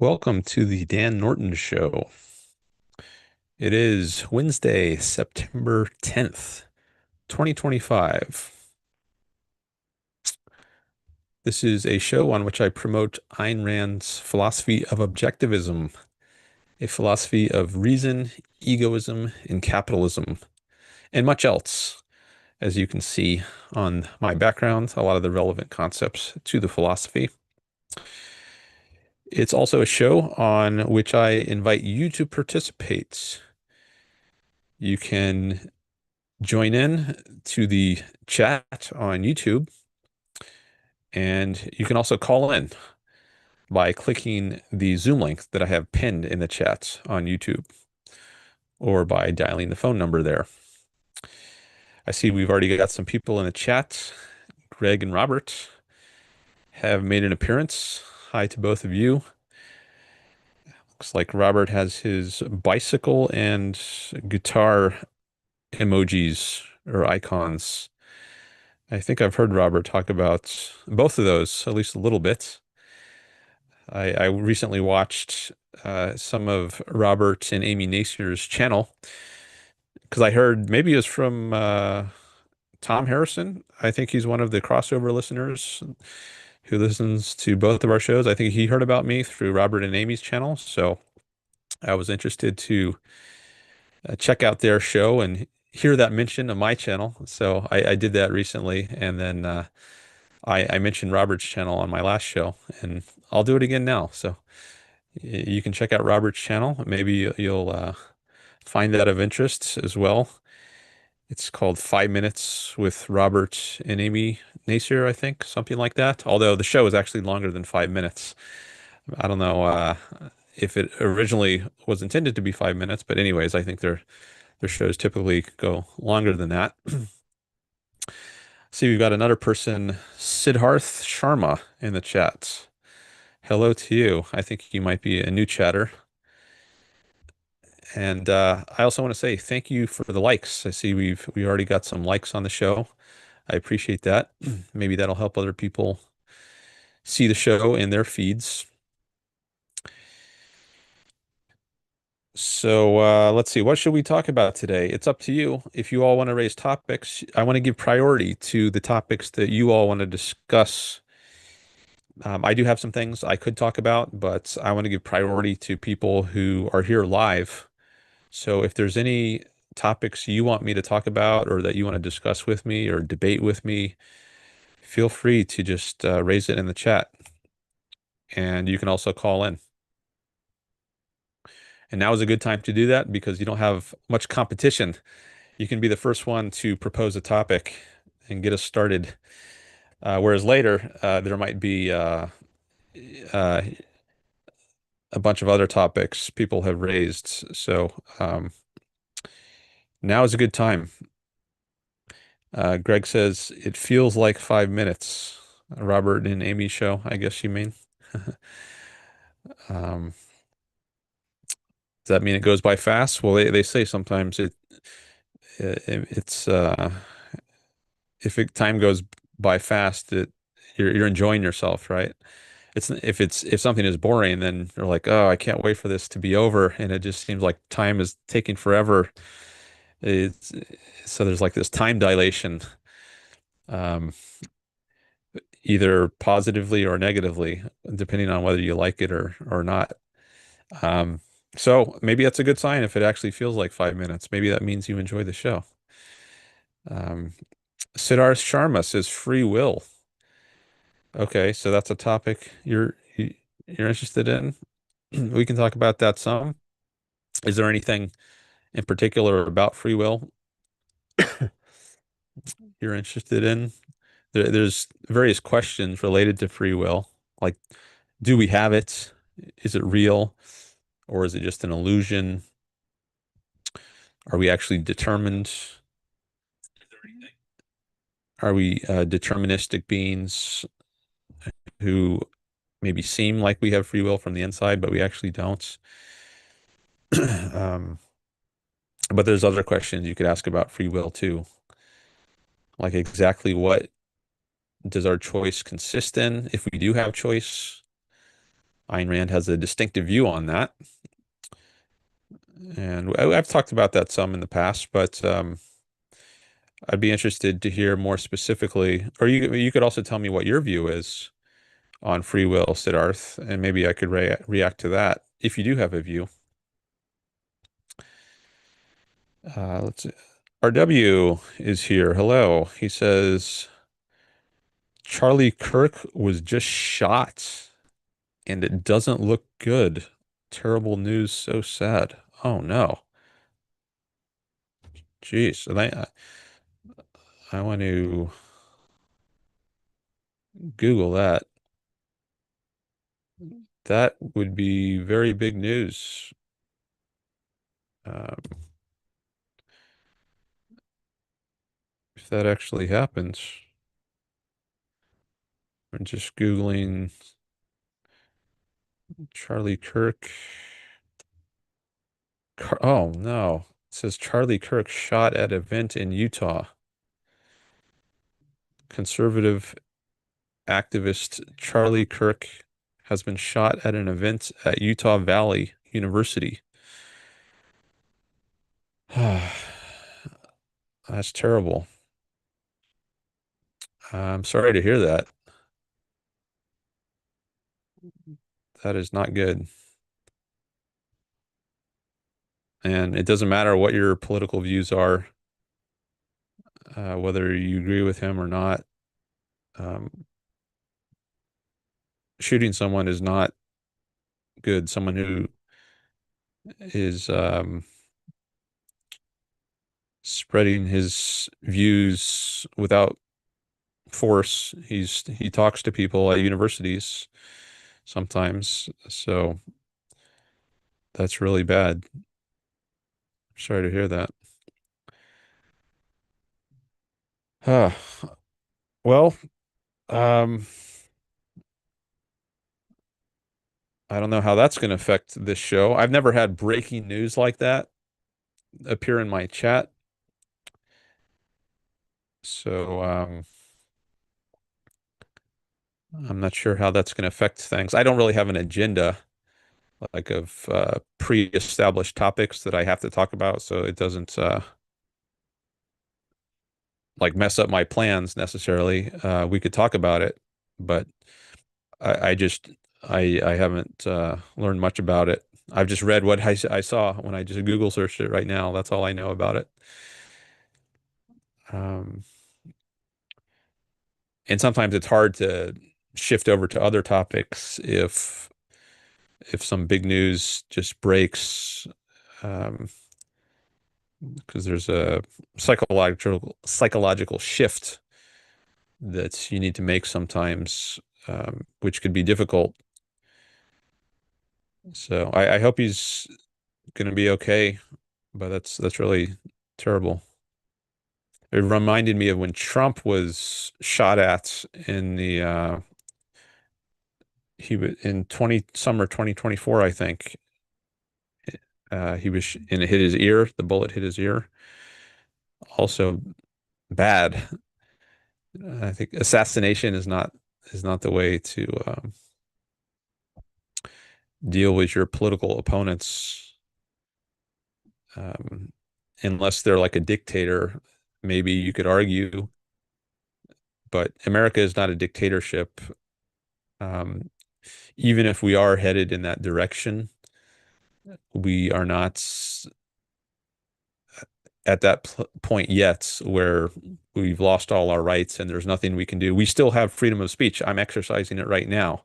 Welcome to the Dan Norton Show. It is Wednesday, September 10th, 2025. This is a show on which I promote Ayn Rand's philosophy of objectivism, a philosophy of reason, egoism, and capitalism, and much else. As you can see on my background, a lot of the relevant concepts to the philosophy. It's also a show on which I invite you to participate. You can join in to the chat on YouTube, and you can also call in by clicking the Zoom link that I have pinned in the chat on YouTube or by dialing the phone number there. I see we've already got some people in the chat. Greg and Robert have made an appearance. Hi to both of you. Looks like Robert has his bicycle and guitar emojis or icons. I think I've heard Robert talk about both of those at least a little bit. I recently watched some of Robert and Amy Nasir's channel because I heard maybe it was from Tom Harrison. I think he's one of the crossover listeners who listens to both of our shows. I think he heard about me through Robert and Amy's channel. So I was interested to check out their show and hear that mention of my channel. So I did that recently. And then I mentioned Robert's channel on my last show, and I'll do it again now. So you can check out Robert's channel. Maybe you'll find that of interest as well. It's called 5 Minutes with Robert and Amy Nasir, I think, something like that. Although the show is actually longer than 5 minutes. I don't know if it originally was intended to be 5 minutes, but anyways, I think their shows typically go longer than that. See, we've got another person, Siddharth Sharma, in the chat. Hello to you. I think you might be a new chatter. And I also want to say thank you for the likes. I see we already got some likes on the show. I appreciate that. Maybe that'll help other people see the show in their feeds. So let's see. What should we talk about today? It's up to you. If you all want to raise topics, I want to give priority to the topics that you all want to discuss. I do have some things I could talk about, but I want to give priority to people who are here live. So if there's any topics you want me to talk about or that you want to discuss with me or debate with me, feel free to just raise it in the chat. And you can also call in. And now is a good time to do that because you don't have much competition. You can be the first one to propose a topic and get us started. Whereas later, there might be uh, a bunch of other topics people have raised. So now is a good time. Greg says it feels like 5 minutes. Robert and Amy show, I guess you mean. Um, does that mean it goes by fast? Well, they say sometimes it's if time goes by fast, you're enjoying yourself, right? If something is boring, then you're like, oh, I can't wait for this to be over, and it just seems like time is taking forever. It's so there's like this time dilation, um, either positively or negatively, depending on whether you like it or not. Um, so maybe that's a good sign if it actually feels like 5 minutes. Maybe that means you enjoy the show. Um, Siddharth Sharma says free will. Okay, so that's a topic you're interested in. We can talk about that some. Is there anything in particular about free will you're interested in? There's various questions related to free will, like do we have it? Is it real? Or is it just an illusion? Are we actually determined? Are we deterministic beings who maybe seem like we have free will from the inside, but we actually don't? Um, but there's other questions you could ask about free will too, like exactly what does our choice consist in if we do have choice? Ayn Rand has a distinctive view on that. And I've talked about that some in the past, but I'd be interested to hear more specifically, or you could also tell me what your view is on free will, Siddharth, and maybe I could react to that if you do have a view. Let's see. RW is here. Hello. He says Charlie Kirk was just shot and it doesn't look good. Terrible news, so sad. Oh no. Jeez. And I want to Google that. That would be very big news. Um, if that actually happens. I'm just Googling Charlie Kirk. Oh no. It says Charlie Kirk shot at event in Utah. Conservative activist Charlie Kirk has been shot at an event at Utah Valley University. That's terrible. I'm sorry to hear that. That is not good. And it doesn't matter what your political views are, whether you agree with him or not. Um, shooting someone is not good. Someone who is spreading his views without force. He talks to people at universities sometimes, so that's really bad. Sorry to hear that. Uh, well, um, I don't know how that's going to affect this show. I've never had breaking news like that appear in my chat. So I'm not sure how that's going to affect things. I don't really have an agenda like of pre-established topics that I have to talk about, so it doesn't like mess up my plans necessarily. We could talk about it, but I just I haven't learned much about it. I've just read what I saw when I just Google searched it right now. That's all I know about it. Um, and sometimes it's hard to shift over to other topics if some big news just breaks, because there's a psychological shift that you need to make sometimes, which could be difficult. So I hope he's going to be okay, but that's really terrible. It reminded me of when Trump was shot at in the he was in 20 summer 2024, I think. He was and it hit his ear. The bullet hit his ear. Also bad. I think assassination is not the way to deal with your political opponents, um, unless they're like a dictator. Maybe you could argue, but America is not a dictatorship. Um, even if we are headed in that direction, we are not at that point yet where we've lost all our rights and there's nothing we can do. We still have freedom of speech. I'm exercising it right now.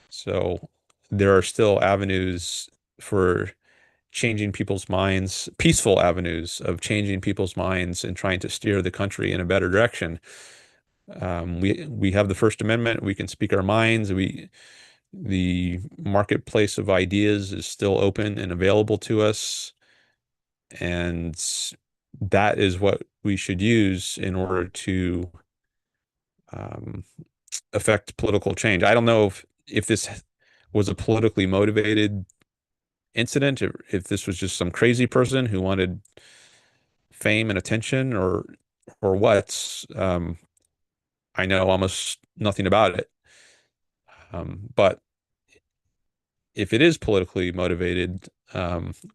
So there are still avenues for changing people's minds, peaceful avenues of changing people's minds and trying to steer the country in a better direction. We have the First Amendment. We can speak our minds. The marketplace of ideas is still open and available to us, and that is what we should use in order to um, affect political change. I don't know if this was a politically motivated incident, if this was just some crazy person who wanted fame and attention, or what. I know almost nothing about it, but if it is politically motivated,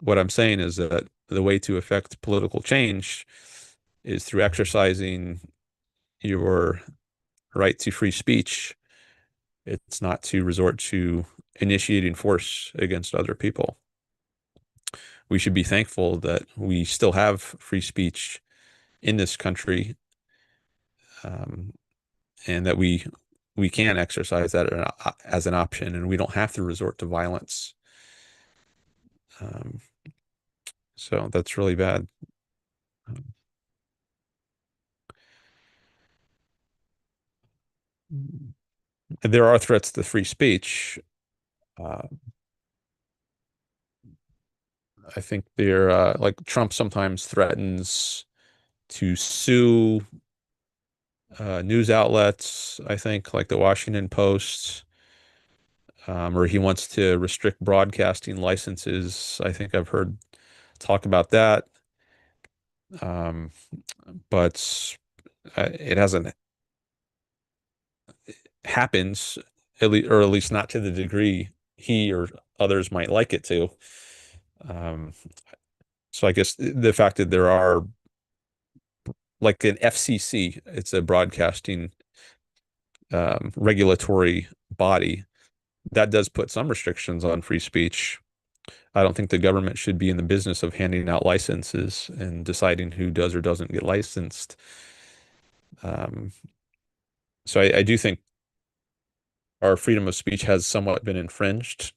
what I'm saying is that the way to affect political change is through exercising your right to free speech. It's not to resort to initiating force against other people. We should be thankful that we still have free speech in this country, um, and that we can exercise that as an option, and we don't have to resort to violence. Um, so that's really bad. Um, there are threats to free speech. Uh, I think they're like Trump sometimes threatens to sue news outlets, I think, like the Washington Post, or he wants to restrict broadcasting licenses. I think I've heard talk about that. Um, but it hasn't happened, or at least not to the degree he or others might like it to. Um, so I guess the fact that there are like an FCC, it's a broadcasting regulatory body that does put some restrictions on free speech. I don't think the government should be in the business of handing out licenses and deciding who does or doesn't get licensed. Um, so I do think our freedom of speech has somewhat been infringed,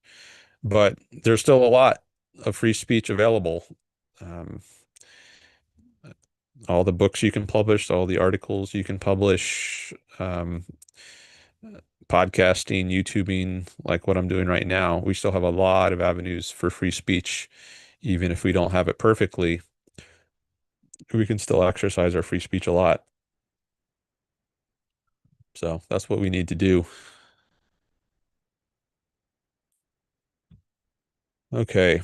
but there's still a lot of free speech available. Um, all the books you can publish, all the articles you can publish, podcasting, YouTubing, like what I'm doing right now. We still have a lot of avenues for free speech, even if we don't have it perfectly. We can still exercise our free speech a lot. So that's what we need to do. Okay.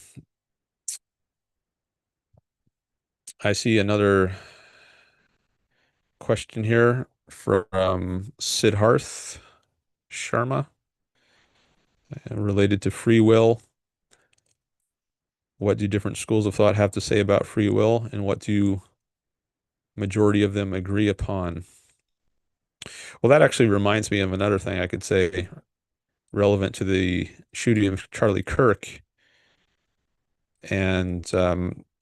I see another question here from Siddharth Sharma, related to free will. What do different schools of thought have to say about free will, and what do majority of them agree upon? Well, that actually reminds me of another thing I could say relevant to the shooting of Charlie Kirk. And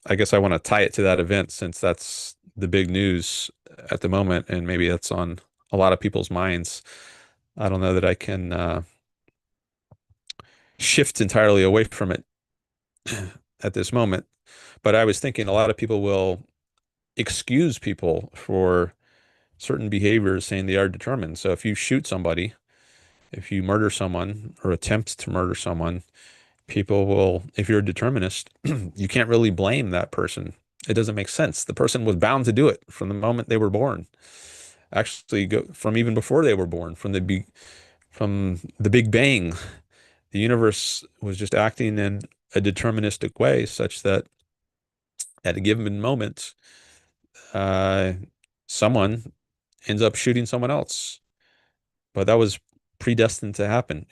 I guess I want to tie it to that event since that's the big news at the moment, and maybe that's on a lot of people's minds. I don't know that I can shift entirely away from it at this moment, but I was thinking a lot of people will excuse people for certain behaviors, saying they are determined. So if you shoot somebody, if you murder someone or attempt to murder someone, people will, if you're a determinist, you can't really blame that person. It doesn't make sense. The person was bound to do it from the moment they were born. Actually, go from even before they were born, from the Big Bang, the universe was just acting in a deterministic way, such that at a given moment, uh, someone ends up shooting someone else. But that was predestined to happen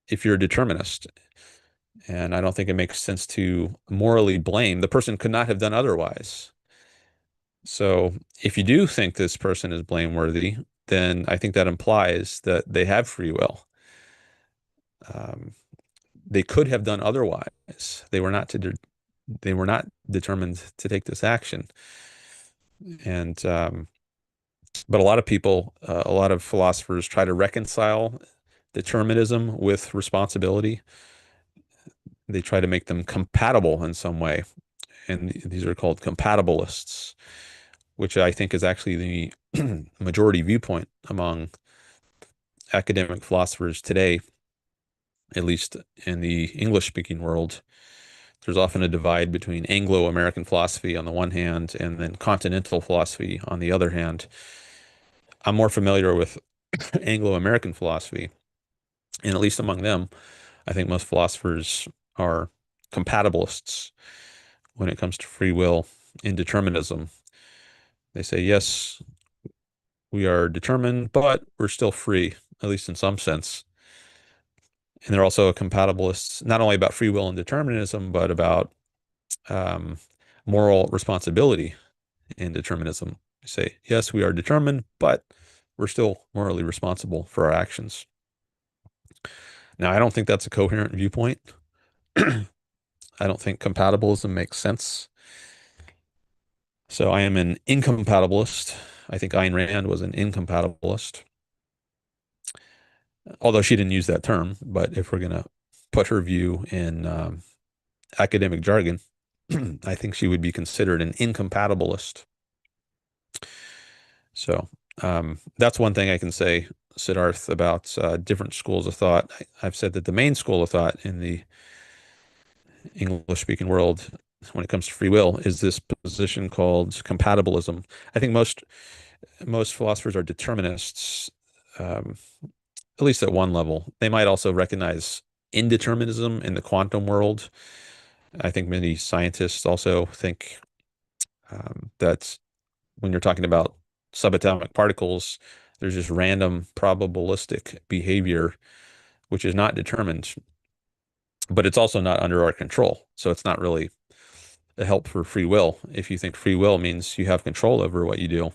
if you're a determinist. And I don't think it makes sense to morally blame. The person could not have done otherwise. So if you do think this person is blameworthy, then I think that implies that they have free will. Um, they could have done otherwise. They were not determined to take this action. And but a lot of people, a lot of philosophers try to reconcile determinism with responsibility. They try to make them compatible in some way. And these are called compatibilists, which I think is actually the majority viewpoint among academic philosophers today, at least in the English-speaking world. There's often a divide between Anglo-American philosophy on the one hand and then continental philosophy on the other hand. I'm more familiar with Anglo-American philosophy, and at least among them, I think most philosophers are compatibilists when it comes to free will and determinism. They say, yes, we are determined, but we're still free, at least in some sense. And they're also compatibilists, not only about free will and determinism, but about um, moral responsibility and determinism. They say, yes, we are determined, but we're still morally responsible for our actions. Now, I don't think that's a coherent viewpoint. I don't think compatibilism makes sense. So I am an incompatibilist. I think Ayn Rand was an incompatibilist, although she didn't use that term. But if we're going to put her view in academic jargon, I think she would be considered an incompatibilist. So that's one thing I can say, Siddharth, about different schools of thought. I've said that the main school of thought in the English-speaking world, when it comes to free will, is this position called compatibilism. I think most philosophers are determinists, um, at least at one level. They might also recognize indeterminism in the quantum world. I think many scientists also think that when you're talking about subatomic particles, there's just random probabilistic behavior, which is not determined, but it's also not under our control. So it's not really a help for free will. If you think free will means you have control over what you do,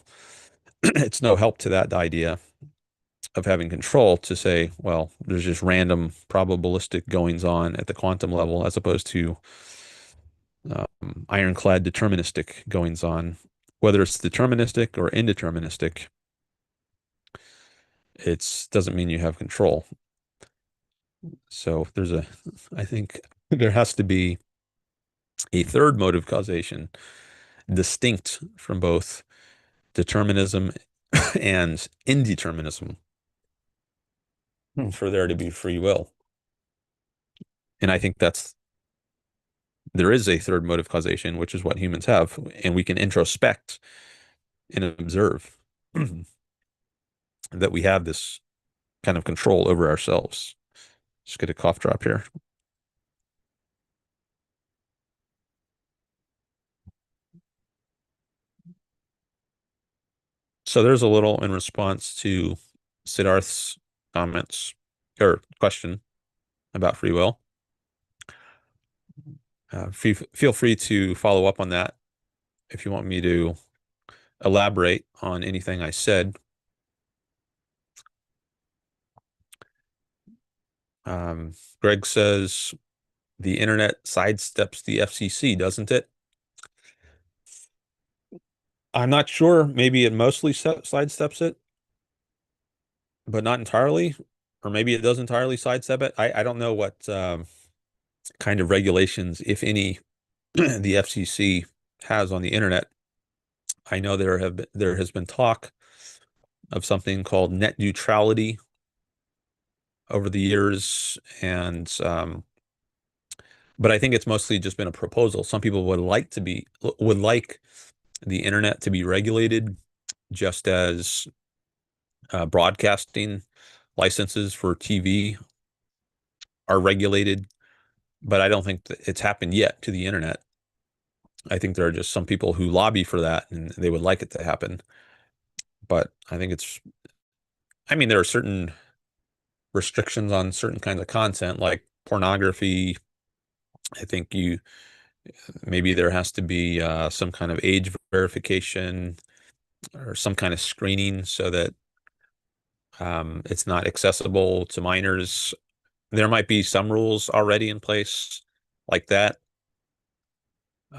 it's no help to that idea of having control to say, well, there's just random probabilistic goings on at the quantum level as opposed to ironclad deterministic goings on. Whether it's deterministic or indeterministic, it doesn't mean you have control. So I think there has to be a third mode of causation distinct from both determinism and indeterminism for there to be free will. And I think there is a third mode of causation, which is what humans have, and we can introspect and observe that we have this kind of control over ourselves. Just get a cough drop here. So there's a little in response to Siddharth's comments or question about free will. Feel free to follow up on that if you want me to elaborate on anything I said. Greg says the internet sidesteps the FCC, doesn't it? I'm not sure. Maybe it mostly sidesteps it, but not entirely. Or maybe it does entirely sidestep it. I don't know what kind of regulations, if any, the FCC has on the internet. I know there has been talk of something called net neutrality over the years, and but I think it's mostly just been a proposal. Some people would like the internet to be regulated, just as broadcasting licenses for TV are regulated, but I don't think that it's happened yet to the internet. I think there are just some people who lobby for that and they would like it to happen. But I think there are certain restrictions on certain kinds of content like pornography. I think maybe there has to be some kind of age verification or some kind of screening so that it's not accessible to minors. There might be some rules already in place like that.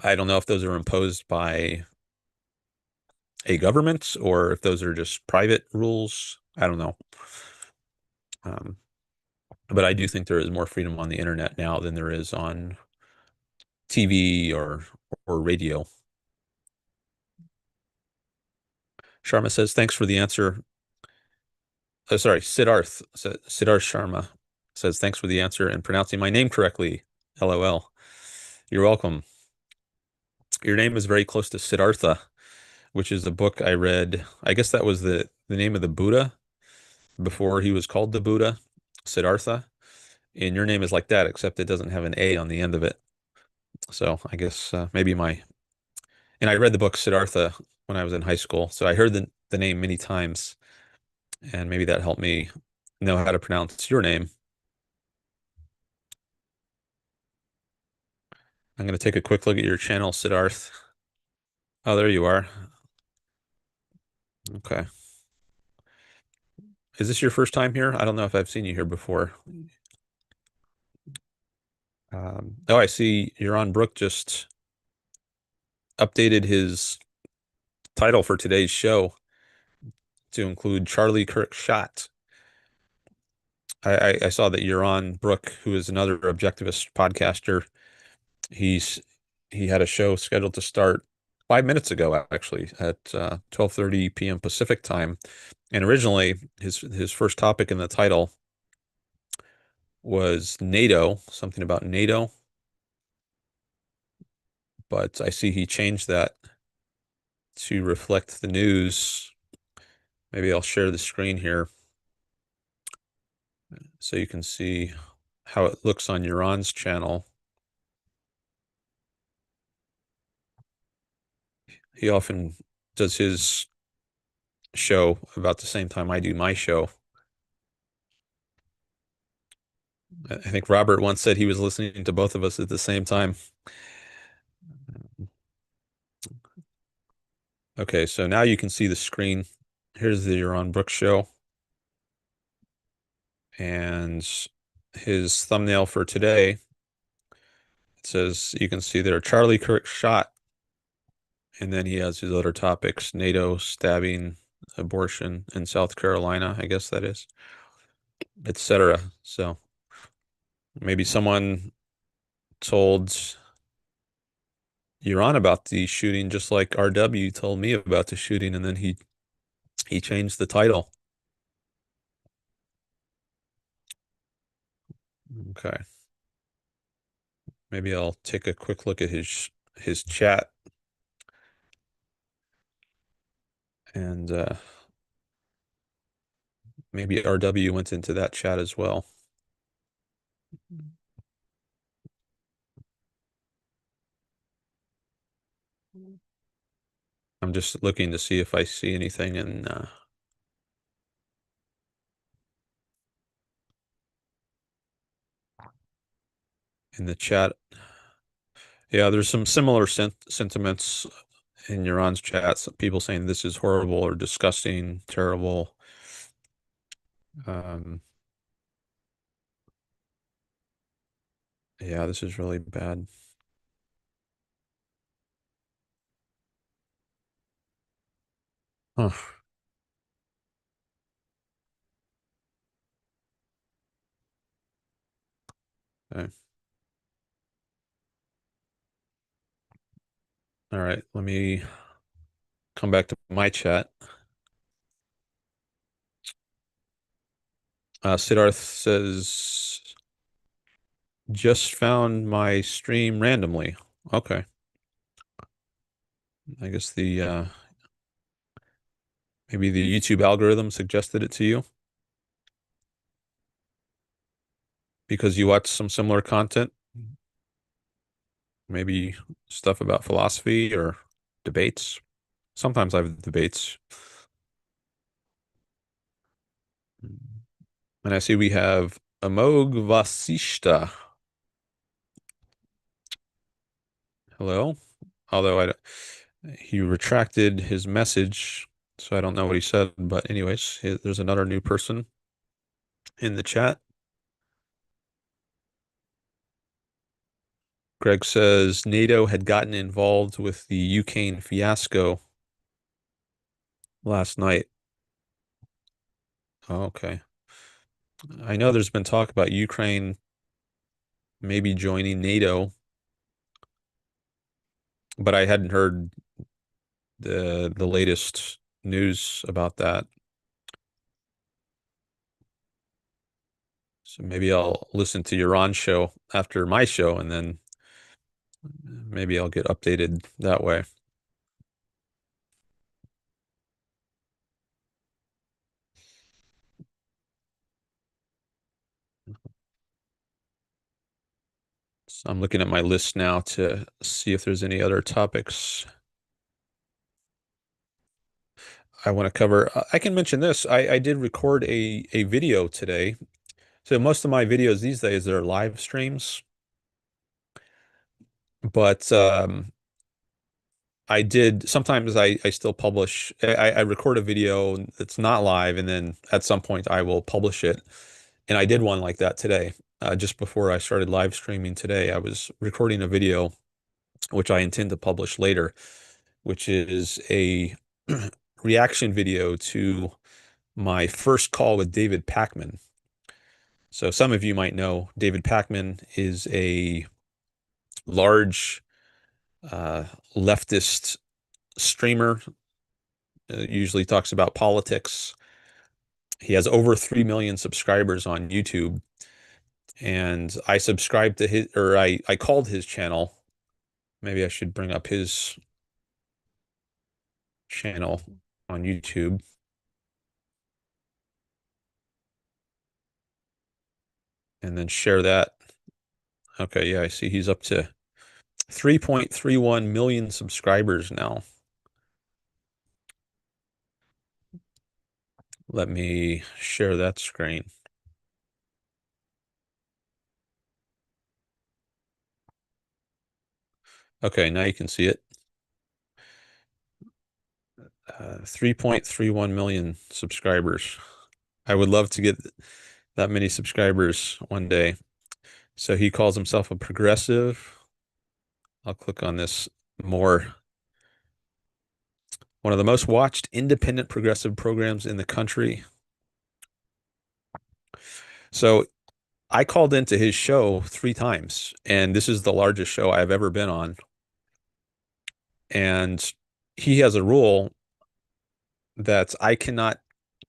I don't know if those are imposed by a government or if those are just private rules. I don't know. But I do think there is more freedom on the internet now than there is on TV or radio. Sharma says, thanks for the answer. Oh, sorry, Siddharth Sharma says, thanks for the answer and pronouncing my name correctly. LOL. You're welcome. Your name is very close to Siddhartha, which is a book I read. I guess that was the name of the Buddha before he was called the Buddha, Siddhartha. And your name is like that, except it doesn't have an A on the end of it. So I guess maybe and I read the book Siddhartha when I was in high school. So I heard the name many times, and maybe that helped me know how to pronounce your name. I'm going to take a quick look at your channel, Siddharth. Oh, there you are. Okay. Is this your first time here? I don't know if I've seen you here before. Oh, I see Yaron Brook just updated his title for today's show to include Charlie Kirk shot. I saw that Yaron Brook, who is another objectivist podcaster, he's he had a show scheduled to start 5 minutes ago, actually, at 12:30 p.m. Pacific time. And originally, his first topic in the title was NATO, something about NATO. But I see he changed that to reflect the news. Maybe I'll share the screen here so you can see how it looks on Yaron's channel. He often does his show about the same time I do my show. I think Robert once said he was listening to both of us at the same time. Okay, so now you can see the screen. Here's the Yaron Brook show. And his thumbnail for today, it says, you can see there, Charlie Kirk shot. And then he has his other topics, NATO, stabbing, abortion in South Carolina, I guess that is, etc. So maybe someone told Yaron about the shooting, just like RW told me about the shooting, and then he changed the title. Okay. Maybe I'll take a quick look at his chat. And maybe RW went into that chat as well. I'm just looking to see if I see anything in the chat. Yeah, there's some similar sentiments in Yaron's chats. People saying this is horrible or disgusting, terrible. Um, yeah, this is really bad. Huh. Okay. All right, let me come back to my chat. Siddharth says, just found my stream randomly. Okay. I guess the maybe the YouTube algorithm suggested it to you because you watch some similar content, maybe stuff about philosophy or debates. Sometimes I have debates. And I see we have Amog Vasishta. Hello. Although he retracted his message, so I don't know what he said. But anyways, there's another new person in the chat. Greg says NATO had gotten involved with the Ukraine fiasco last night. Oh, okay. I know there's been talk about Ukraine maybe joining NATO, but I hadn't heard the latest news about that. So maybe I'll listen to Yaron's show after my show, and then maybe I'll get updated that way. So I'm looking at my list now to see if there's any other topics I want to cover. I can mention this. I did record a video today. So most of my videos these days are live streams. But I did sometimes I still publish. I record a video that's not live, and then at some point I will publish it. And I did one like that today. Just before I started live streaming today, I was recording a video which I intend to publish later, which is a reaction video to my first call with David Pakman. So some of you might know David Pakman is a large uh, leftist streamer, usually talks about politics. He has over 3 million subscribers on YouTube. And I subscribed to his, or I called his channel. Maybe I should bring up his channel on YouTube and then share that. Okay, yeah, I see he's up to 3.31 million subscribers now. Let me share that screen. Okay, now you can see it. 3.31 million subscribers. I would love to get that many subscribers one day. So he calls himself a progressive. I'll click on this more. One of the most watched independent progressive programs in the country. So I called into his show 3 times, and this is the largest show I've ever been on. And he has a rule that I cannot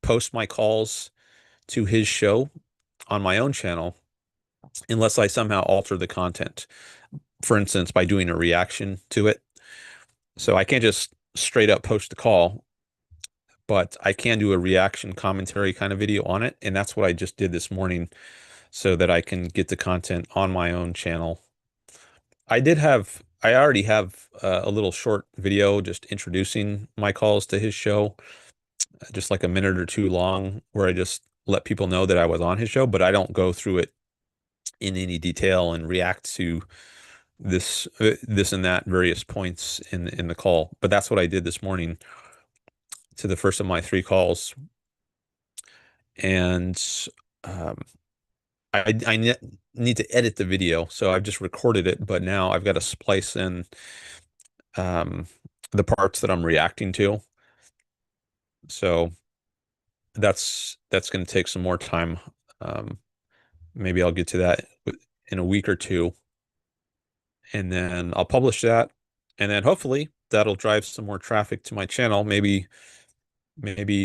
post my calls to his show on my own channel unless I somehow alter the content. For instance, by doing a reaction to it. So I can't just straight up post the call, but I can do a reaction commentary kind of video on it. And that's what I just did this morning so that I can get the content on my own channel. I already have a little short video just introducing my calls to his show, just like a minute or two long, where I just let people know that I was on his show, but I don't go through it in any detail and react to this and that various points in the call. But that's what I did this morning to the first of my 3 calls. And um, I need to edit the video, so I've just recorded it, but now I've got to splice in um, the parts that I'm reacting to. So that's going to take some more time. Um, Maybe I'll get to that in a week or two, and then I'll publish that, and then hopefully that'll drive some more traffic to my channel. Maybe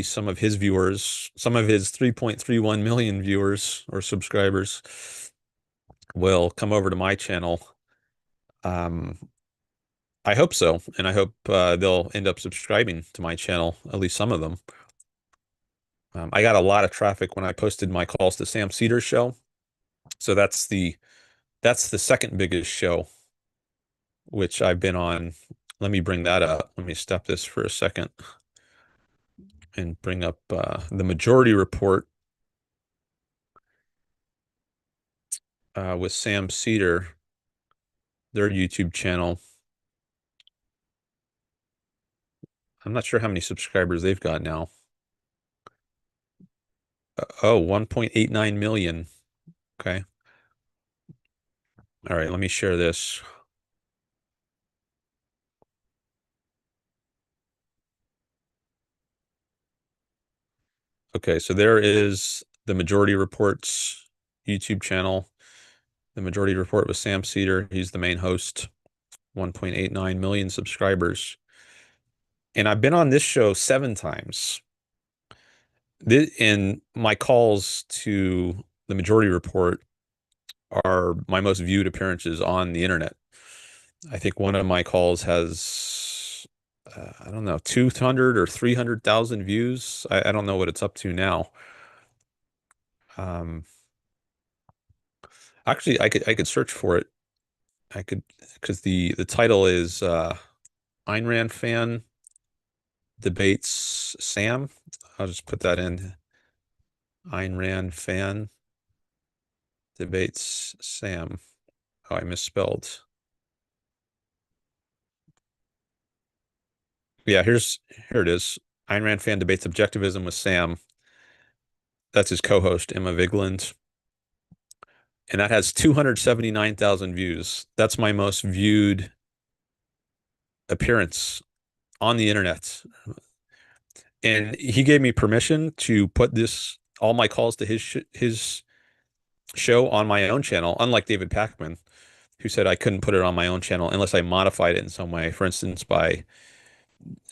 some of his viewers, some of his 3.31 million viewers or subscribers will come over to my channel. Um, I hope so, and I hope they'll end up subscribing to my channel, at least some of them. I got a lot of traffic when I posted my calls to Sam Seder's show. So that's the second biggest show which I've been on. Let me bring that up. Let me stop this for a second and bring up the Majority Report with Sam Seder, their YouTube channel. I'm not sure how many subscribers they've got now. Oh, 1.89 million. Okay. All right, let me share this. Okay, so there is the Majority Report's YouTube channel. The Majority Report with Sam Seder. He's the main host. 1.89 million subscribers. And I've been on this show 7 times. And my calls to the Majority Report are my most viewed appearances on the internet. I think one of my calls has, I don't know, 200 or 300,000 views. I don't know what it's up to now. Um, Actually, I could search for it. I could, because the title is Ayn Rand fan debates Sam. I'll just put that in. Ayn Rand fan debates Sam. Oh, I misspelled. Yeah, here it is. Ayn Rand fan debates objectivism with Sam. That's his co-host, Emma Vigeland. And that has 279,000 views. That's my most viewed appearance on the internet. And he gave me permission to put this all my calls to his show on my own channel, unlike David Pakman, who said I couldn't put it on my own channel unless I modified it in some way, for instance, by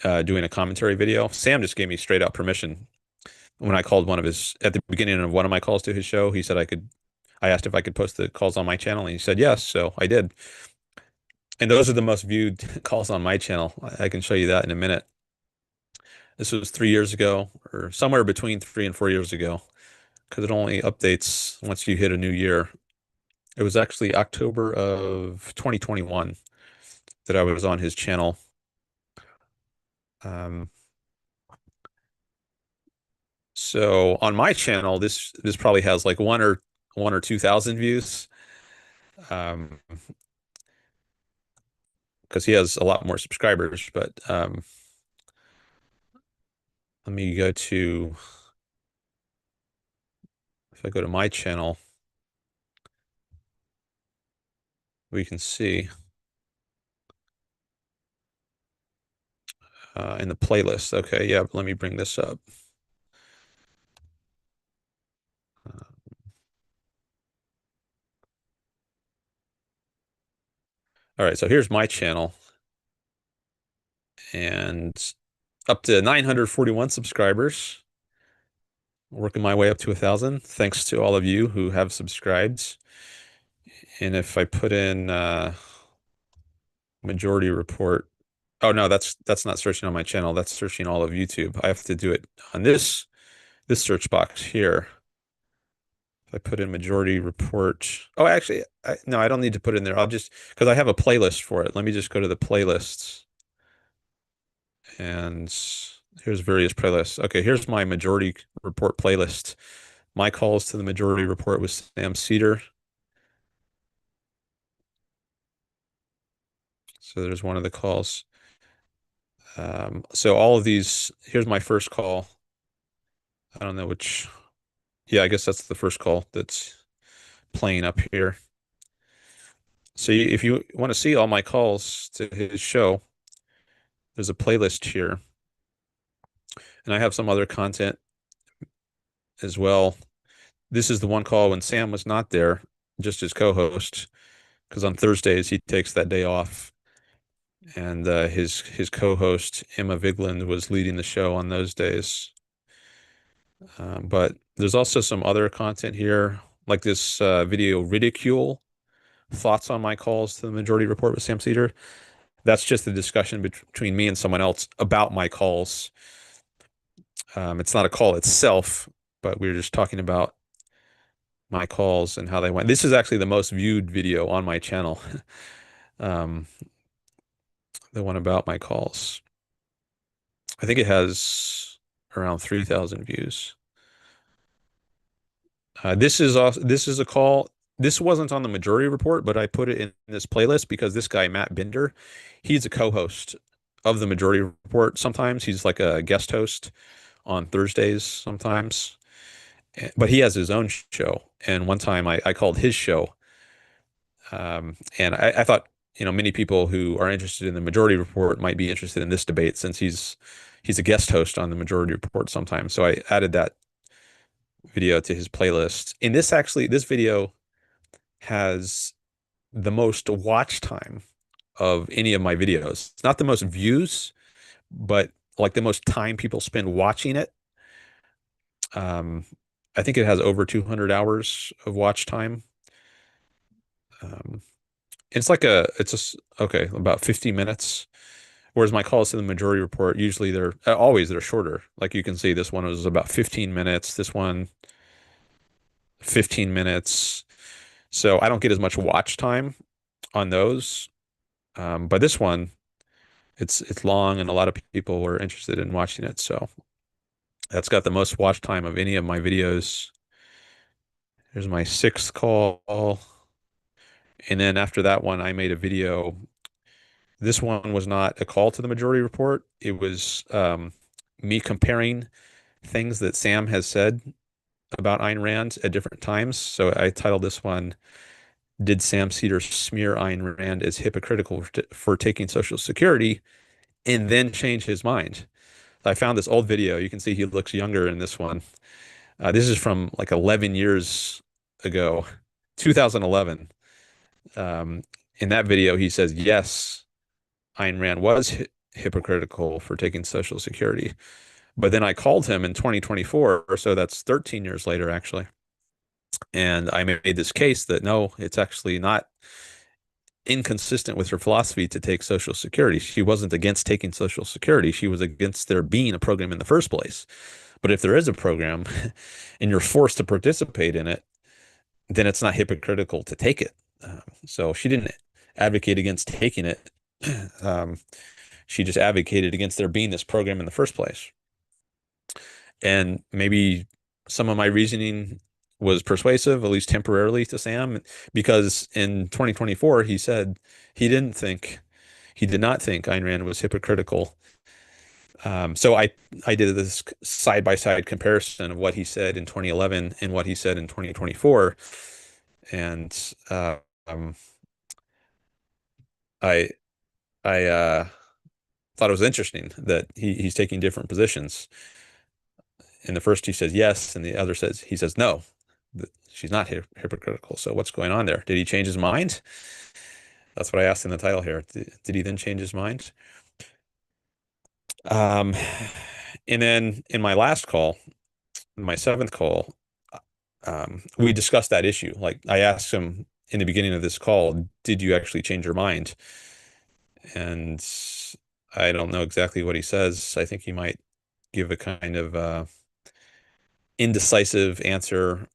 doing a commentary video. Sam just gave me straight out permission. When I called one of his, at the beginning of one of my calls to his show, he said I could, I asked if I could post the calls on my channel, and he said yes, so I did. And those are the most viewed calls on my channel. I can show you that in a minute. This was 3 years ago, or somewhere between 3 and 4 years ago, because it only updates once you hit a new year. It was actually October of 2021 that I was on his channel. Um, so on my channel, this probably has like one or 2,000 views, um, because he has a lot more subscribers. But let me go to, if I go to my channel, we can see in the playlist. Okay, yeah, let me bring this up. All right, so here's my channel, and up to 941 subscribers, working my way up to 1,000, thanks to all of you who have subscribed. And if I put in majority report, oh no, that's not searching on my channel. That's searching all of YouTube. I have to do it on this search box here. If I put in majority report, oh, actually, no, I don't need to put it in there. I'll just, because I have a playlist for it. Let me just go to the playlists, and here's various playlists. Okay, here's my majority report playlist. My calls to the majority report with Sam Seder. So there's one of the calls. So all of these, here's my first call. I don't know which, yeah, I guess that's the first call that's playing up here. So if you want to see all my calls to his show, there's a playlist here. And I have some other content as well. This is the one call when Sam was not there, just his co-host, because on Thursdays he takes that day off. And his co-host Emma Vigeland was leading the show on those days. But there's also some other content here, like this video ridicule thoughts on my calls to the majority report with Sam Seder. That's just a discussion between me and someone else about my calls. It's not a call itself, but we were just talking about my calls and how they went. This is actually the most viewed video on my channel, um, the one about my calls. I think it has around 3,000 views. This is a call. This wasn't on the majority report, but I put it in this playlist because this guy, Matt Binder, he's a co-host of the majority report. Sometimes he's like a guest host on Thursdays sometimes, but he has his own show. And one time I called his show, and I thought, many people who are interested in the majority report might be interested in this debate since he's a guest host on the majority report sometimes. So I added that video to his playlist. And this video has the most watch time of any of my videos. It's not the most views, but like the most time people spend watching it. Um, I think it has over 200 hours of watch time. Um, okay, about 50 minutes. Whereas my calls to the majority report, usually they're shorter. Like you can see, this one was about 15 minutes. This one, 15 minutes. So I don't get as much watch time on those. But this one, it's long, and a lot of people were interested in watching it. So that's got the most watch time of any of my videos. Here's my sixth call. And then after that one, I made a video. This one was not a call to the majority report. It was me comparing things that Sam has said about Ayn Rand at different times. So I titled this one, Did Sam Seder Smear Ayn Rand as hypocritical for taking Social Security and then change his mind? I found this old video. You can see he looks younger in this one. This is from like 11 years ago, 2011. In that video, he says, yes, Ayn Rand was hypocritical for taking Social Security. But then I called him in 2024, so that's 13 years later, actually. And I made this case that no, it's actually not inconsistent with her philosophy to take Social Security. She wasn't against taking Social Security. She was against there being a program in the first place. But if there is a program and you're forced to participate in it, then it's not hypocritical to take it. So she didn't advocate against taking it. Um, she just advocated against there being this program in the first place. And maybe some of my reasoning was persuasive, at least temporarily, to Sam, because in 2024 he said he did not think Ayn Rand was hypocritical. So I did this side by side comparison of what he said in 2011 and what he said in 2024, and um, I I thought it was interesting that he's taking different positions. In the first, he says yes, and the other says he says no. She's not hypocritical. So what's going on there? Did he change his mind? That's what I asked in the title here. Did he then change his mind? Um, and then in my last call, my seventh call, we discussed that issue. Like I asked him in the beginning of this call, did you actually change your mind? And I don't know exactly what he says. I think he might give a kind of indecisive answer,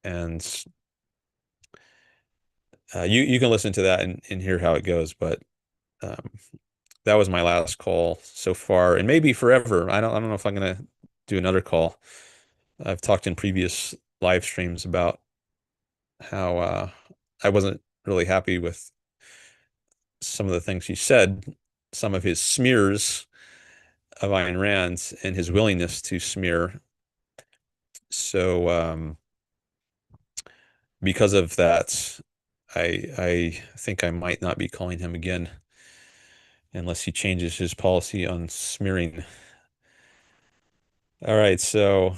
and you can listen to that and hear how it goes. But um, that was my last call so far, and maybe forever. I don't know if I'm gonna do another call. I've talked in previous live streams about how I wasn't really happy with some of the things he said, some of his smears of Ayn Rand and his willingness to smear. So because of that, I think I might not be calling him again unless he changes his policy on smearing. All right, so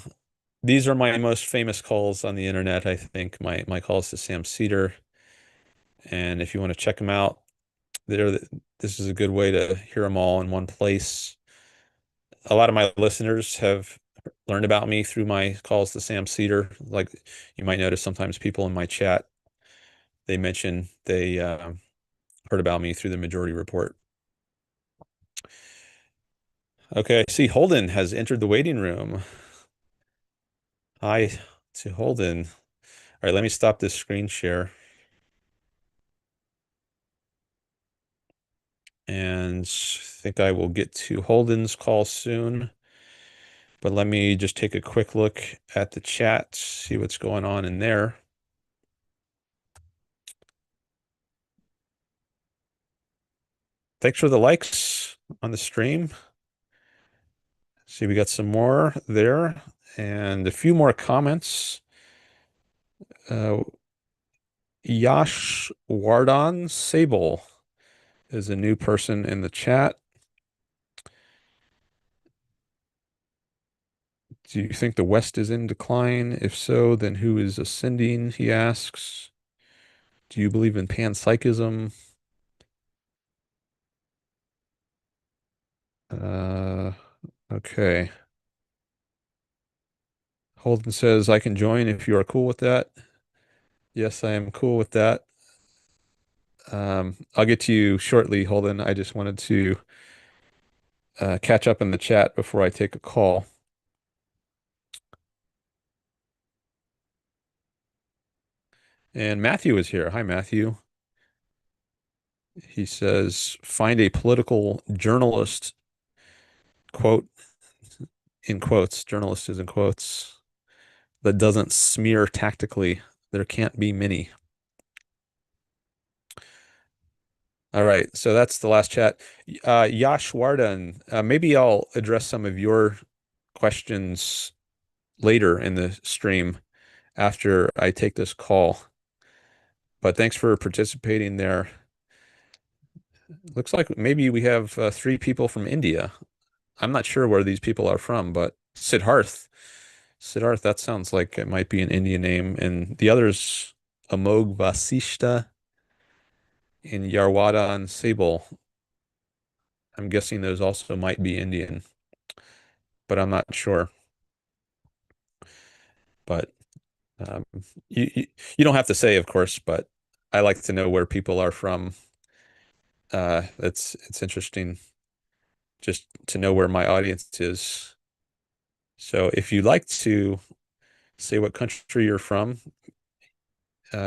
these are my most famous calls on the internet, I think, my calls to Sam Seder. And if you want to check them out, this is a good way to hear them all in one place. A lot of my listeners have learned about me through my calls to Sam Seder. Like you might notice sometimes people in my chat, they mention they heard about me through the Majority Report. Okay, I see Holden has entered the waiting room. Hi to Holden. All right, let me stop this screen share. And I think I will get to Holden's call soon. But let me just take a quick look at the chat, see what's going on in there. Thanks for the likes on the stream. See, we got some more there and a few more comments. Yash Wardon Sable is a new person in the chat. Do you think the West is in decline? If so, then who is ascending? He asks. Do you believe in panpsychism? Uh, okay. Holden says, I can join if you are cool with that. Yes, I am cool with that. I'll get to you shortly, Holden. I just wanted to catch up in the chat before I take a call. And Matthew is here. Hi, Matthew. He says, find a political journalist, quote, in quotes, journalist is in quotes, that doesn't smear tactically. There can't be many. All right, so that's the last chat. Yash Warden, maybe I'll address some of your questions later in the stream after I take this call. But thanks for participating there. Looks like maybe we have three people from India. I'm not sure where these people are from, but Siddharth. Siddharth, that sounds like it might be an Indian name. And the others, Amog Vasishta and Yarwada and Sable. I'm guessing those also might be Indian, but I'm not sure. But um, you don't have to say, of course, but I like to know where people are from. It's interesting just to know where my audience is. So if you'd like to say what country you're from,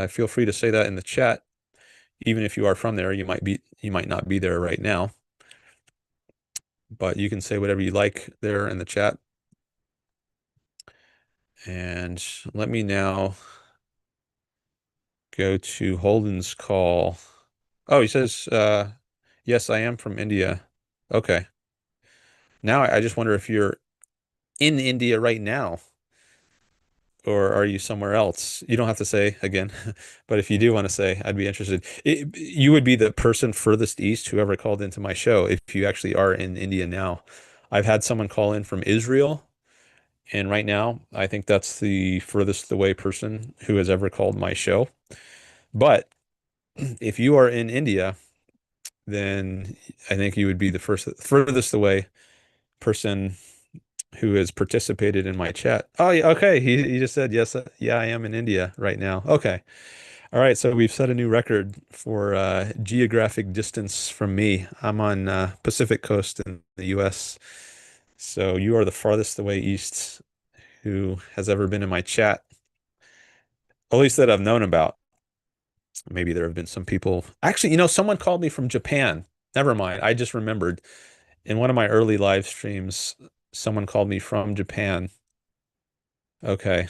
feel free to say that in the chat. Even if you are from there, you might not be there right now, but you can say whatever you like there in the chat. And let me now go to Holden's call. Oh, he says, yes, I am from India. Okay. Now I just wonder if you're in India right now, or are you somewhere else? You don't have to say again, but if you do want to say, I'd be interested. You would be the person furthest east who ever called into my show if you actually are in India now. I've had someone call in from Israel, and right now I think that's the furthest away person who has ever called my show. But if you are in India, then I think you would be the furthest away person who has participated in my chat. Oh, yeah, okay. He just said yes. Yeah, I am in India right now. Okay. All right. So we've set a new record for geographic distance from me. I'm on Pacific Coast in the U.S. So you are the farthest away east who has ever been in my chat, at least that I've known about. Maybe there have been some people. Actually, someone called me from Japan. Never mind. I just remembered in one of my early live streams, someone called me from Japan. Okay.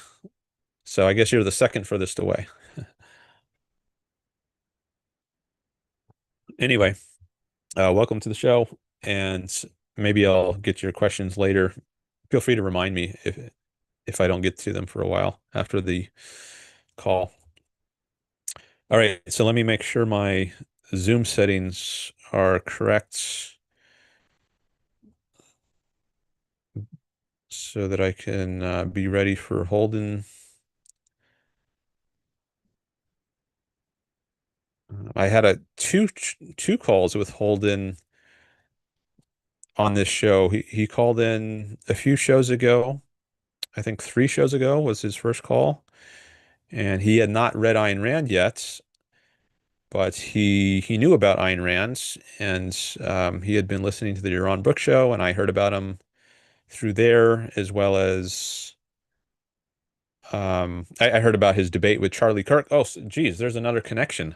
So I guess you're the second furthest away. Anyway, welcome to the show, and maybe I'll get your questions later. Feel free to remind me if I don't get to them for a while after the call. All right, so let me make sure my Zoom settings are correct so that I can be ready for Holden. I had two calls with Holden on this show. He called in a few shows ago. I think 3 shows ago was his first call, and he had not read Ayn Rand yet, but he knew about Ayn Rand, and he had been listening to the Yaron Brook show, and I heard about him through there, as well as I heard about his debate with Charlie Kirk. Oh, geez, there's another connection,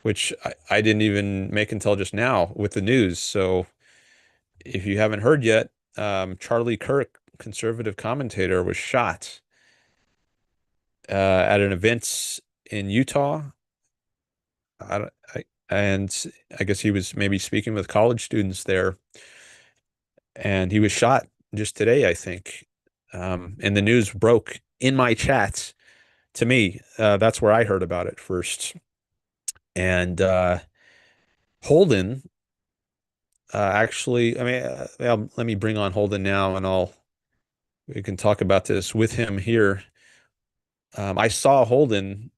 which I didn't even make until just now with the news. So if you haven't heard yet, Charlie Kirk, conservative commentator, was shot at an event in Utah. And I guess he was maybe speaking with college students there, and he was shot just today, I think. And the news broke in my chats to me. That's where I heard about it first. And Holden actually, I mean, let me bring on Holden now, and we can talk about this with him here. I saw Holden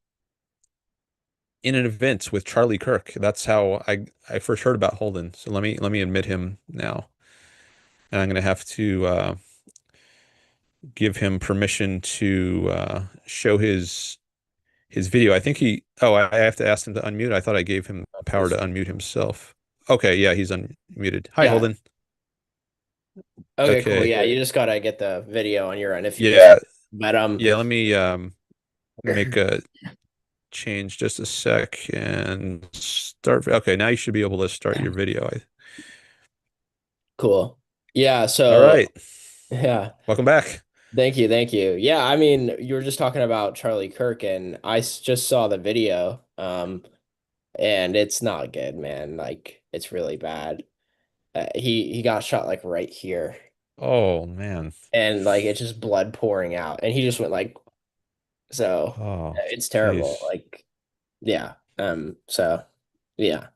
in an event with Charlie Kirk. That's how I first heard about Holden. So let me admit him now. And I'm going to have to give him permission to show his video. I think I have to ask him to unmute. I thought I gave him the power to unmute himself. Okay, yeah, he's unmuted. Hi, Yeah. Holden. Okay, cool. Okay. Yeah, you just gotta get the video on your end if you Yeah, but yeah, let me make a change just a sec and start. Okay, now you should be able to start your video. cool. Yeah, All so right. yeah. Welcome back. Thank you, thank you. Yeah, I mean, you were just talking about Charlie Kirk and just saw the video. and it's not good, man. Like it's really bad. He got shot like right here, Oh man. and like it's just blood pouring out, and he just went like so. Oh, It's terrible. geez. Like yeah. So yeah.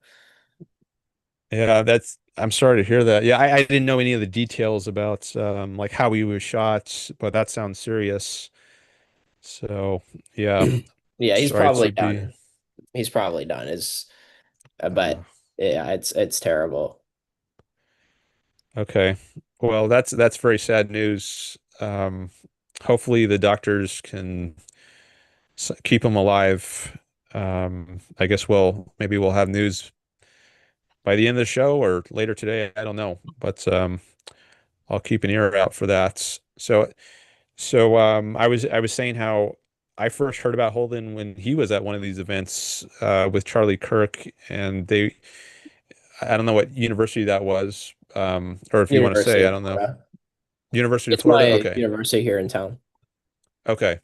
Yeah, that's I'm sorry to hear that. Yeah, I didn't know any of the details about like how he was shot, but that sounds serious. So yeah, Yeah, he's sorry probably to be done. He's probably done. Is uh, but yeah, it's terrible. okay. Well, that's very sad news. Hopefully the doctors can keep him alive. I guess maybe we'll have news by the end of the show or later today. I don't know, but I'll keep an ear out for that. So I was saying how I first heard about Holden when he was at one of these events with Charlie Kirk, and I don't know what university that was, or if you want to University say, I of don't know. Florida. University of It's Florida? my Okay. university here in town. Okay.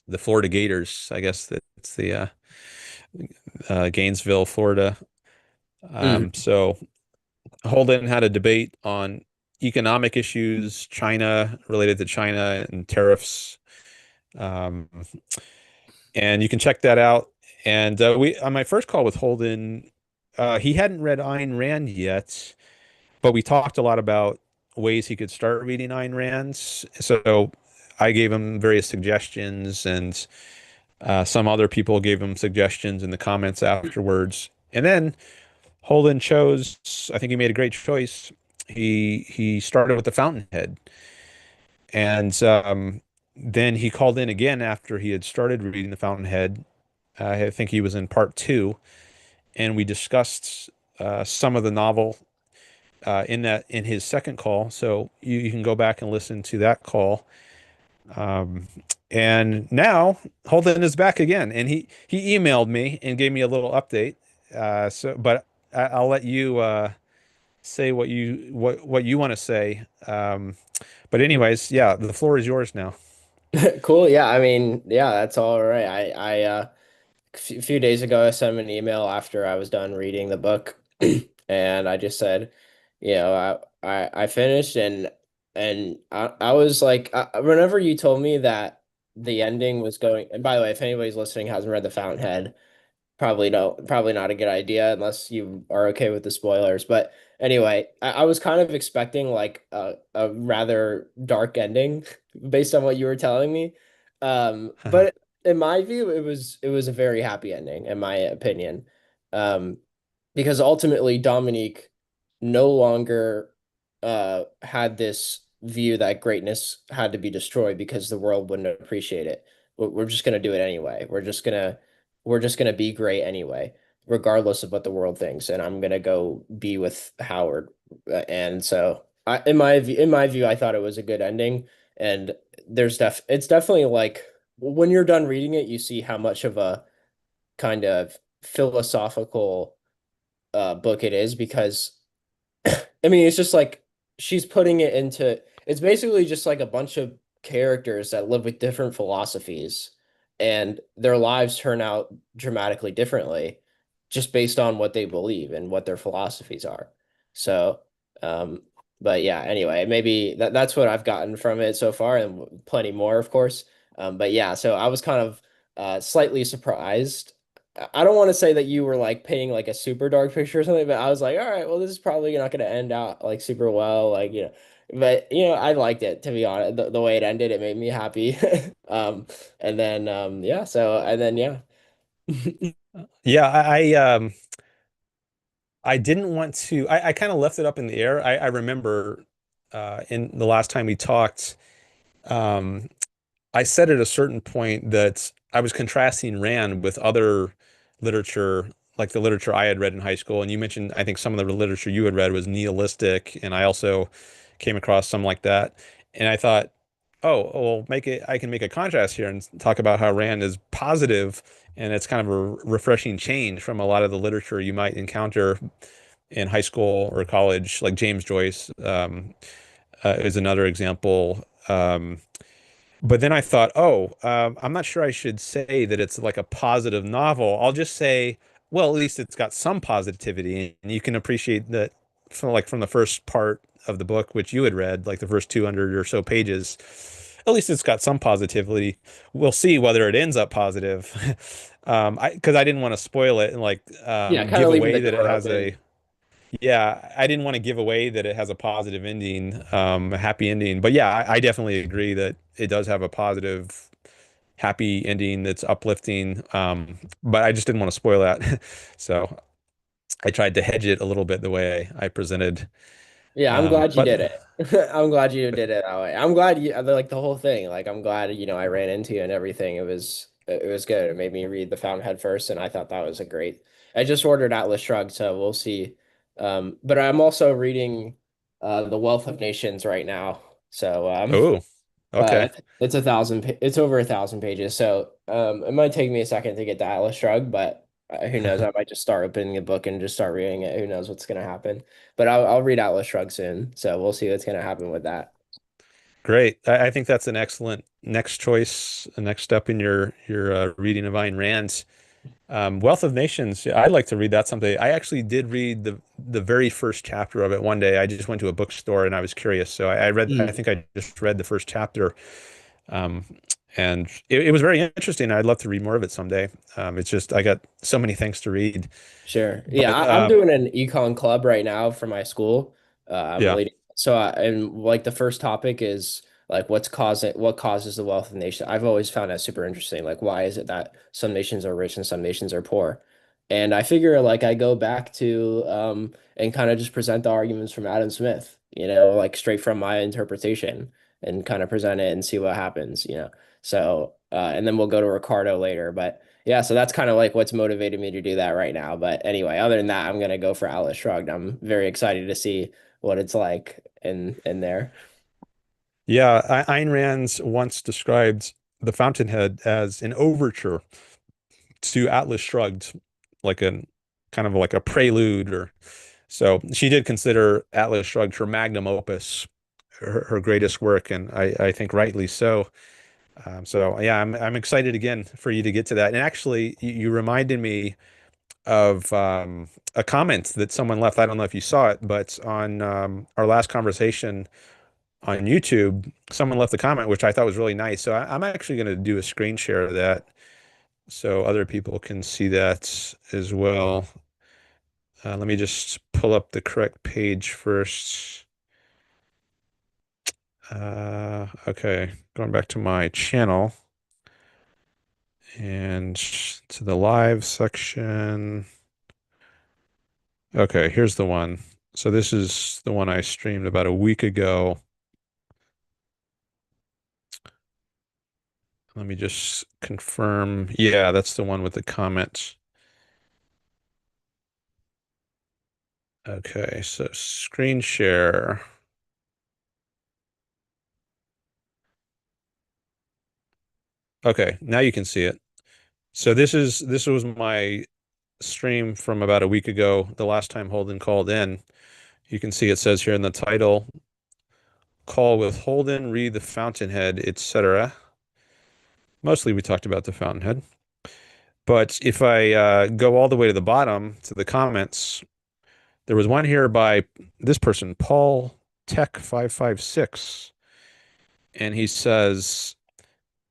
The Florida Gators, I guess that's the Gainesville, Florida. Mhm. So Holden had a debate on economic issues, China related to China and tariffs. Um, and you can check that out. And we on my first call with Holden, he hadn't read Ayn Rand yet, but we talked a lot about ways he could start reading Ayn Rand. So I gave him various suggestions, and some other people gave him suggestions in the comments afterwards. And then Holden chose, I think he made a great choice. He started with the Fountainhead, and then he called in again after he had started reading the Fountainhead. I think he was in part two, and we discussed some of the novel in his second call. So you can go back and listen to that call. Um, and now Holden is back again, and he emailed me and gave me a little update. But I'll let you say what you want to say. But anyways, yeah, the floor is yours now. Cool. Yeah, I mean, yeah, that's all right. A few days ago I sent him an email after I was done reading the book, and I just said, I finished, and I was like, whenever you told me that the ending was going, and by the way, if anybody's listening hasn't read The Fountainhead, probably not a good idea unless you are okay with the spoilers. But anyway, I was kind of expecting like a rather dark ending based on what you were telling me. But in my view, it was a very happy ending, in my opinion. Um, because ultimately Dominique no longer had this view that greatness had to be destroyed because the world wouldn't appreciate it. We're just gonna do it anyway. We're just gonna be great anyway, regardless of what the world thinks. And I'm gonna go be with Howard. And so, in my view, I thought it was a good ending. And it's definitely like when you're done reading it, you see how much of a kind of philosophical book it is because I mean, it's just like she's putting it into it's basically just like a bunch of characters that live with different philosophies and their lives turn out dramatically differently just based on what they believe and what their philosophies are. So, um, but yeah, anyway, maybe that's what I've gotten from it so far and plenty more, of course. But yeah, so I was kind of slightly surprised. I don't want to say that you were like painting like a super dark picture or something, but I was like, all right, well, this is probably not going to end out like super well, like But I liked it to be honest. The way it ended, it made me happy. And then yeah, so and then yeah, Yeah, I didn't want to. I kind of left it up in the air. I remember in the last time we talked, um, I said at a certain point that I was contrasting Rand with other literature, like the literature I had read in high school. And you mentioned, I think some of the literature you had read was nihilistic, and I also came across some like that. And I thought, oh, well, I can make a contrast here and talk about how Rand is positive, and it's kind of a refreshing change from a lot of the literature you might encounter in high school or college, like James Joyce, is another example. But then I thought, oh, I'm not sure I should say that it's like a positive novel. I'll just say well, at least it's got some positivity, and you can appreciate that from the first part of the book, which you had read, like the first 200 or so pages. At least it's got some positivity. We'll see whether it ends up positive. Because I didn't want to spoil it and Yeah, kind give of leaving the away that it door has open. a, yeah, I didn't want to give away that it has a positive ending, a happy ending. But yeah, I definitely agree that it does have a positive, happy ending that's uplifting. But I just didn't want to spoil that. So I tried to hedge it a little bit the way I presented. Yeah, I'm glad you But did it. I'm glad you did it that way. I'm glad you like the whole thing. Like I'm glad, I ran into you and everything. It was good. It made me read The Fountainhead first, and I thought that was a great. I just ordered Atlas Shrugged, so we'll see. But I'm also reading The Wealth of Nations right now. So oh, okay. it's over 1,000 pages. So it might take me a second to get to Atlas Shrugged, but who knows? I might just start opening a book and just start reading it. Who knows what's gonna happen? But I'll read Atlas Shrugged soon. So we'll see what's gonna happen with that. Great. I think that's an excellent next choice, a next step in your reading of Ayn Rand. Wealth of Nations. Yeah, I'd like to read that someday. I actually did read the very first chapter of it one day. I just went to a bookstore and I was curious, so I read. I Mm, think I just read the first chapter, um, and it was very interesting. I'd love to read more of it someday. It's just I got so many things to read, sure. Yeah, but I'm doing an econ club right now for my school. I'm yeah. leading. So and like the first topic is like what causes the wealth of nations. I've always found that super interesting. Like why is it that some nations are rich and some nations are poor? And I figure like I go back to and kind of just present the arguments from Adam Smith, like straight from my interpretation and kind of present it and see what happens. So and then we'll go to Ricardo later, but yeah, so that's kind of like what's motivated me to do that right now. But anyway, other than that, I'm gonna go for Atlas Shrugged. I'm very excited to see what it's like in there. Yeah, Ayn Rand once described The Fountainhead as an overture to Atlas Shrugged, like a kind of like a prelude, or so she did consider Atlas Shrugged her magnum opus, her greatest work, and I think rightly so. So yeah, I'm excited again for you to get to that. And actually, you reminded me of a comment that someone left. I don't know if you saw it, but on our last conversation on YouTube, someone left a comment which I thought was really nice. So I'm actually going to do a screen share of that so other people can see that as well. Let me just pull up the correct page first. Okay, going back to my channel and to the live section. Okay, here's the one. So this is the one I streamed about a week ago. Let me just confirm. Yeah, that's the one with the comments. Okay, so screen share. Okay, now you can see it. So this was my stream from about a week ago, the last time Holden called in. You can see it says here in the title, call with Holden, read the Fountainhead, etc. Mostly we talked about the Fountainhead. But if I go all the way to the bottom to the comments, there was one here by this person, Paul Tech 556, and he says,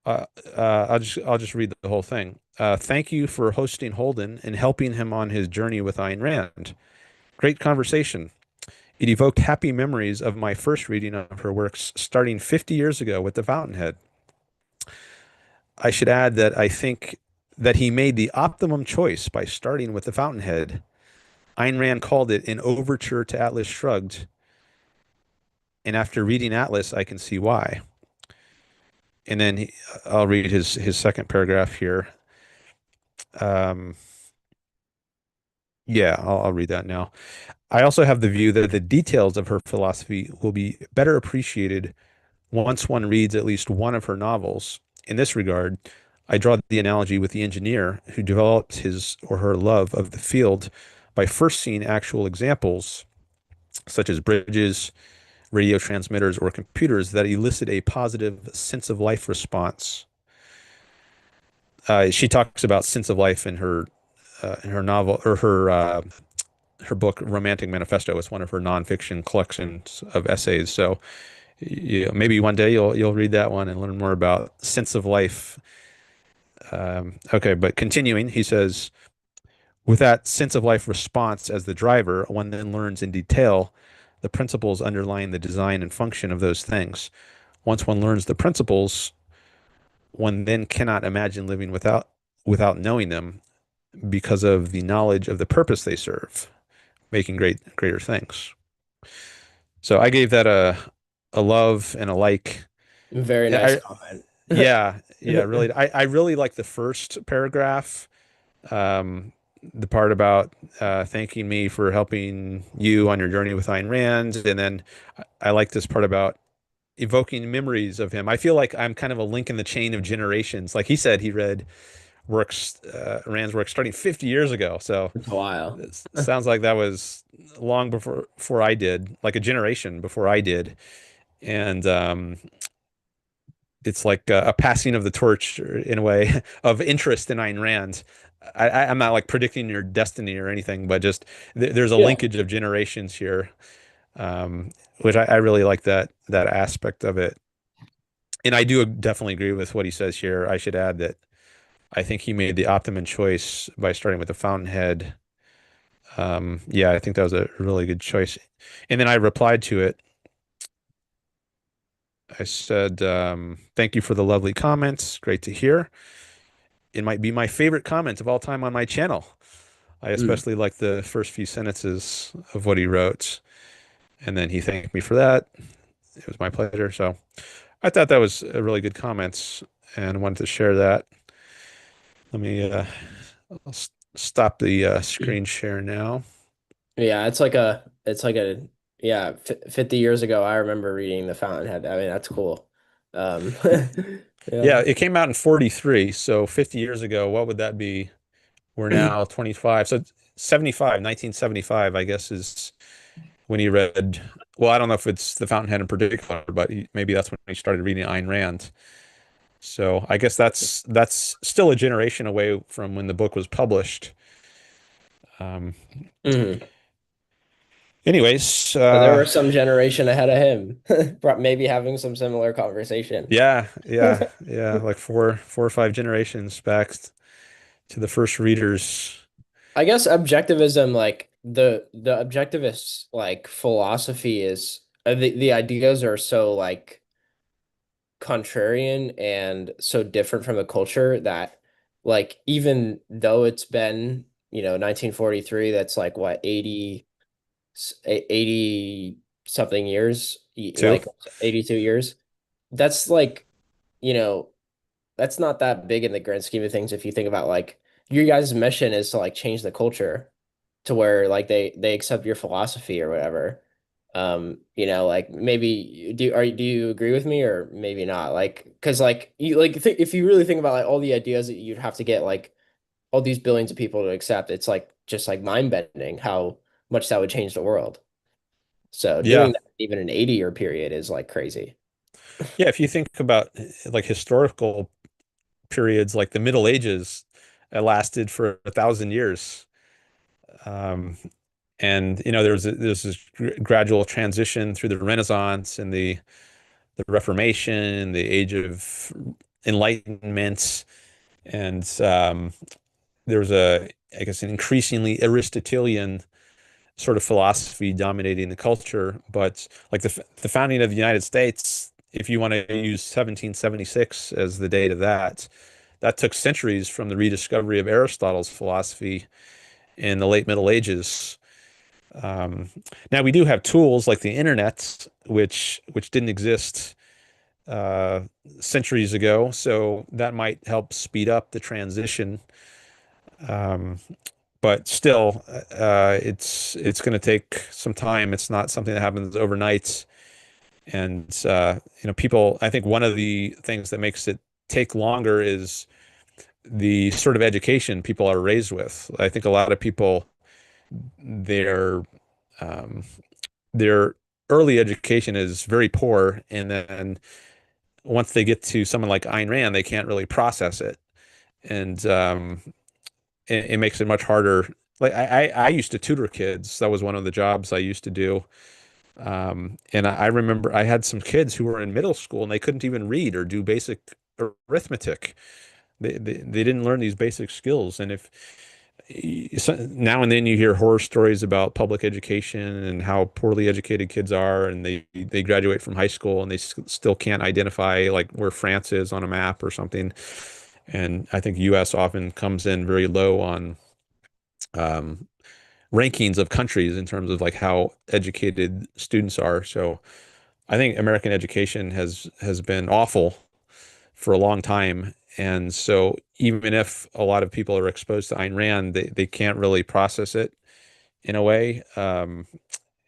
uh, I'll just read the whole thing. Thank you for hosting Holden and helping him on his journey with Ayn Rand. Great conversation. It evoked happy memories of my first reading of her works starting 50 years ago with The Fountainhead. I should add that I think that he made the optimum choice by starting with The Fountainhead. Ayn Rand called it an overture to Atlas Shrugged, and after reading Atlas, I can see why. And then I'll read his second paragraph here. Um, yeah, I'll read that now. I also have the view that the details of her philosophy will be better appreciated once one reads at least one of her novels. In this regard, I draw the analogy with the engineer who develops his or her love of the field by first seeing actual examples, such as bridges, radio transmitters, or computers that elicit a positive sense of life response. She talks about sense of life in her in her novel or her book Romantic Manifesto. It's one of her nonfiction collections of essays. So maybe one day you'll read that one and learn more about sense of life. Okay, but continuing, he says, with that sense of life response as the driver, one then learns in detail the principles underlying the design and function of those things. Once one learns the principles, one then cannot imagine living without knowing them because of the knowledge of the purpose they serve, making greater things. So I gave that a love and a like. Very And nice comment. yeah, really. I really like the first paragraph. Um, the part about thanking me for helping you on your journey with Ayn Rand, and then I like this part about evoking memories of him. I feel like I'm kind of a link in the chain of generations. Like he said, he read works, Rand's work starting 50 years ago. So It's a while. it sounds like that was long before I did, like a generation before I did. And it's like a passing of the torch in a way of interest in Ayn Rand. I'm not like predicting your destiny or anything, but just there's a Yeah. linkage of generations here, um, which I really like that aspect of it. And I do definitely agree with what he says here. I should add that I think he made the optimum choice by starting with the Fountainhead. Yeah, I think that was a really good choice. And then I replied to it. I said, thank you for the lovely comments. Great to hear. It might be my favorite comment of all time on my channel. I Mm. especially like the first few sentences of what he wrote. And then he thanked me for that. It was my pleasure. So I thought that was a really good comments and wanted to share that. Let me I'll stop the screen share now. Yeah, it's like a, yeah, 50 years ago, I remember reading The Fountainhead. I mean, that's cool. Um, yeah. Yeah, it came out in 43, so 50 years ago, what would that be? We're now 25. So 75, 1975, I guess, is when he read, well, I don't know if it's The Fountainhead in particular, but maybe that's when he started reading Ayn Rand. So I guess that's still a generation away from when the book was published. Um, Mhm. anyways, So there were some generation ahead of him, maybe having some similar conversation. yeah, like four or five generations back to the first readers. I guess objectivism, like the objectivist like philosophy is the ideas are so like contrarian and so different from the culture that like even though it's been 1943, that's like what 80 something years, Two? like 82 years, that's like you know that's not that big in the grand scheme of things if you think about like your guys' mission is to like change the culture to where like they accept your philosophy or whatever. Like maybe do you agree with me or maybe not? Like, because like you like if you really think about like all the ideas that you'd have to get like all these billions of people to accept, it's like just like mind bending how much that would change the world. So doing Yeah. that even an 80-year period is like crazy. Yeah, if you think about like historical periods like the Middle Ages, it lasted for 1,000 years. Um, and there's this gradual transition through the Renaissance and the Reformation, the Age of Enlightenment, and there was I guess, an increasingly Aristotelian sort of philosophy dominating the culture. But like the founding of the United States, if you want to use 1776 as the date of that, that took centuries from the rediscovery of Aristotle's philosophy in the late Middle Ages. Um, Now we do have tools like the internet, which didn't exist uh, centuries ago, so that might help speed up the transition. Um, but still, it's going to take some time. It's not something that happens overnight. And people. I think one of the things that makes it take longer is the sort of education people are raised with. I think a lot of people, their um, their early education is very poor, and then once they get to someone like Ayn Rand, they can't really process it. And it makes it much harder. Like I used to tutor kids. That was one of the jobs I used to do. And I remember I had some kids who were in middle school and they couldn't even read or do basic arithmetic. They didn't learn these basic skills. And if so, now and then you hear horror stories about public education and how poorly educated kids are, and they graduate from high school and they still can't identify like where France is on a map or something. And I think U.S. often comes in very low on um, rankings of countries in terms of like how educated students are. So I think American education has been awful for a long time. And so even if a lot of people are exposed to Ayn Rand, they can't really process it in a way.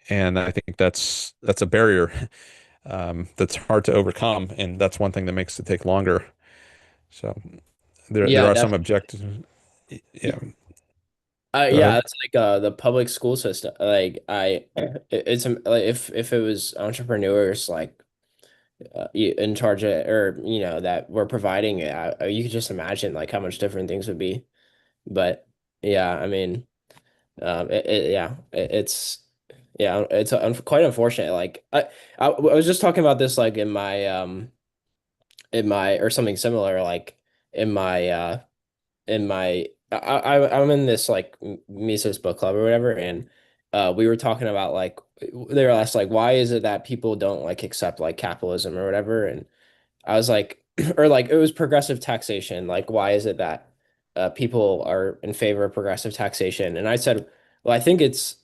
And I think that's a barrier that's hard to overcome. And that's one thing that makes it take longer. So there Yeah, are some definitely. objectives. Yeah, go Yeah, ahead. it's like the public school system. Like it's like if it was entrepreneurs like in charge of, or that we're providing it, you could just imagine like how much different things would be. But yeah, I mean, it's yeah, it's quite unfortunate. Like I was just talking about this like in my or something similar like in my I'm in this like Mises book club or whatever, and we were talking about like they were asked like why is it that people don't like accept like capitalism or whatever, and I was like or like it was progressive taxation, like why is it that people are in favor of progressive taxation, and I said, well, I think it's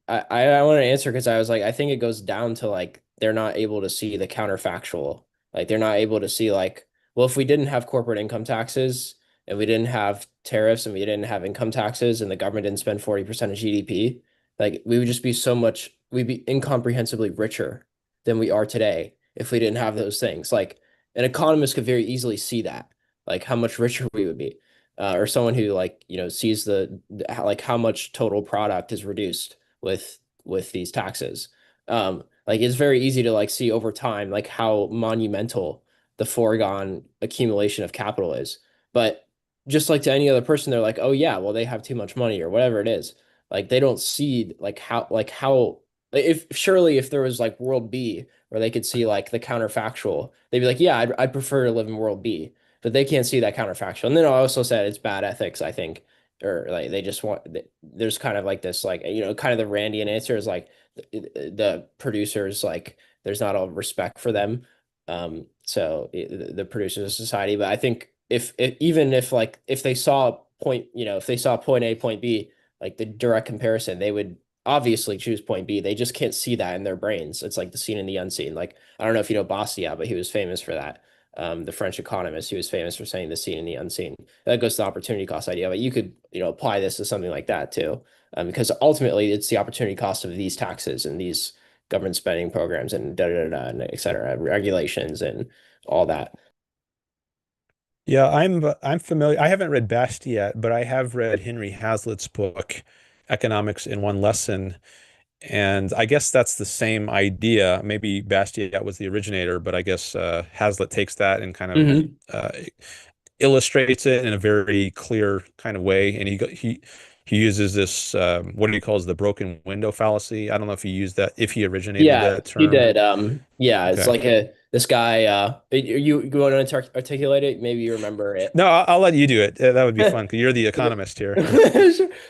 I want to answer because I was like I think it goes down to like they're not able to see the counterfactual, like they're not able to see like, well, if we didn't have corporate income taxes and we didn't have tariffs and we didn't have income taxes and the government didn't spend 40% of GDP, like we would just be so much, we'd be incomprehensibly richer than we are today if we didn't have those things. Like an economist could very easily see that, like how much richer we would be. Or someone who like, sees like how much total product is reduced with these taxes. Like it's very easy to like see over time like how monumental the foregone accumulation of capital is. But just like to any other person, they're like, oh yeah, well they have too much money or whatever it is. Like they don't see like how if surely if there was like world B where they could see like the counterfactual, they'd be like, yeah, I'd prefer to live in world B, but they can't see that counterfactual. And then I also said it's bad ethics, I think, or like they just want there's kind of like this like kind of the Randian answer is like the producers like there's not a respect for them. So the producers of society, but I think if even if like if they saw point, if they saw point A, point B, like the direct comparison, they would obviously choose point B. They just can't see that in their brains. It's like the seen and the unseen. Like I don't know if you know Bastiat, but he was famous for that. The French economist, he was famous for saying the seen and the unseen. That goes to the opportunity cost idea, but you could, apply this to something like that too, because ultimately it's the opportunity cost of these taxes and these government spending programs and da da da, and et cetera, regulations and all that. Yeah, I'm familiar. I haven't read Bastiat, but I have read Henry Hazlitt's book, Economics in One Lesson. And I guess that's the same idea. Maybe Bastiat was the originator, but I guess Hazlitt takes that and kind of Hmm. uh, illustrates it in a very clear kind of way. And he uses this what he calls the broken window fallacy. I don't know if he used that, if he originated Yeah, that he term. did. Yeah, it's Okay. like this guy. You want to articulate it? Maybe you remember it. No, I'll let you do it. That would be fun because you're the economist here.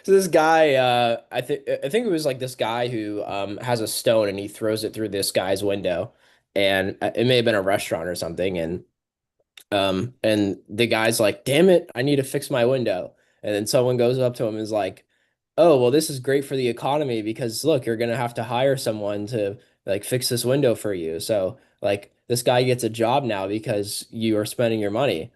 So this guy, I think it was like this guy who has a stone and he throws it through this guy's window, and it may have been a restaurant or something, and the guy's like, "Damn it, I need to fix my window," and then someone goes up to him and is like, "Oh, well, this is great for the economy because look, you're gonna have to hire someone to like fix this window for you. So like this guy gets a job now because you are spending your money."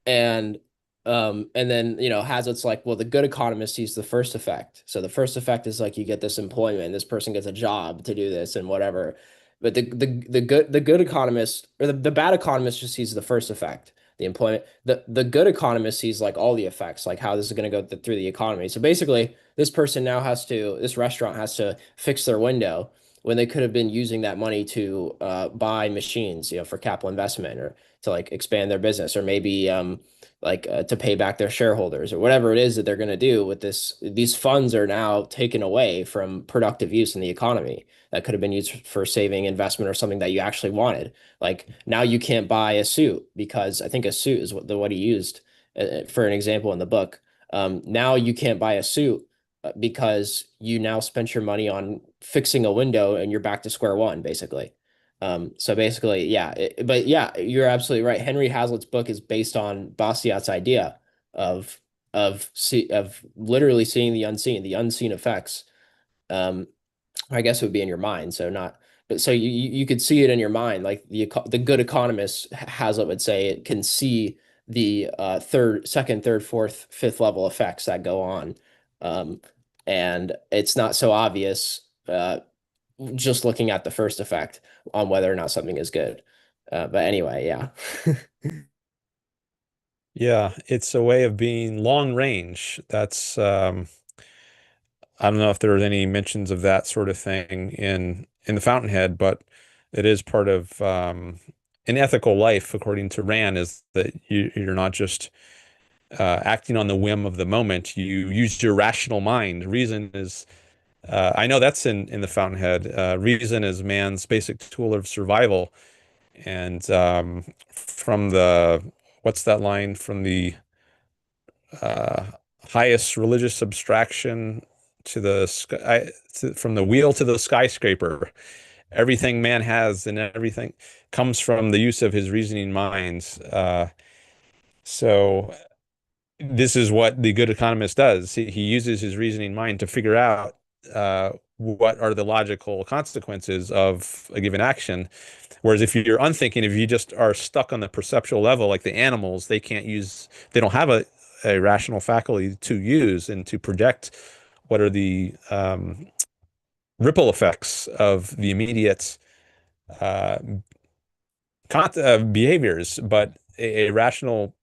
And then Hazlitt's like, well, the good economist sees the first effect. So the first effect is like you get this employment, this person gets a job to do this and whatever. But the good economist or the bad economist just sees the first effect, the employment. The good economist sees like all the effects, like how this is going to go through the economy. So basically, this restaurant has to fix their window when they could have been using that money to buy machines, for capital investment or to like expand their business, or maybe to pay back their shareholders or whatever it is that they're going to do with this. These funds are now taken away from productive use in the economy that could have been used for saving investment or something that you actually wanted. Like now you can't buy a suit because I think a suit is what he used for an example in the book. Now you can't buy a suit because you now spent your money on fixing a window and you're back to square one, basically. So basically, yeah, but yeah, you're absolutely right. Henry Hazlitt's book is based on Bastiat's idea of of literally seeing the unseen effects. Um, I guess it would be in your mind, so not, but so you could see it in your mind, like the good economist Hazlitt would say, it can see the second, third, fourth, fifth level effects that go on, um, and it's not so obvious. Just looking at the first effect on whether or not something is good. But anyway, yeah. Yeah, it's a way of being long range. That's I don't know if there's any mentions of that sort of thing in the Fountainhead, but it is part of an ethical life, according to Rand, is that you're not just acting on the whim of the moment. You use your rational mind. Reason is, I know that's in the Fountainhead. Reason is man's basic tool of survival. And from the, what's that line from the uh, highest religious abstraction to the sky, from the wheel to the skyscraper. Everything man has and everything comes from the use of his reasoning minds. So this is what the good economist does. He uses his reasoning mind to figure out what are the logical consequences of a given action. Whereas if you're unthinking, if you just are stuck on the perceptual level, like the animals, they don't have a rational faculty to use and to project what are the ripple effects of the immediate uh, behaviors. But a rational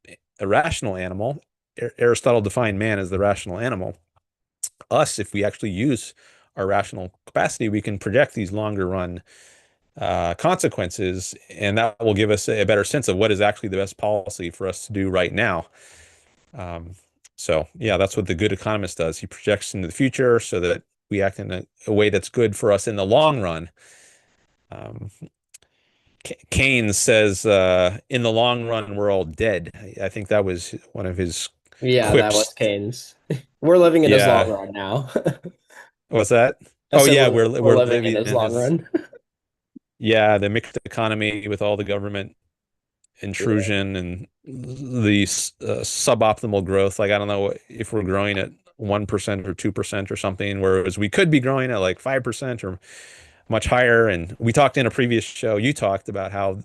animal, Aristotle defined man as the rational animal. Us, if we actually use our rational capacity, we can project these longer run consequences, and that will give us a better sense of what is actually the best policy for us to do right now. Um, so, yeah, that's what the good economist does. He projects into the future so that we act in a way that's good for us in the long run. Um, Keynes says, in the long run, we're all dead. I think that was one of his Yeah, that was quips. Keynes. We're living in his long Yeah. run now. What's that? I Oh, said yeah, we're we're living in living his in long his, run. yeah, the mixed economy with all the government Yeah. intrusion and the suboptimal growth. Like, I don't know if we're growing at 1% or 2% or something, whereas we could be growing at like 5% or much higher. And we talked in a previous show, you talked about how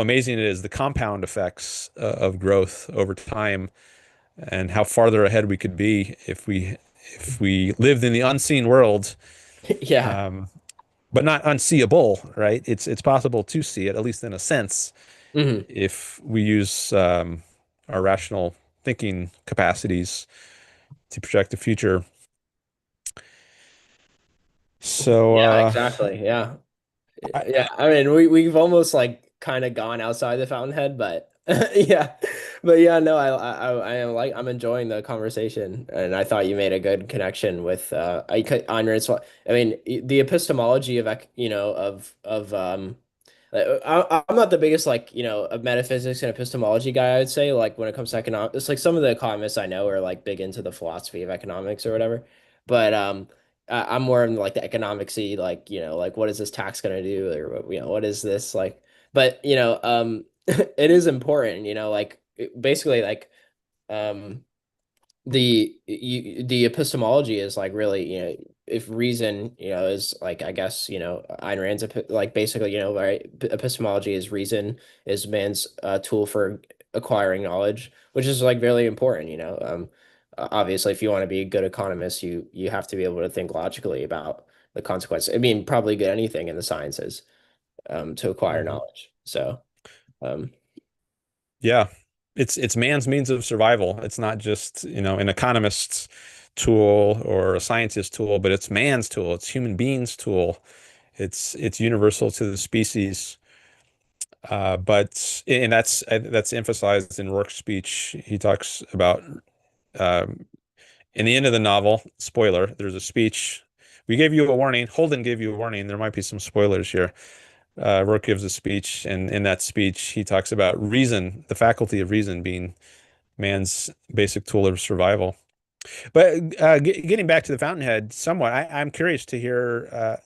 amazing it is, the compound effects of growth over time, and how farther ahead we could be if we lived in the unseen world, Yeah. um, but not unseeable, right? It's possible to see it, at least in a sense, Hmm. if we use our rational thinking capacities to project the future. So, Yeah, exactly. Yeah. Yeah, I mean, we've almost like kind of gone outside the Fountainhead, but yeah, but yeah, no, I am like I'm enjoying the conversation, and I thought you made a good connection with Ayn Rand. So, I mean, the epistemology of I'm not the biggest like of metaphysics and epistemology guy. I would say like when it comes to economics, it's like some of the economists I know are like big into the philosophy of economics or whatever, but I'm more in like the economicsy, like, like what is this tax gonna do, or what is this like? But it is important, like basically like um the epistemology is like really, if reason, is like, I guess, Ayn Rand's like basically, right, epistemology is reason, is man's tool for acquiring knowledge, which is like really important, obviously if you want to be a good economist, you have to be able to think logically about the consequences. I mean, probably good anything in the sciences to acquire mhm. knowledge. So um Yeah, it's man's means of survival. It's not just, an economist's tool or a scientist's tool, but it's man's tool. It's human beings' tool. It's universal to the species. But and that's emphasized in Rourke's speech. He talks about um, in the end of the novel, spoiler, there's a speech. We gave you a warning. Holden gave you a warning. There might be some spoilers here. Rourke gives a speech, and in that speech, he talks about reason, the faculty of reason being man's basic tool of survival. But getting back to the Fountainhead, somewhat, I'm curious to hear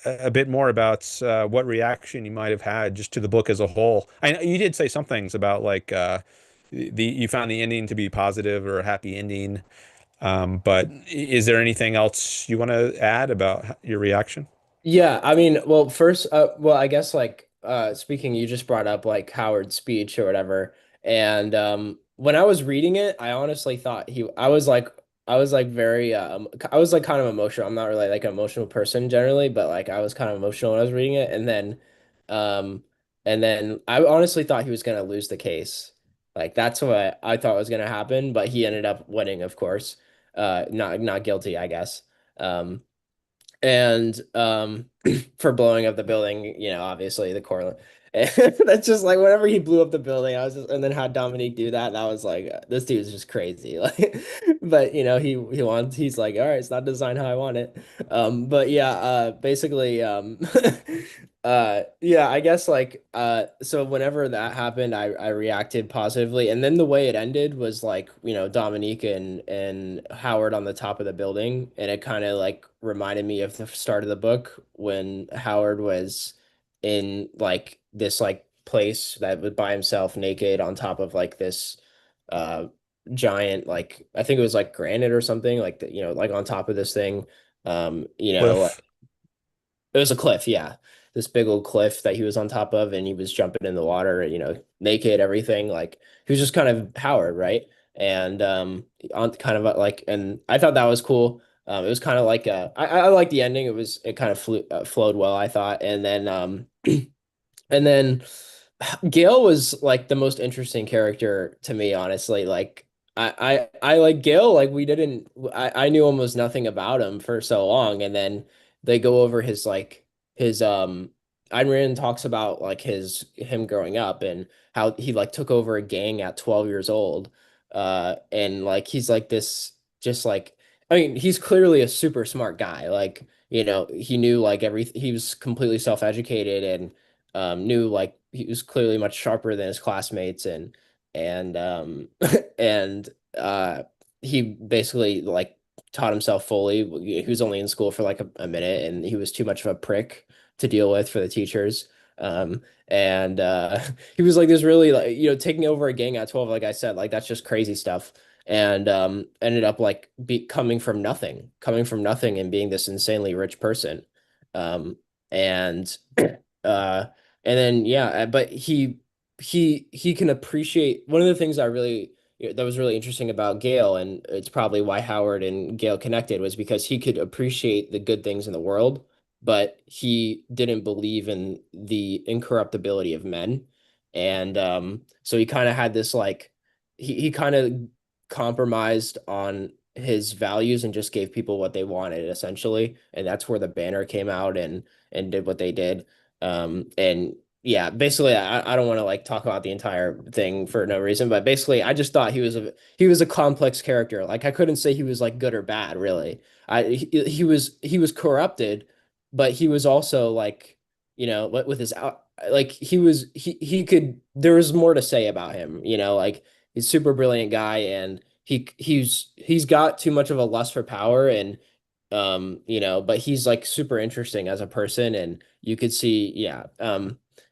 a bit more about what reaction you might have had just to the book as a whole. I know you did say some things about like the you found the ending to be positive or a happy ending. But is there anything else you want to add about your reaction? Yeah, I mean, well, first, well, I guess like speaking, you just brought up like Howard's speech or whatever, and when I was reading it, I honestly thought I was like very I was like kind of emotional. I'm not really like an emotional person generally, but like I was kind of emotional when I was reading it, um, and then I honestly thought he was gonna lose the case. Like that's what I thought was gonna happen, but he ended up winning, of course. Not guilty, I guess. Um and for blowing up the building, you know, obviously the Corlin. And that's just like whenever he blew up the building, I was just, and then had Dominique do that, that was like this dude's just crazy. Like, but you know, he's like, all right, it's not designed how I want it. But yeah, basically, yeah, I guess like so whenever that happened, I reacted positively, and then the way it ended was like, you know, Dominique and Howard on the top of the building, and it kind of like reminded me of the start of the book when Howard was in like this like place that was by himself naked on top of like this uh giant, like I think it was like granite or something, like you know, like on top of this thing, you know, Cliff. it was a cliff, yeah. This big old cliff that he was on top of, and he was jumping in the water, you know, naked, everything. Like he was just kind of Howard, right? And on kind of like, and I thought that was cool. It was kind of like I like the ending. It kind of flowed well, I thought. And then Gail was like the most interesting character to me, honestly. Like I like Gail, like we didn't I knew almost nothing about him for so long, and then they go over his like his Ayn Rand talks about like him growing up and how he like took over a gang at 12 years old. And like he's like this just like I mean, he's clearly a super smart guy. Like, you know, he knew like he was completely self-educated and knew like he was clearly much sharper than his classmates and and uh he basically like taught himself fully. He was only in school for like a minute and he was too much of a prick to deal with for the teachers. And he was like this really like, you know, taking over a gang at 12, like I said, like that's just crazy stuff. And ended up like coming from nothing and being this insanely rich person. And uh and then yeah, but he can appreciate one of the things I really that was really interesting about Gail, and it's probably why Howard and Gail connected, was because he could appreciate the good things in the world, but he didn't believe in the incorruptibility of men. And so he kind of had this like he kind of compromised on his values and just gave people what they wanted essentially. And that's where the banner came out and did what they did. And yeah, basically, I don't want to like talk about the entire thing for no reason, but basically, I just thought he was a complex character. Like I couldn't say he was like good or bad, really. He was corrupted, but he was also like, you know, with his out like he could there was more to say about him, you know, like he's a super brilliant guy and he's got too much of a lust for power and you know, but he's like super interesting as a person and you could see, yeah.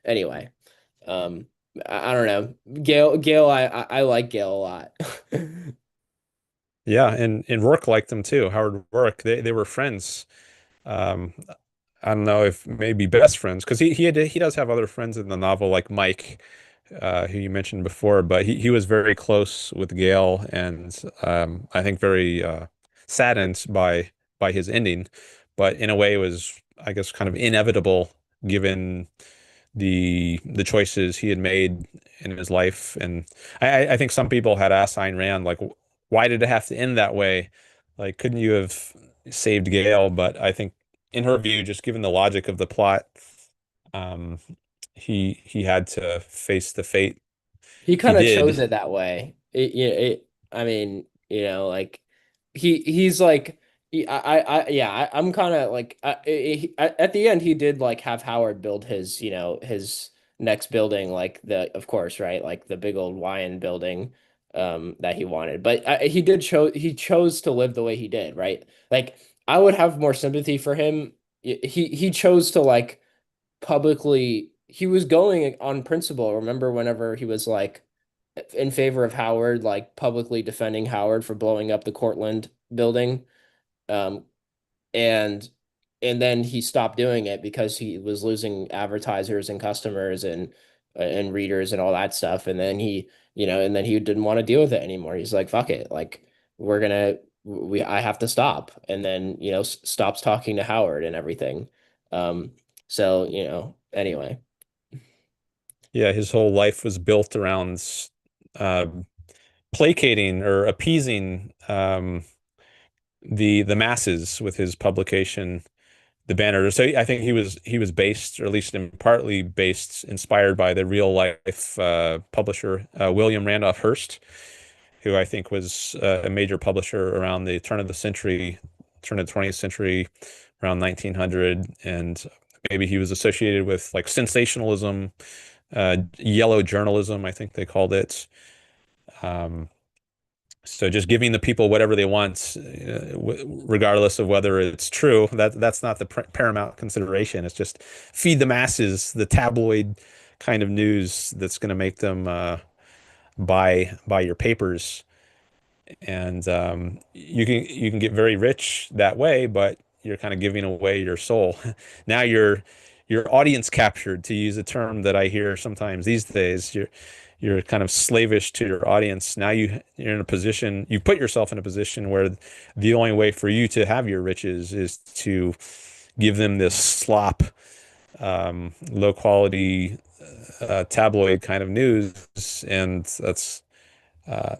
Anyway, um, I don't know. Gail, I like Gail a lot. Yeah, and Rourke liked them too. Howard Rourke. They were friends. Um, I don't know if maybe best friends because he does have other friends in the novel like Mike, who you mentioned before, but he was very close with Gail and I think very saddened by his ending, but in a way it was I guess kind of inevitable given the choices he had made in his life. And I think some people had asked Ayn Rand like, why did it have to end that way? Like, couldn't you have saved Gail? But I think in her view, just given the logic of the plot, um, he had to face the fate He he kind of chose did. it that way. I mean, like he's like, I'm kind of like, at the end, he did like have Howard build his, his next building, like of course, right, like the big old Wynand building, that he wanted. But he chose to live the way he did, right? Like, I would have more sympathy for him. He chose to like publicly. He was going on principle. Remember whenever he was like in favor of Howard, like publicly defending Howard for blowing up the Cortland building. Um, and then he stopped doing it because he was losing advertisers and customers and readers and all that stuff. And then and then he didn't want to deal with it anymore. He's like, fuck it. Like, I have to stop. And then, stops talking to Howard and everything. So, anyway. Yeah, his whole life was built around uh, placating or appeasing the masses with his publication, The Banner. So I think he was based, or at least in partly based, inspired by the real life publisher William Randolph Hearst, who I think was a major publisher around the turn of the century, turn of the 20th century, around 1900, and maybe he was associated with like sensationalism, yellow journalism, I think they called it. Um, so just giving the people whatever they want, regardless of whether it's true, that's not the paramount consideration. It's just feed the masses the tabloid kind of news that's going to make them buy your papers, and you can get very rich that way, but you're kind of giving away your soul. Now you're audience captured, to use a term that I hear sometimes these days. You're kind of slavish to your audience. Now you're in a position, you put yourself in a position where the only way for you to have your riches is to give them this slop, low quality tabloid kind of news, and that's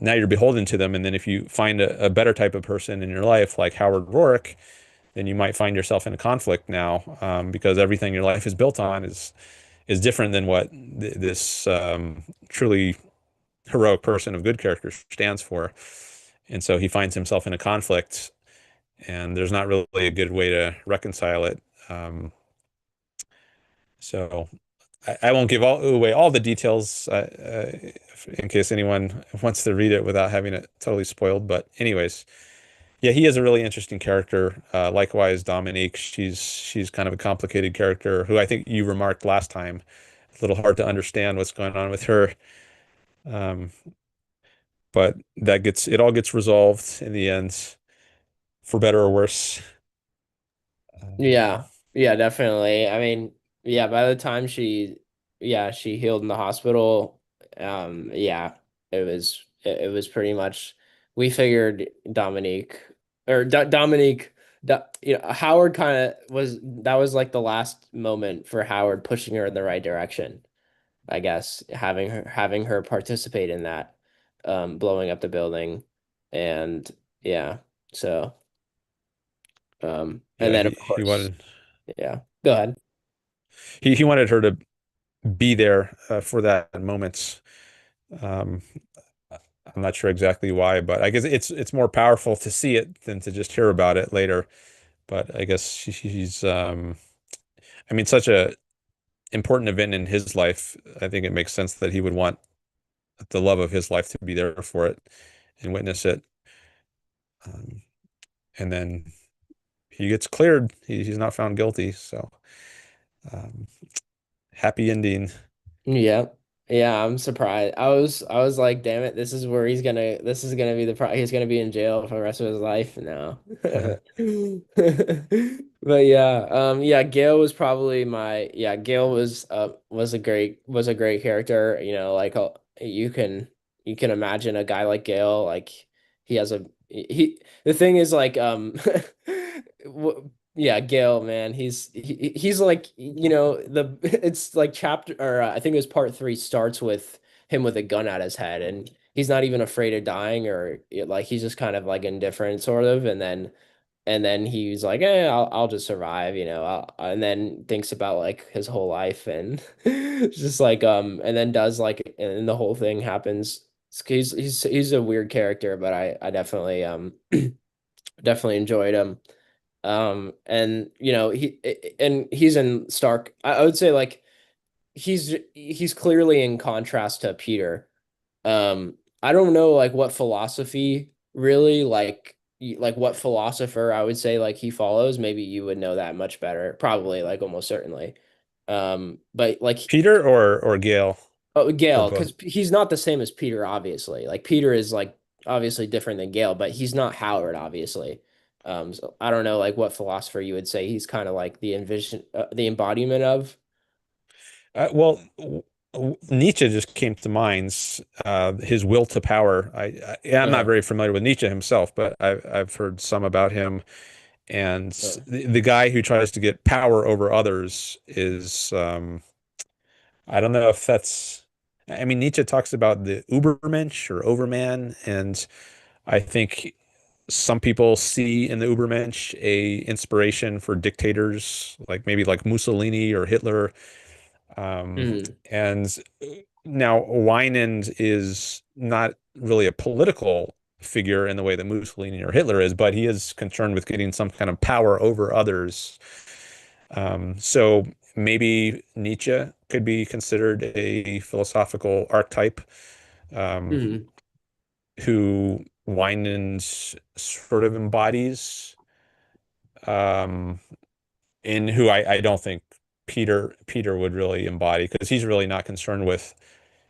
now you're beholden to them. And then if you find a better type of person in your life, like Howard Rourke, then you might find yourself in a conflict now, because everything your life is built on is different than what this truly heroic person of good character stands for. And so he finds himself in a conflict, and there's not really a good way to reconcile it. So I won't give away all the details, in case anyone wants to read it without having it totally spoiled. But anyways, yeah, he is a really interesting character. Likewise, Dominique, she's kind of a complicated character who I think you remarked last time. It's a little hard to understand what's going on with her. Um, but it all gets resolved in the end, for better or worse. Um, Yeah, yeah, definitely. I mean, yeah, by the time she healed in the hospital, yeah, it was pretty much, we figured Dominique or Dominique, Howard kind of was, that was like the last moment for Howard pushing her in the right direction, I guess, having her participate in that, blowing up the building, and yeah, so and yeah, then he of he course, wanted yeah, go ahead. he wanted her to be there for that moment. Um, I'm not sure exactly why, but I guess it's more powerful to see it than to just hear about it later. But I guess she's I mean, such a important event in his life. I think it makes sense that he would want the love of his life to be there for it and witness it. Um, and then he gets cleared. He's not found guilty. So um, happy ending. Yeah. Yeah, I'm surprised. I was like, damn it, this is gonna be he's gonna be in jail for the rest of his life now. But yeah, yeah, Gail was probably Gail was a great character, like, you can imagine a guy like Gail, like, the thing is, like, yeah, Gail, man, he's like, it's like chapter, or I think it was part three, starts with him with a gun at his head, and he's not even afraid of dying, or like, he's just kind of like indifferent, sort of, and then and then he's like, I'll just survive, and then thinks about like his whole life and it's just like and then does like and the whole thing happens. He's a weird character, but I definitely definitely enjoyed him. And and he's in stark. I would say like he's clearly in contrast to Peter. I don't know like what philosophy really like what philosopher I would say like he follows. Maybe you would know that much better. Probably like almost certainly. But like Peter or Gail oh, or Gail, both? because he's not the same as Peter, obviously. Like Peter is like obviously different than Gail, but he's not Howard, obviously. So I don't know like what philosopher you would say he's kind of like the embodiment of. Well, Nietzsche just came to mind. His will to power. I'm not Uh, very familiar with Nietzsche himself, but I've heard some about him. And uh, the guy who tries to get power over others is, I don't know if that's, I mean, Nietzsche talks about the Übermensch or Overman, and I think some people see in the Übermensch a inspiration for dictators, like maybe like Mussolini or Hitler. mhm, And now Wynand is not really a political figure in the way that Mussolini or Hitler is, but he is concerned with getting some kind of power over others. So maybe Nietzsche could be considered a philosophical archetype, um, mhm, who Wynand sort of embodies, um, in who I don't think Peter would really embody, because he's really not concerned with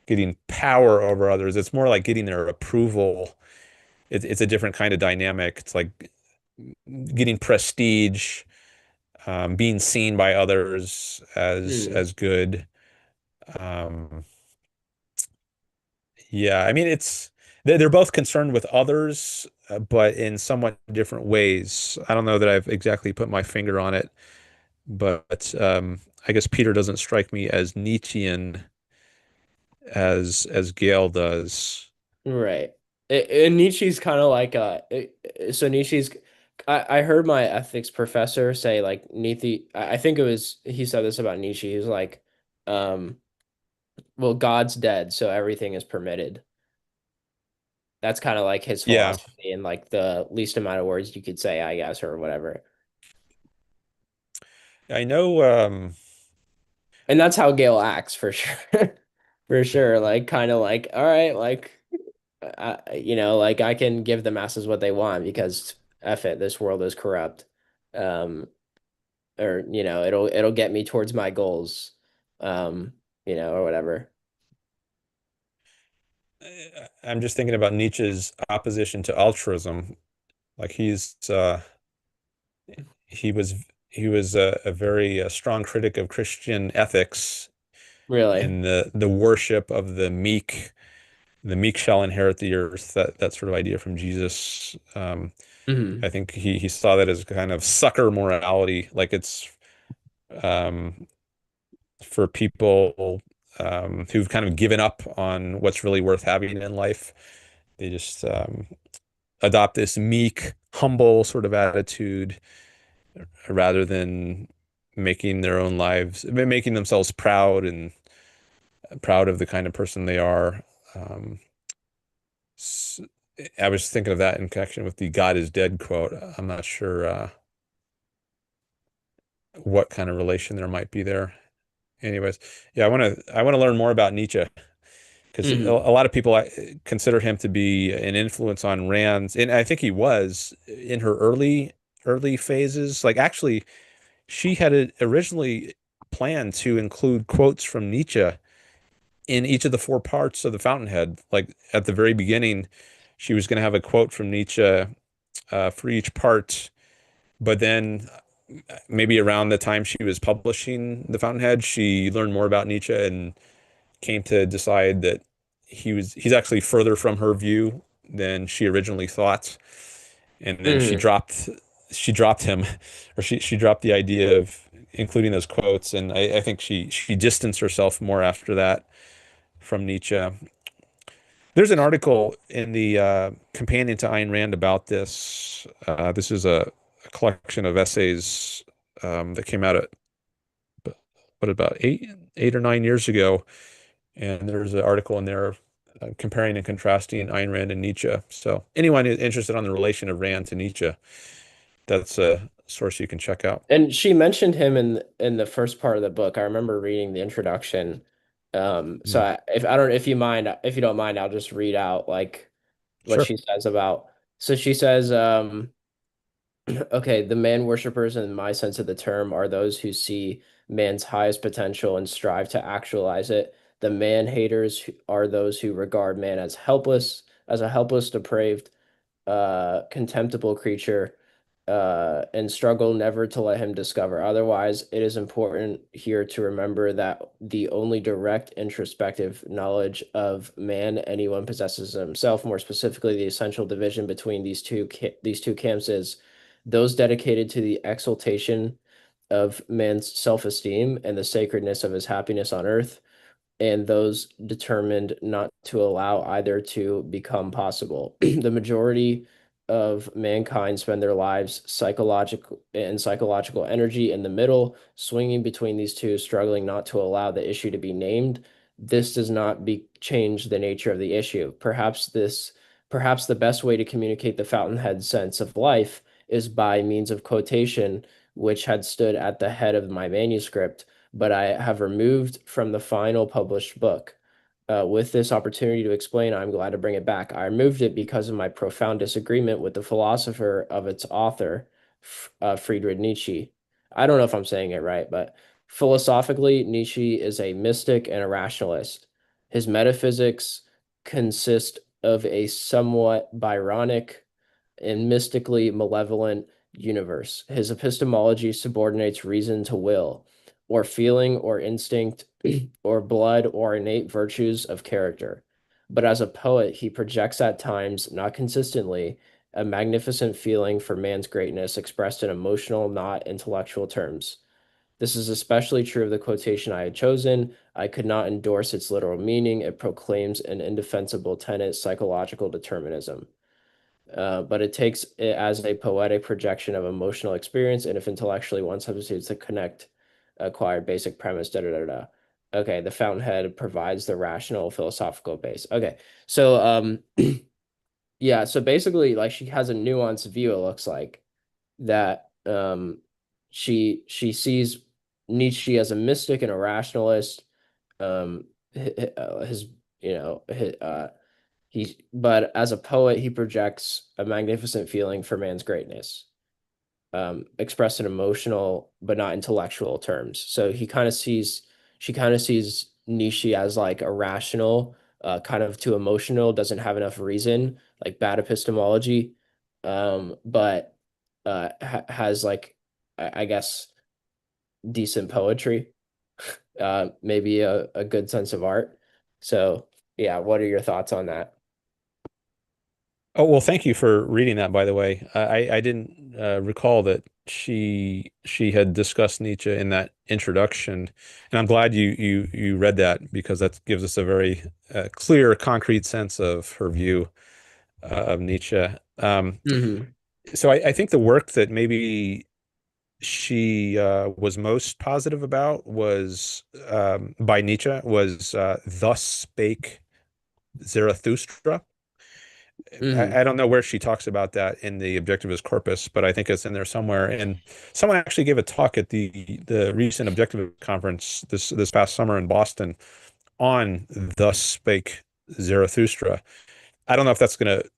getting power over others. It's more like getting their approval. It's a different kind of dynamic. It's like getting prestige, being seen by others mhm. as good. Um, yeah, I mean they're both concerned with others, but in somewhat different ways. I don't know that I've exactly put my finger on it, but I guess Peter doesn't strike me as Nietzschean as Gail does. Right. And Nietzsche's kind of like so Nietzsche's I heard my ethics professor say like Nietzsche I think it was he said this about Nietzsche. He was like, um, well, God's dead, so everything is permitted. That's kind of like his Yeah, philosophy and like the least amount of words you could say, I guess, or whatever. I know. And that's how Gail acts for sure. For sure. Like kind of like, all right, like like I can give the masses what they want because F it, this world is corrupt. Um, or it'll get me towards my goals. Um, or whatever. I'm just thinking about Nietzsche's opposition to altruism. Like he was he was a very strong critic of Christian ethics Really. and the worship of the meek. The meek shall inherit the earth. That sort of idea from Jesus. Hmm. I think he saw that as kind of sucker morality, like it's, um, for people, who've kind of given up on what's really worth having in life. They just, adopt this meek, humble sort of attitude rather than making their own lives, making themselves proud and proud of the kind of person they are. Um, s- I was thinking of that in connection with the God is dead quote. I'm not sure, what kind of relation there might be there. Anyways, yeah, I want to learn more about Nietzsche, because a Hmm. lot of people consider him to be an influence on Rand's, and I think he was in her early phases. Like actually, she had originally planned to include quotes from Nietzsche in each of the four parts of the Fountainhead. Like at the very beginning, she was going to have a quote from Nietzsche, for each part, but then maybe around the time she was publishing the Fountainhead, she learned more about Nietzsche and came to decide that he's actually further from her view than she originally thought. And then Hmm. she dropped him, or she dropped the idea of including those quotes. And I think she distanced herself more after that from Nietzsche. There's an article in the, companion to Ayn Rand about this. This is a collection of essays that came out at about 8 or 9 years ago, and there's an article in there comparing and contrasting Ayn Rand and Nietzsche. So anyone who's interested on the relation of Rand to Nietzsche, that's a source you can check out. And she mentioned him in the first part of the book. I remember reading the introduction. So Mm, if I don't if you don't mind, I'll just read out like what sure. she says about. So she says, okay, the man worshippers in my sense of the term are those who see man's highest potential and strive to actualize it. The man haters are those who regard man as a helpless, depraved, contemptible creature, and struggle never to let him discover. Otherwise, it is important here to remember that the only direct introspective knowledge of man anyone possesses himself, more specifically, the essential division between these two camps is those dedicated to the exaltation of man's self-esteem and the sacredness of his happiness on earth, and those determined not to allow either to become possible. The majority of mankind spend their lives psychological energy in the middle, swinging between these two, struggling not to allow the issue to be named. This does not change the nature of the issue. Perhaps the best way to communicate the Fountainhead sense of life is by means of quotation, which had stood at the head of my manuscript but I have removed from the final published book. With this opportunity to explain, I'm glad to bring it back. I removed it because of my profound disagreement with the philosopher of its author, Friedrich Nietzsche. I don't know if I'm saying it right, but philosophically, Nietzsche is a mystic and a rationalist. His metaphysics consist of a somewhat Byronic and mystically malevolent universe. His epistemology subordinates reason to will, or feeling, or instinct, or blood, or innate virtues of character. But as a poet, he projects at times, not consistently, a magnificent feeling for man's greatness expressed in emotional, not intellectual terms. This is especially true of the quotation I had chosen. I could not endorse its literal meaning. It proclaims an indefensible tenet, psychological determinism. But it takes it as a poetic projection of emotional experience, and if intellectually one substitutes the connect acquired basic premise, da da da da. Okay, the Fountainhead provides the rational philosophical base. Okay, so yeah, so basically, like she has a nuanced view. It looks like that she sees Nietzsche as a mystic and a rationalist. His you know his, but as a poet, he projects a magnificent feeling for man's greatness, expressed in emotional but not intellectual terms. So she kind of sees Nietzsche as like irrational, kind of too emotional, doesn't have enough reason, like bad epistemology, but has like, I guess, decent poetry, maybe a good sense of art. So, yeah, what are your thoughts on that? Oh, well, thank you for reading that, by the way. I didn't recall that she had discussed Nietzsche in that introduction, and I'm glad you read that because that gives us a very clear, concrete sense of her view of Nietzsche. Hmm. So I think the work that maybe she was most positive about was by Nietzsche was "Thus Spake Zarathustra." Hmm. I don't know where she talks about that in the Objectivist Corpus, but I think it's in there somewhere. And someone actually gave a talk at the recent Objectivist conference this past summer in Boston on "Thus Spake Zarathustra." I don't know if that's going to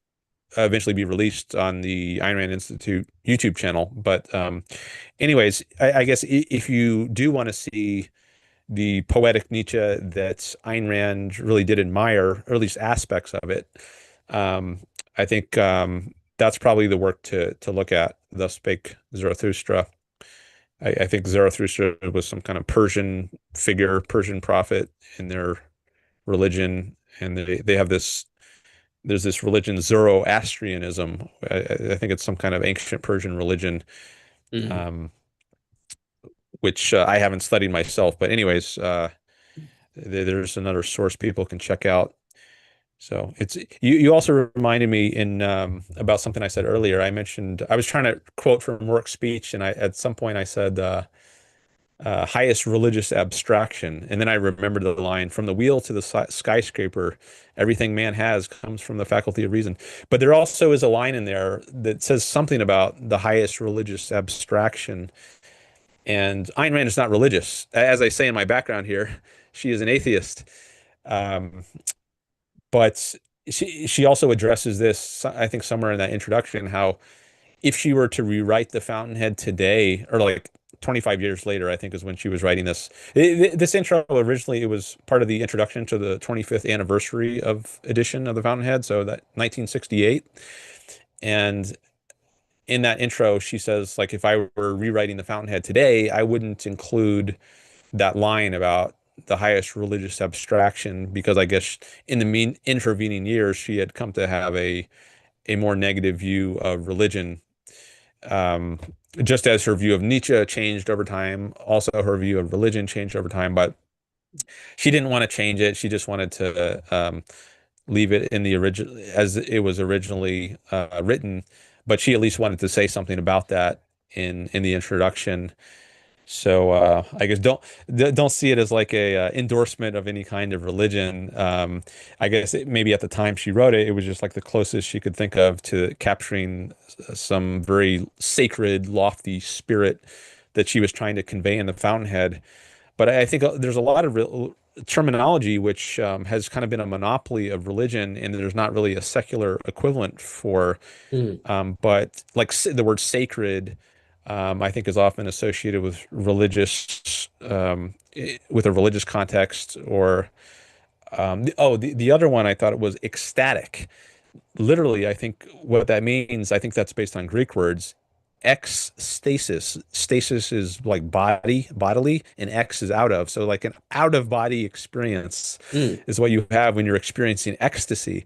eventually be released on the Ayn Rand Institute YouTube channel, but anyways, I guess if you do want to see the poetic Nietzsche that Ayn Rand really did admire, or at least aspects of it, um, I think that's probably the work to look at. Thus spake Zarathustra. I think Zarathustra was some kind of Persian figure, Persian prophet in their religion, and they have this. There's this religion, Zoroastrianism. I think it's some kind of ancient Persian religion, Hmm. um, which I haven't studied myself. But anyways, there's another source people can check out. So it's you also reminded me in about something I said earlier. I mentioned I was trying to quote from work speech, and I at some point I said highest religious abstraction, and then I remembered the line from the wheel to the skyscraper, everything man has comes from the faculty of reason. But there also is a line in there that says something about the highest religious abstraction. And Ayn Rand is not religious, as I say in my background here. She is an atheist. Um, but she also addresses this, I think, somewhere in that introduction, how if she were to rewrite the Fountainhead today, or like 25 years later, I think is when she was writing this. This intro originally, it was part of the introduction to the 25th anniversary of edition of the Fountainhead, so that 1968. And in that intro, she says, like, if I were rewriting the Fountainhead today, I wouldn't include that line about the highest religious abstraction because I guess in the intervening years she had come to have a more negative view of religion, um, just as her view of Nietzsche changed over time. Also, her view of religion changed over time, but she didn't want to change it. She just wanted to leave it in the original as it was originally written. But she at least wanted to say something about that in the introduction. So I guess don't see it as like a endorsement of any kind of religion. I guess maybe at the time she wrote it, it was just like the closest she could think of to capturing some very sacred, lofty spirit that she was trying to convey in the Fountainhead. But I think there's a lot of terminology which has kind of been a monopoly of religion, and there's not really a secular equivalent for Mm, but like the word sacred, I think is often associated with religious, with a religious context, or the other one I thought it was ecstatic. Literally, I think what that means, I think that's based on Greek words. Ex stasis. Stasis is like bodily, and ex is out of. So like an out of body experience mm, is what you have when you're experiencing ecstasy,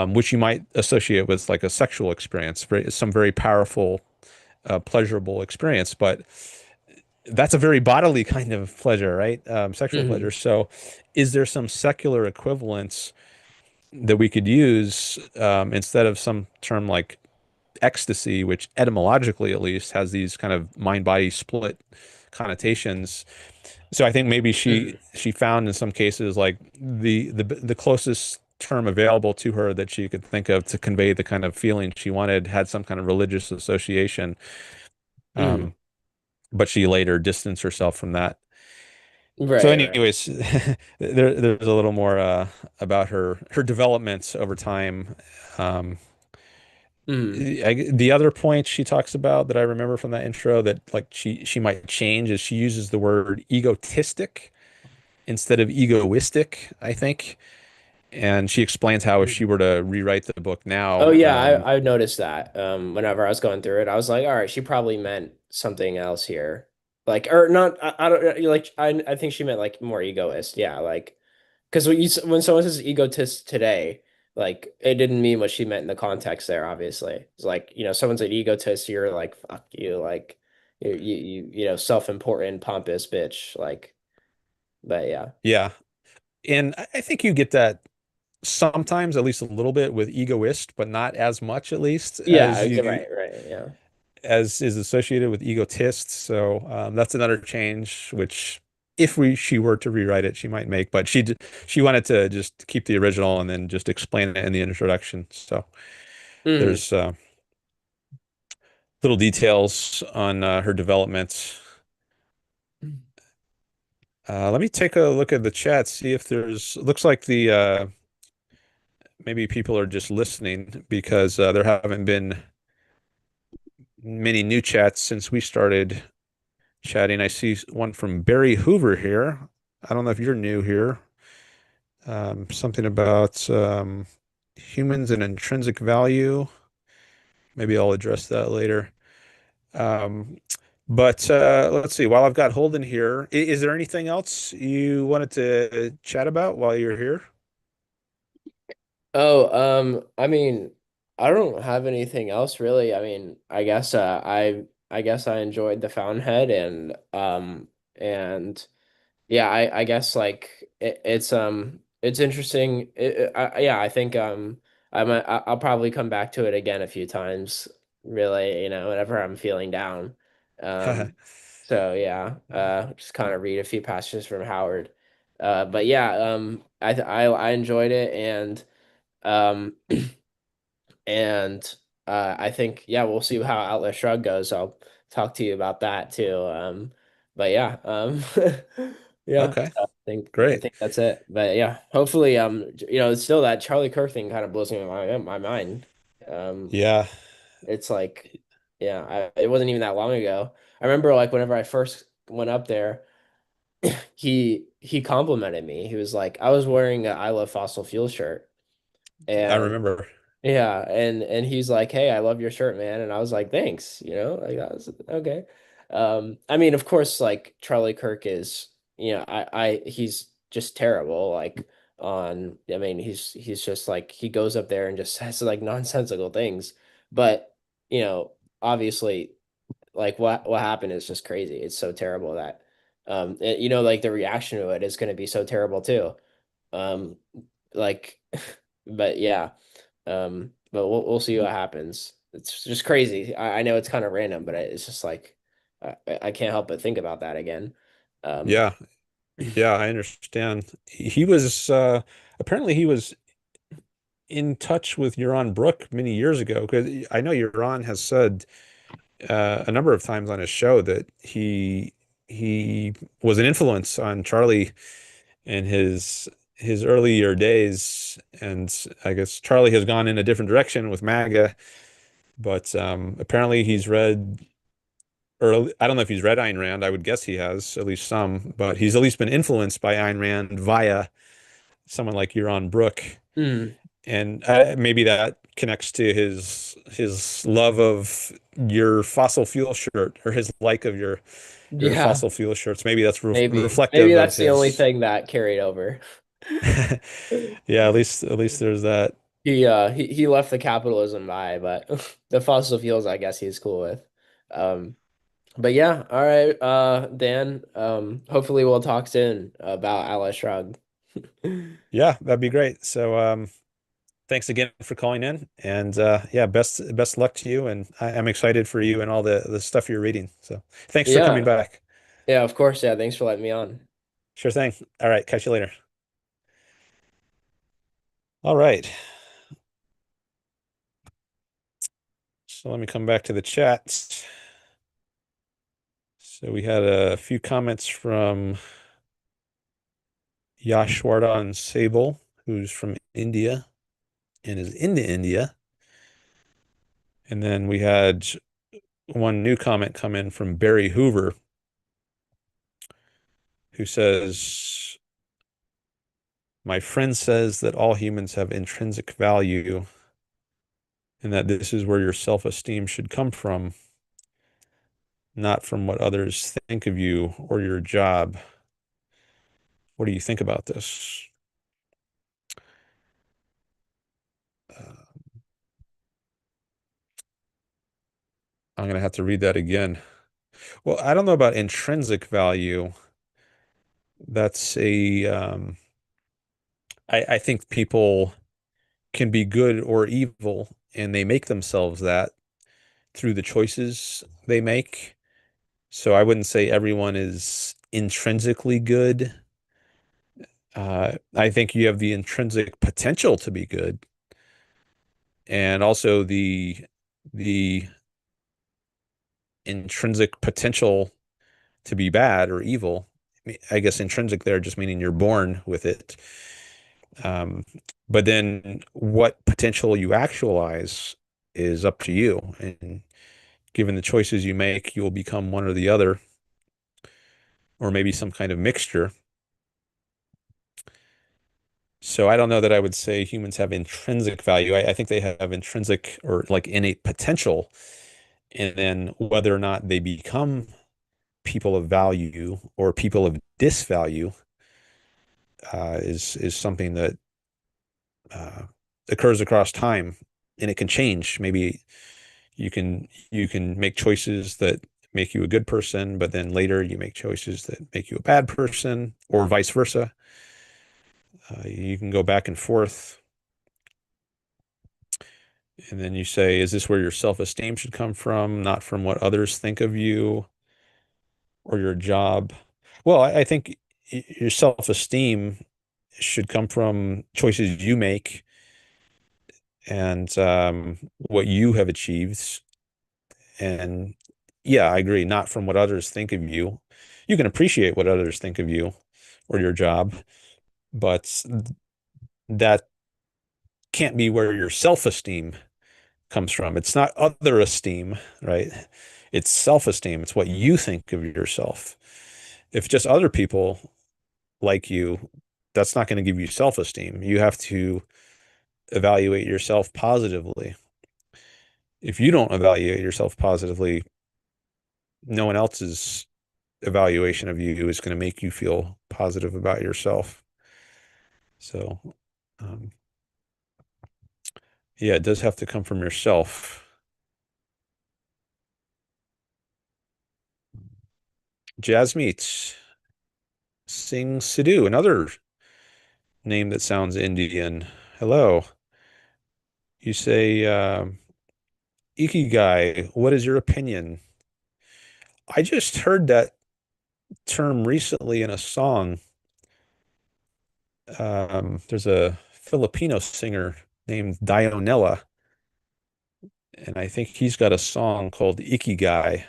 which you might associate with like a sexual experience, some very powerful, pleasurable experience. But that's a very bodily kind of pleasure, right? Sexual pleasure. mm, So, is there some secular equivalence that we could use instead of some term like ecstasy, which etymologically at least has these kind of mind-body split connotations? So I think maybe mm, she found in some cases like the closest term available to her that she could think of to convey the kind of feeling she wanted had some kind of religious association. mm. Um, but she later distanced herself from that. So, Right, right. anyways, there's a little more about her developments over time. Um, Mm. the other point she talks about that I remember from that intro that like she might change is she uses the word egotistic instead of egoistic, I think. And she explains how if she Mm. were to rewrite the book Oh now, yeah, I noticed that. Whenever I was going through it, I was like, all right, she probably meant something else here. Like, or not, I don't like I think she meant like more egoist. Yeah, like because when someone says egotist today, like it didn't mean what she meant in the context there, obviously. It's like, someone's an egotist, you're like, fuck you, like self-important, pompous bitch. Like, but yeah. yeah. And I think you get that sometimes, at least a little bit, with egoist, but not as much, at least, Yeah, right, right, yeah. as is associated with egotist. So that's another change, which if she were to rewrite it, she might make. But she wanted to just keep the original and then just explain it in the introduction. So Mm. there's little details on her development. Let me take a look at the chat, see if there's. Looks like the maybe people are just listening because there haven't been many new chats since we started chatting. I see one from Barry Hoover here. I don't know if you're new here. Something about humans and intrinsic value. Maybe I'll address that later. Um, but let's see. While I've got Holden here, is there anything else you wanted to chat about while you're here? Oh, I mean, I don't have anything else really. I mean, I guess I enjoyed the Fountainhead and yeah, I guess like it's It's interesting. Yeah, I think I'll probably come back to it again a few times, really, whenever I'm feeling down. Um so yeah, just kind of read a few passages from Howard. But yeah, I enjoyed it, um and I think, yeah, we'll see how Atlas Shrugged goes. I'll talk to you about that too. But yeah, yeah, Okay, I great. think that's it. But yeah, hopefully, it's still that Charlie Kirk thing kind of blows my mind. Um, Yeah, it's like, yeah, it wasn't even that long ago. I remember like whenever I first went up there, he complimented me. He was like, I was wearing a I Love Fossil Fuel shirt, I and remember. yeah, and he's like, "Hey, I love your shirt, man." And I was like, "Thanks," like that was okay. I mean, of course, like Charlie Kirk is, he's just terrible. Like I mean, he's just like he goes up there and just says like nonsensical things. But obviously, like what happened is just crazy. It's so terrible that, like the reaction to it is going to be so terrible too. Um, like, but yeah. But we'll see what happens. It's just crazy. I know it's kind of random, but it's just like I can't help but think about that again. Um, Yeah, yeah, I understand. He was apparently he was in touch with Yaron Brook many years ago because I know Yaron has said a number of times on his show that he was an influence on Charlie in his earlier days, and I guess Charlie has gone in a different direction with MAGA, but apparently he's read, or I don't know if he's read Ayn Rand. I would guess he has at least some, but he's at least been influenced by Ayn Rand via someone like Yaron Brook, mm, and maybe that connects to his love of your fossil fuel shirt or his like of your yeah, fossil fuel shirts. Maybe that's maybe reflective of that's the only his. thing that carried over. Yeah, at least there's that. He left the capitalism by, but the fossil fuels, I guess he's cool with. Um, but yeah, all right, Dan. Hopefully we'll talk soon about Atlas Shrugged. Yeah, that'd be great. So thanks again for calling in, and yeah, best luck to you, and I'm excited for you and all the stuff you're reading. So thanks for coming Yeah, back. yeah, of course. Yeah, thanks for letting me on. Sure thing. All right, catch you later. All right. So let me come back to the chat. So we had a few comments from Yashwardhan Sable, who's from India and is into India. And then we had one new comment come in from Barry Hoover, who says, my friend says that all humans have intrinsic value and that this is where your self-esteem should come from, not from what others think of you or your job. What do you think about this? Uh, I'm going to have to read that again. Well, I don't know about intrinsic value. That's I think people can be good or evil, and they make themselves that through the choices they make. So I wouldn't say everyone is intrinsically good. I think you have the intrinsic potential to be good, and also the intrinsic potential to be bad or evil. I guess intrinsic there just meaning you're born with it. Um, but then what potential you actualize is up to you. And given the choices you make, you will become one or the other, or maybe some kind of mixture. So I don't know that I would say humans have intrinsic value. I think they have intrinsic or like innate potential. And then whether or not they become people of value or people of disvalue is something that uh, occurs across time, and it can change. Maybe you can make choices that make you a good person, but then later you make choices that make you a bad person, or vice versa. You can go back and forth, and then you say, is this where your self-esteem should come from, not from what others think of you or your job? Well, I think your self-esteem should come from choices you make and what you have achieved. And yeah, I agree, not from what others think of you. You can appreciate what others think of you or your job, but that can't be where your self-esteem comes from. It's not other esteem, right? It's self-esteem. It's what you think of yourself. If just other people like you, that's not going to give you self-esteem. You have to evaluate yourself positively. If you don't evaluate yourself positively, no one else's evaluation of you is going to make you feel positive about yourself. So, um, yeah, it does have to come from yourself. Jazz Meets, Sing Sidhu, another name that sounds Indian. Hello. You say, Ikigai, what is your opinion? I just heard that term recently in a song. There's a Filipino singer named Dionella, and I think he's got a song called Ikigai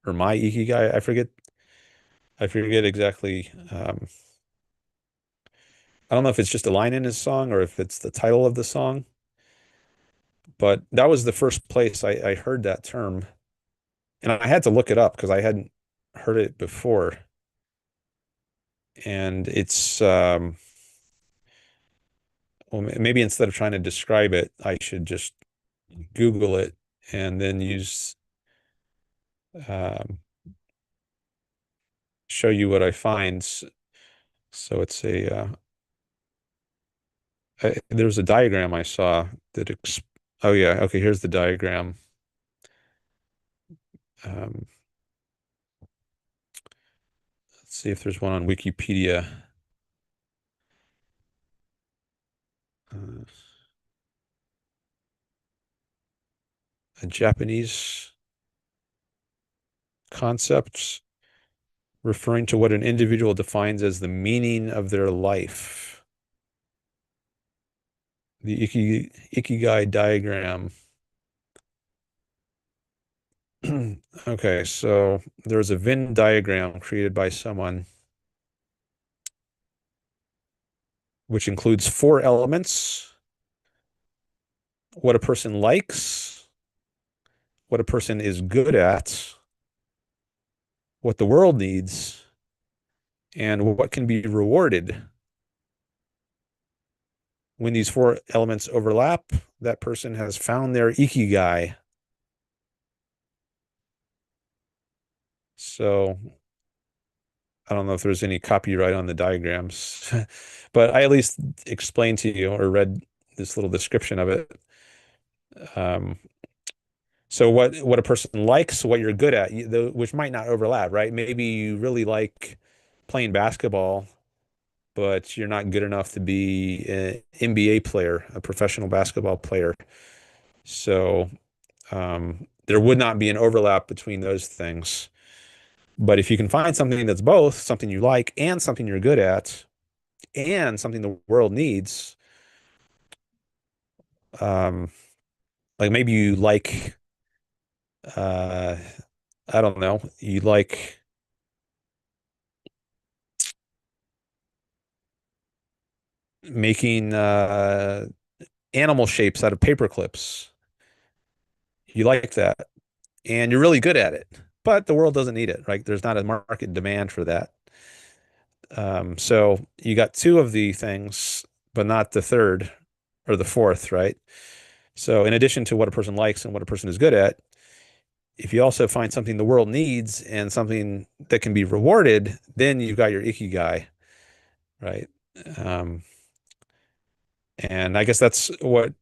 or My Ikigai. I forget exactly. I don't know if it's just a line in his song or if it's the title of the song, but that was the first place I heard that term. And I had to look it up because I hadn't heard it before. And it's, well, maybe instead of trying to describe it, I should just Google it and then um, show you what I find. So it's there's a diagram I saw that, oh yeah, okay, here's the diagram. Um, let's see if there's one on Wikipedia. Uh, a Japanese concept referring to what an individual defines as the meaning of their life. The Ikigai diagram. Okay, so there's a Venn diagram created by someone which includes four elements: what a person likes, what a person is good at, what the world needs, and what can be rewarded. When these four elements overlap, that person has found their Ikigai. So I don't know if there's any copyright on the diagrams, but I at least explained to you or read this little description of it. Um, so what a person likes, what you're good at, which might not overlap, right? Maybe you really like playing basketball, but you're not good enough to be an NBA player, a professional basketball player. So there would not be an overlap between those things. But if you can find something that's both something you like and something you're good at and something the world needs, um, like maybe you like, uh, I don't know, you like making animal shapes out of paper clips. You like that, and you're really good at it, but the world doesn't need it, right? There's not a market demand for that. So you got two of the things, but not the third or the fourth, right? So in addition to what a person likes and what a person is good at, if you also find something the world needs and something that can be rewarded, then you've got your Ikigai, right? Um, and I guess that's what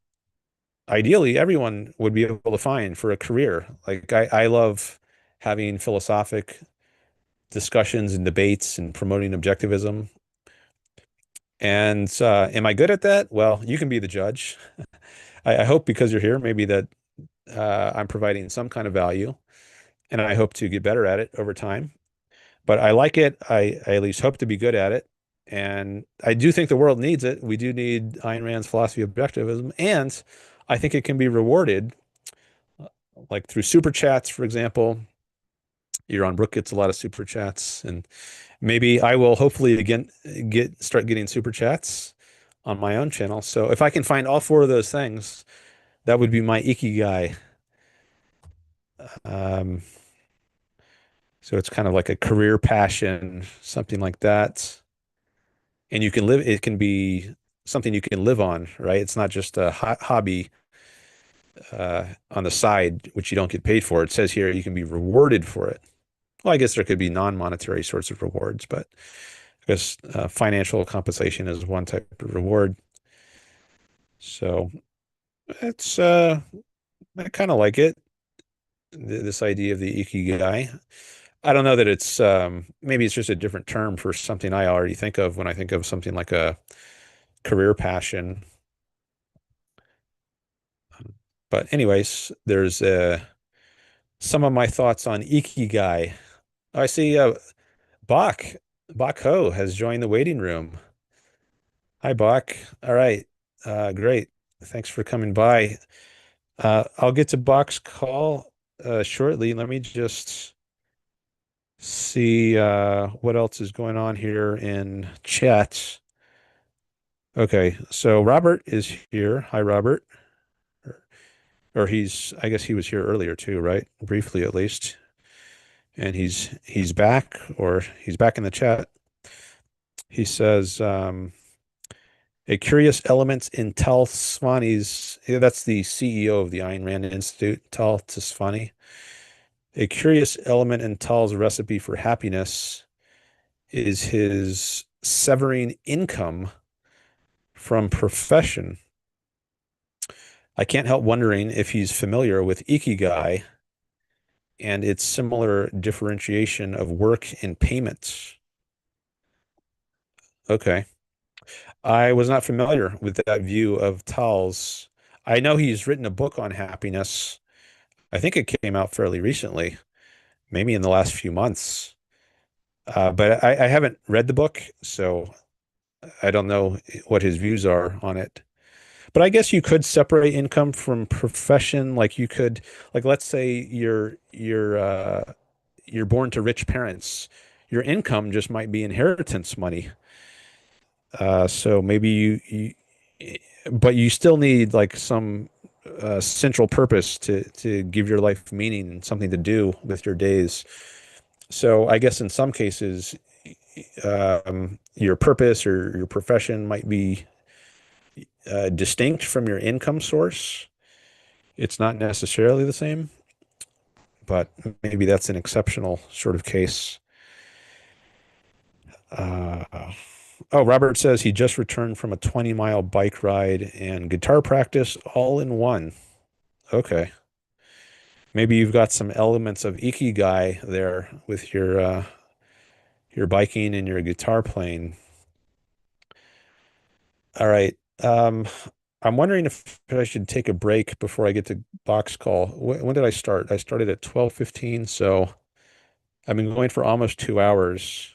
ideally everyone would be able to find for a career. Like I love having philosophic discussions and debates and promoting objectivism. And am I good at that? Well, you can be the judge. I hope because you're here, maybe that I'm providing some kind of value, and I hope to get better at it over time. But I like it. I at least hope to be good at it. And I do think the world needs it. We do need Ayn Rand's philosophy of objectivism. And I think it can be rewarded, like through super chats, for example. Yaron Brook gets a lot of super chats. And maybe I will hopefully again start getting super chats on my own channel. So if I can find all four of those things, that would be my Ikigai. Um, so it's kind of like a career passion, something like that. And you can live, it can be something you can live on, right? It's not just a hobby on the side, which you don't get paid for. It says here you can be rewarded for it. Well, I guess there could be non-monetary sorts of rewards, but I guess financial compensation is one type of reward. So it's I kind of like it, this idea of the Ikigai. I don't know that it's maybe it's just a different term for something I already think of when I think of something like a career passion. But anyways, there's some of my thoughts on Ikigai. I see Bach Bach Ho has joined the waiting room. Hi, Bach. All right. Great. Thanks for coming by. I'll get to Bach's call shortly. Let me just see what else is going on here in chat. Okay, so Robert is here. Hi, Robert. Or I guess he was here earlier too, right? Briefly at least. And he's back, or he's back in the chat. He says, a curious element in Tal Svani's, yeah, that's the CEO of the Ayn Rand Institute, Tal Tsvani. A curious element in Tal's recipe for happiness is his severing income from profession. I can't help wondering if he's familiar with Ikigai and its similar differentiation of work and payments. Okay. I was not familiar with that view of Tal's. I know he's written a book on happiness. I think it came out fairly recently, maybe in the last few months. But I haven't read the book, so I don't know what his views are on it. But I guess you could separate income from profession. Like you could, like let's say you're born to rich parents. Your income just might be inheritance money. So maybe but you still need like some central purpose to give your life meaning and something to do with your days. So I guess in some cases, your purpose or your profession might be distinct from your income source. It's not necessarily the same, but maybe that's an exceptional sort of case. Uh, oh, Robert says he just returned from a 20-mile bike ride and guitar practice all in one. Okay. Maybe you've got some elements of Ikigai there with your biking and your guitar playing. All right. I'm wondering if I should take a break before I get to box call. When did I start? I started at 12:15, so I've been going for almost 2 hours.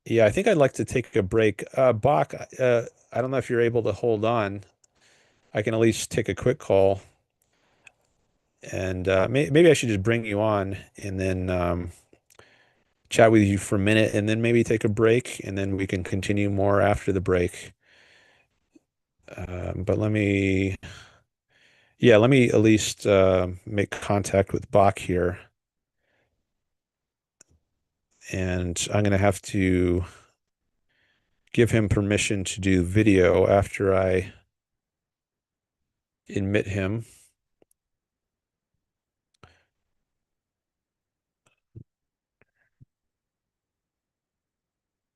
Yeah, I think I'd like to take a break. Bach, I don't know if you're able to hold on. I can at least take a quick call, and maybe I should just bring you on and then chat with you for a minute, and then maybe take a break, and then we can continue more after the break. But let me at least make contact with Bach here, and I'm going to have to give him permission to do video after I admit him.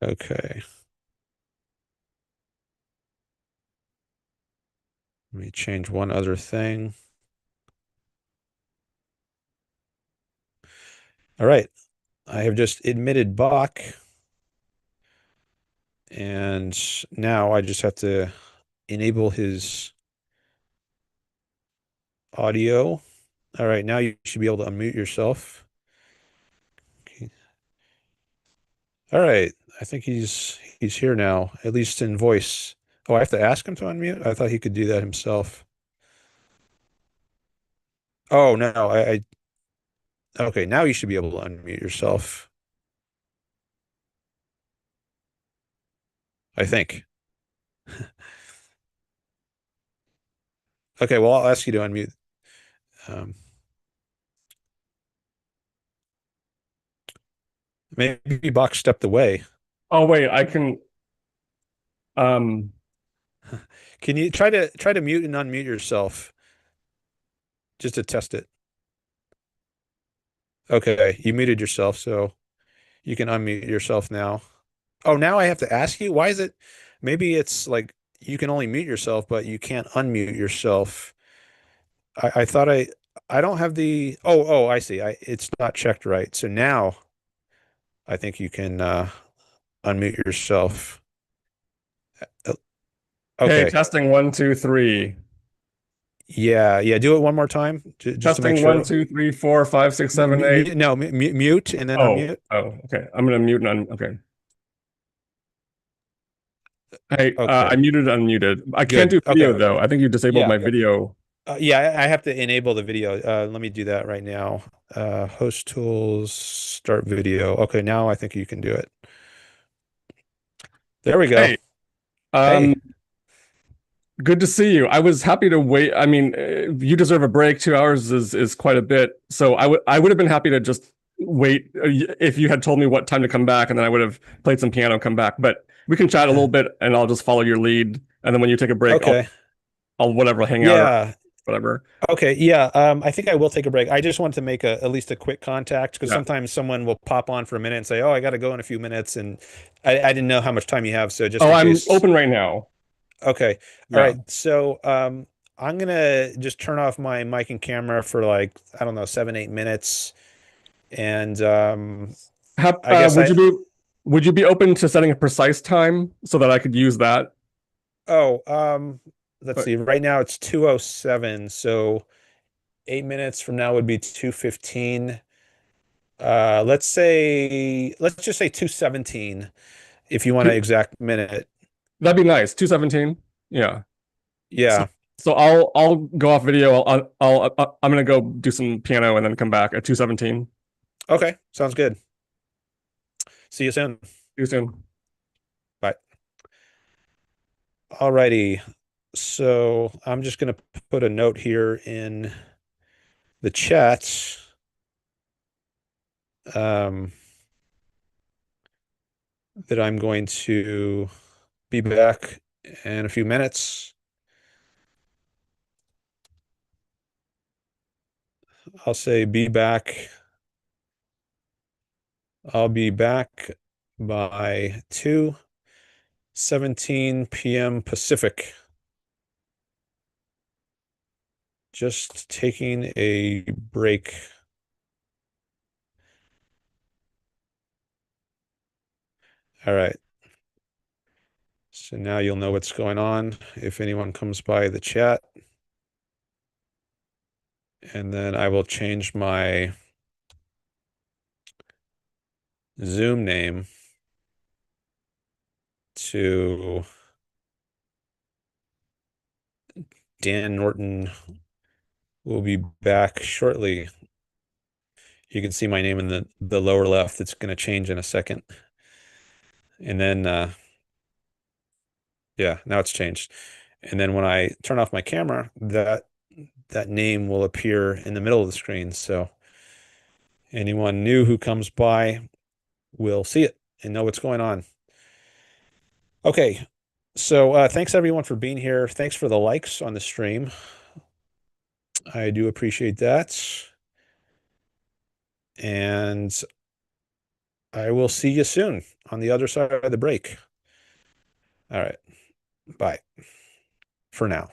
Okay. Let me change one other thing. All right. I have just admitted Bach, And now I just have to enable his audio. All right, now you should be able to unmute yourself. Okay. All right, I think he's here now, at least in voice. Oh, I have to ask him to unmute? I thought he could do that himself. Oh, no, okay, now you should be able to unmute yourself, I think. Okay, well, I'll ask you to unmute. Um, maybe Bach stepped away. Oh wait, I can um Can you try to mute and unmute yourself just to test it? Okay, you muted yourself, so you can unmute yourself now. Oh, now I have to ask you? Why is it? Maybe it's like you can only mute yourself, but you can't unmute yourself. I thought I don't have the I see. It's not checked right. So now I think you can unmute yourself. Uh, okay, Okay. testing one, two, three. Yeah, yeah. Do it one more time just to make Testing one, sure. two, three, four, five, six, seven, eight. No, mute and then Oh, unmute. oh, okay. I'm gonna mute and okay. Hey, I Okay, muted and unmuted. I can't good. do Okay. video though. I think you disabled Yeah. my video. Yeah, I have to enable the video. Let me do that right now. Host tools, start video. Okay, now I think you can do it. There we go. Hey, Hey. um, good to see you. I was happy to wait. I mean, you deserve a break. 2 hours is quite a bit. So I would have been happy to just wait if you had told me what time to come back, and then I would have played some piano, come back. But we can chat a little bit, and I'll just follow your lead. And then when you take a break, I'll Okay. I'll whatever hang out or Yeah. whatever. Okay. Yeah. I think I will take a break. I just want to make at least a quick contact because Yeah. sometimes someone will pop on for a minute and say, "Oh, I got to go in a few minutes," and I didn't know how much time you have, so just Oh, in I'm case. open right now. Okay. All Yeah. right. So I'm gonna just turn off my mic and camera for like, I don't know, 7, 8 minutes. And I guess Would you be open to setting a precise time so that I could use that? oh, let's Uh, see. Right now it's 2:07, so 8 minutes from now would be 2:15. Let's just say 2:17 if you want an two, exact minute. that'd be nice. 2:17. Yeah. So Yeah. so I'll go off video. I'm gonna go do some piano and then come back at 2:17. Okay. Sounds good. See you soon. See you soon. Bye. Alrighty. So I'm just gonna put a note here in the chat. Um, that I'm going to be back in a few minutes. I'll say be back. I'll be back by 2:17 p.m. Pacific. Just taking a break. All right. So now you'll know what's going on if anyone comes by the chat. And then I will change my Zoom name to Dan Norton. Will be back shortly. You can see my name in the lower left. It's going to change in a second. And then, yeah, now it's changed. And then when I turn off my camera, that name will appear in the middle of the screen. So anyone new who comes by will see it and know what's going on. Okay. So thanks everyone for being here. Thanks for the likes on the stream. I do appreciate that. And I will see you soon on the other side of the break. All right. Bye for now.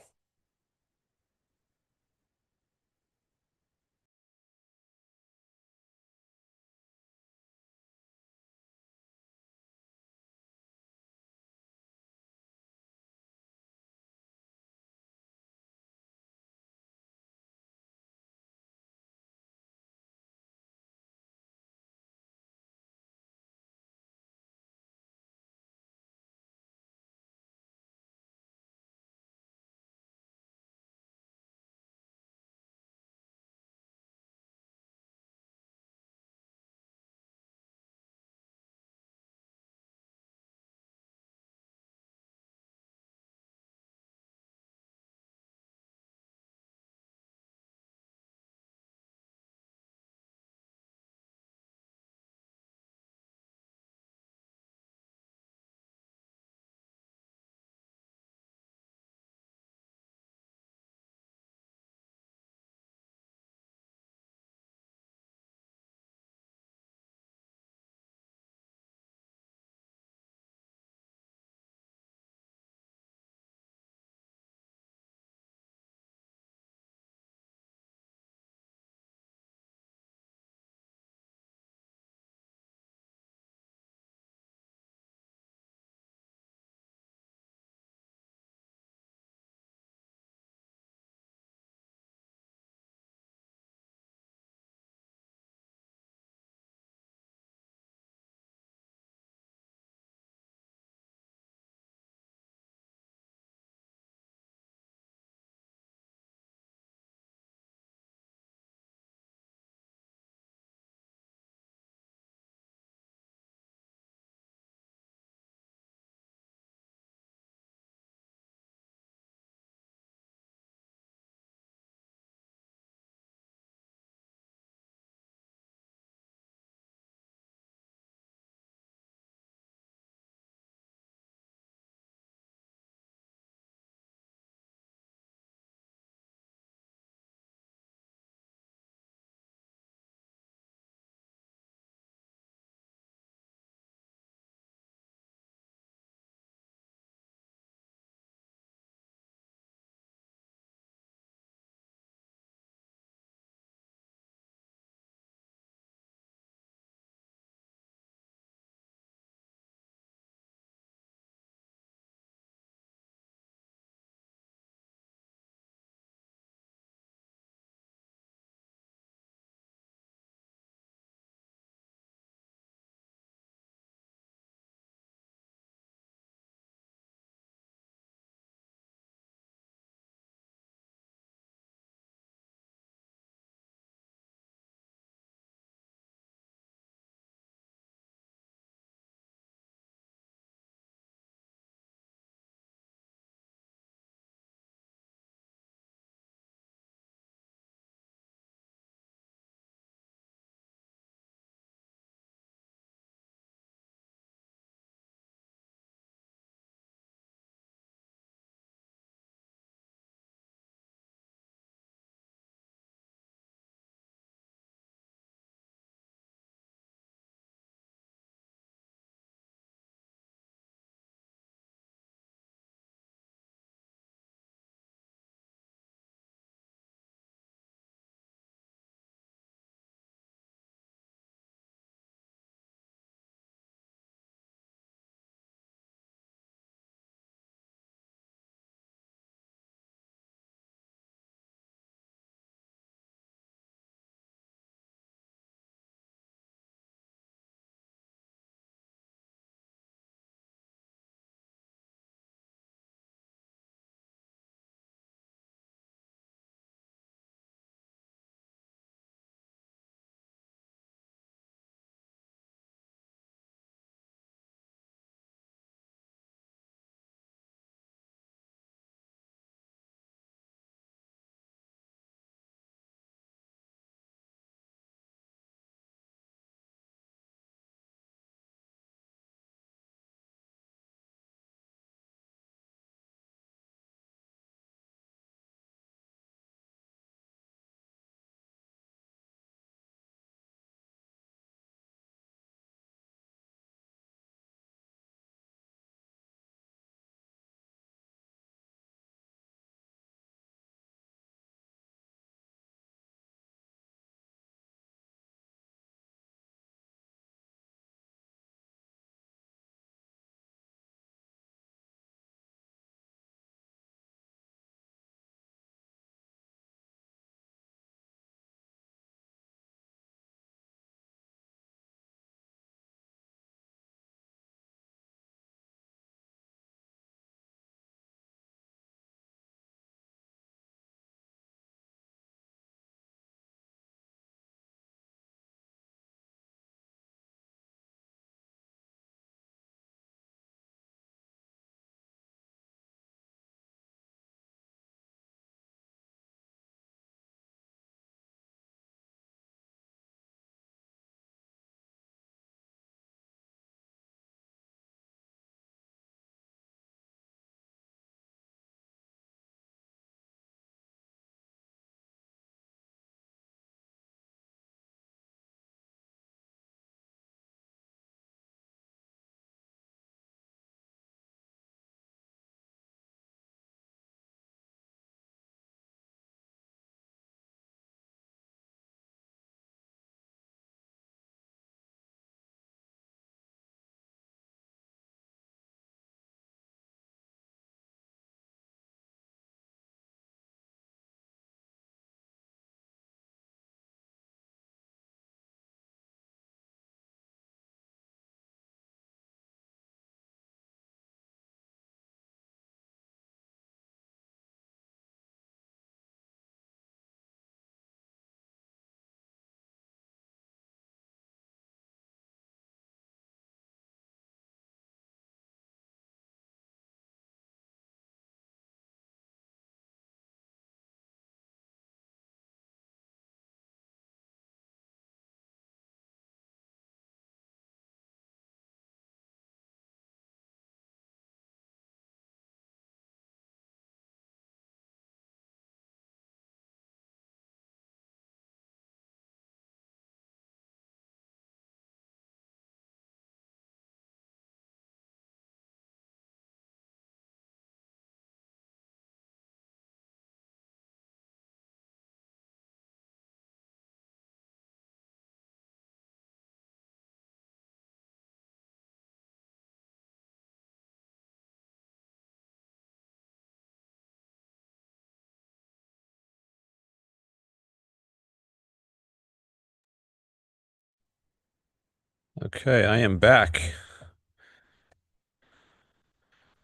Okay, I am back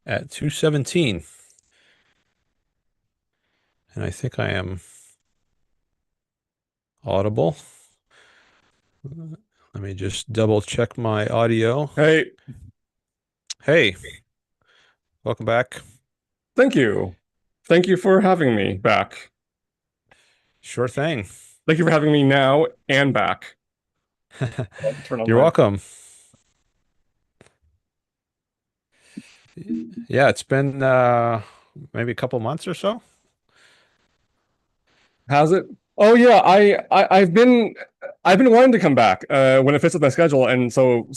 at 2:17, and I think I am audible. Let me just double check my audio. Hey, Hey, welcome back. thank you. Thank you for having me back. Sure thing. Thank you for having me now and back. I'll turn on You're my. welcome. Yeah, it's been maybe a couple months or so. How's it? Oh yeah, I've been wanting to come back when it fits with my schedule, and so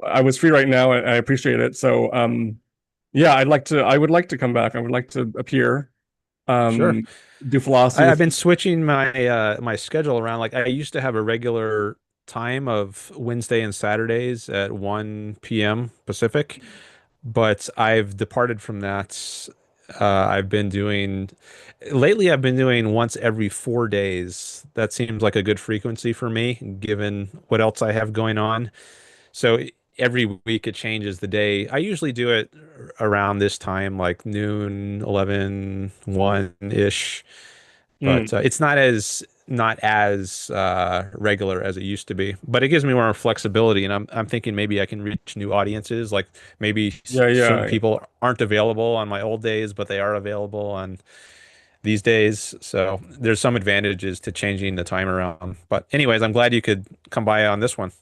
I was free right now, and I appreciate it. So yeah, I would like to come back. I would like to appear, Sure. do philosophy I've with been switching my schedule around. Like I used to have a regular time of Wednesday and Saturdays at 1 p.m. Pacific, but I've departed from that. I've been doing lately, I've been doing once every 4 days. That seems like a good frequency for me, given what else I have going on. So every week it changes the day. I usually do it around this time, like noon, 11, 1-ish, Mm, but it's not as regular as it used to be. But it gives me more flexibility, and I'm thinking maybe I can reach new audiences. Like maybe yeah, certain yeah, people aren't available on my old days, but they are available on these days. So there's some advantages to changing the time around. But anyways, I'm glad you could come by on this one. So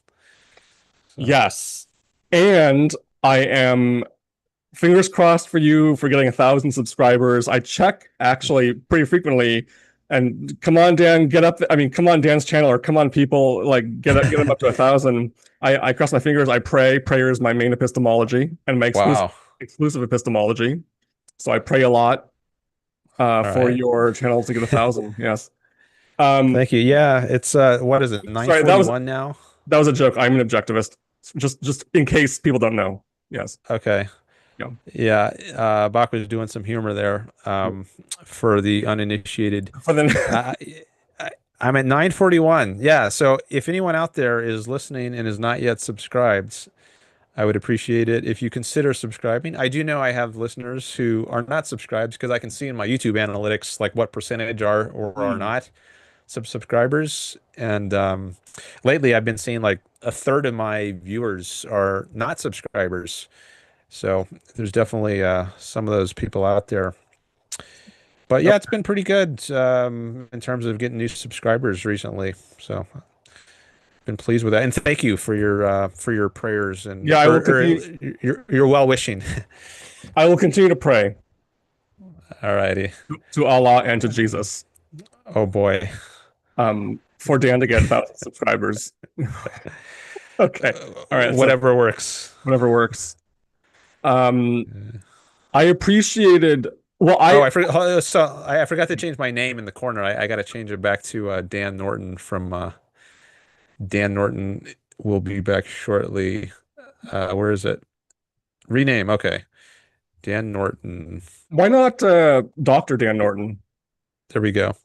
yes, and I am fingers crossed for you for getting 1,000 subscribers. I check actually pretty frequently. And come on, Dan, get up. I mean, come on, Dan's channel, or come on, people, like get them up to 1,000. I cross my fingers. I pray. Prayer is my main epistemology and my wow. exclusive epistemology. So I pray a lot All for right. your channel to get 1,000. Yes. Um, Thank you. Yeah, it's what is it, sorry, 9:41 now? that was a joke. I'm an objectivist. Just in case people don't know. Yes. Okay. Yeah. Yeah, Bach was doing some humor there for the uninitiated. For the Uh, I, I'm at 9:41. Yeah, so if anyone out there is listening and is not yet subscribed, I would appreciate it if you consider subscribing. I do know I have listeners who are not subscribed because I can see in my YouTube analytics like what percentage are or are Hmm. not subscribers. And lately I've been seeing like a third of my viewers are not subscribers. So there's definitely some of those people out there. But yeah, it's been pretty good in terms of getting new subscribers recently. So been pleased with that, and thank you for your prayers and Yeah, I will or continue. your well wishing. I will continue to pray All righty. to Allah and to Jesus. Oh boy. For Dan to get 1,000 subscribers. Okay. All right. So Whatever works. whatever works. Um, I appreciated. Well, Oh, I I forgot to change my name in the corner. I got to change it back to Dan Norton from Dan Norton will be back shortly. Where is it? Rename. Okay. Dan Norton. why not Dr. Dan Norton? There we go.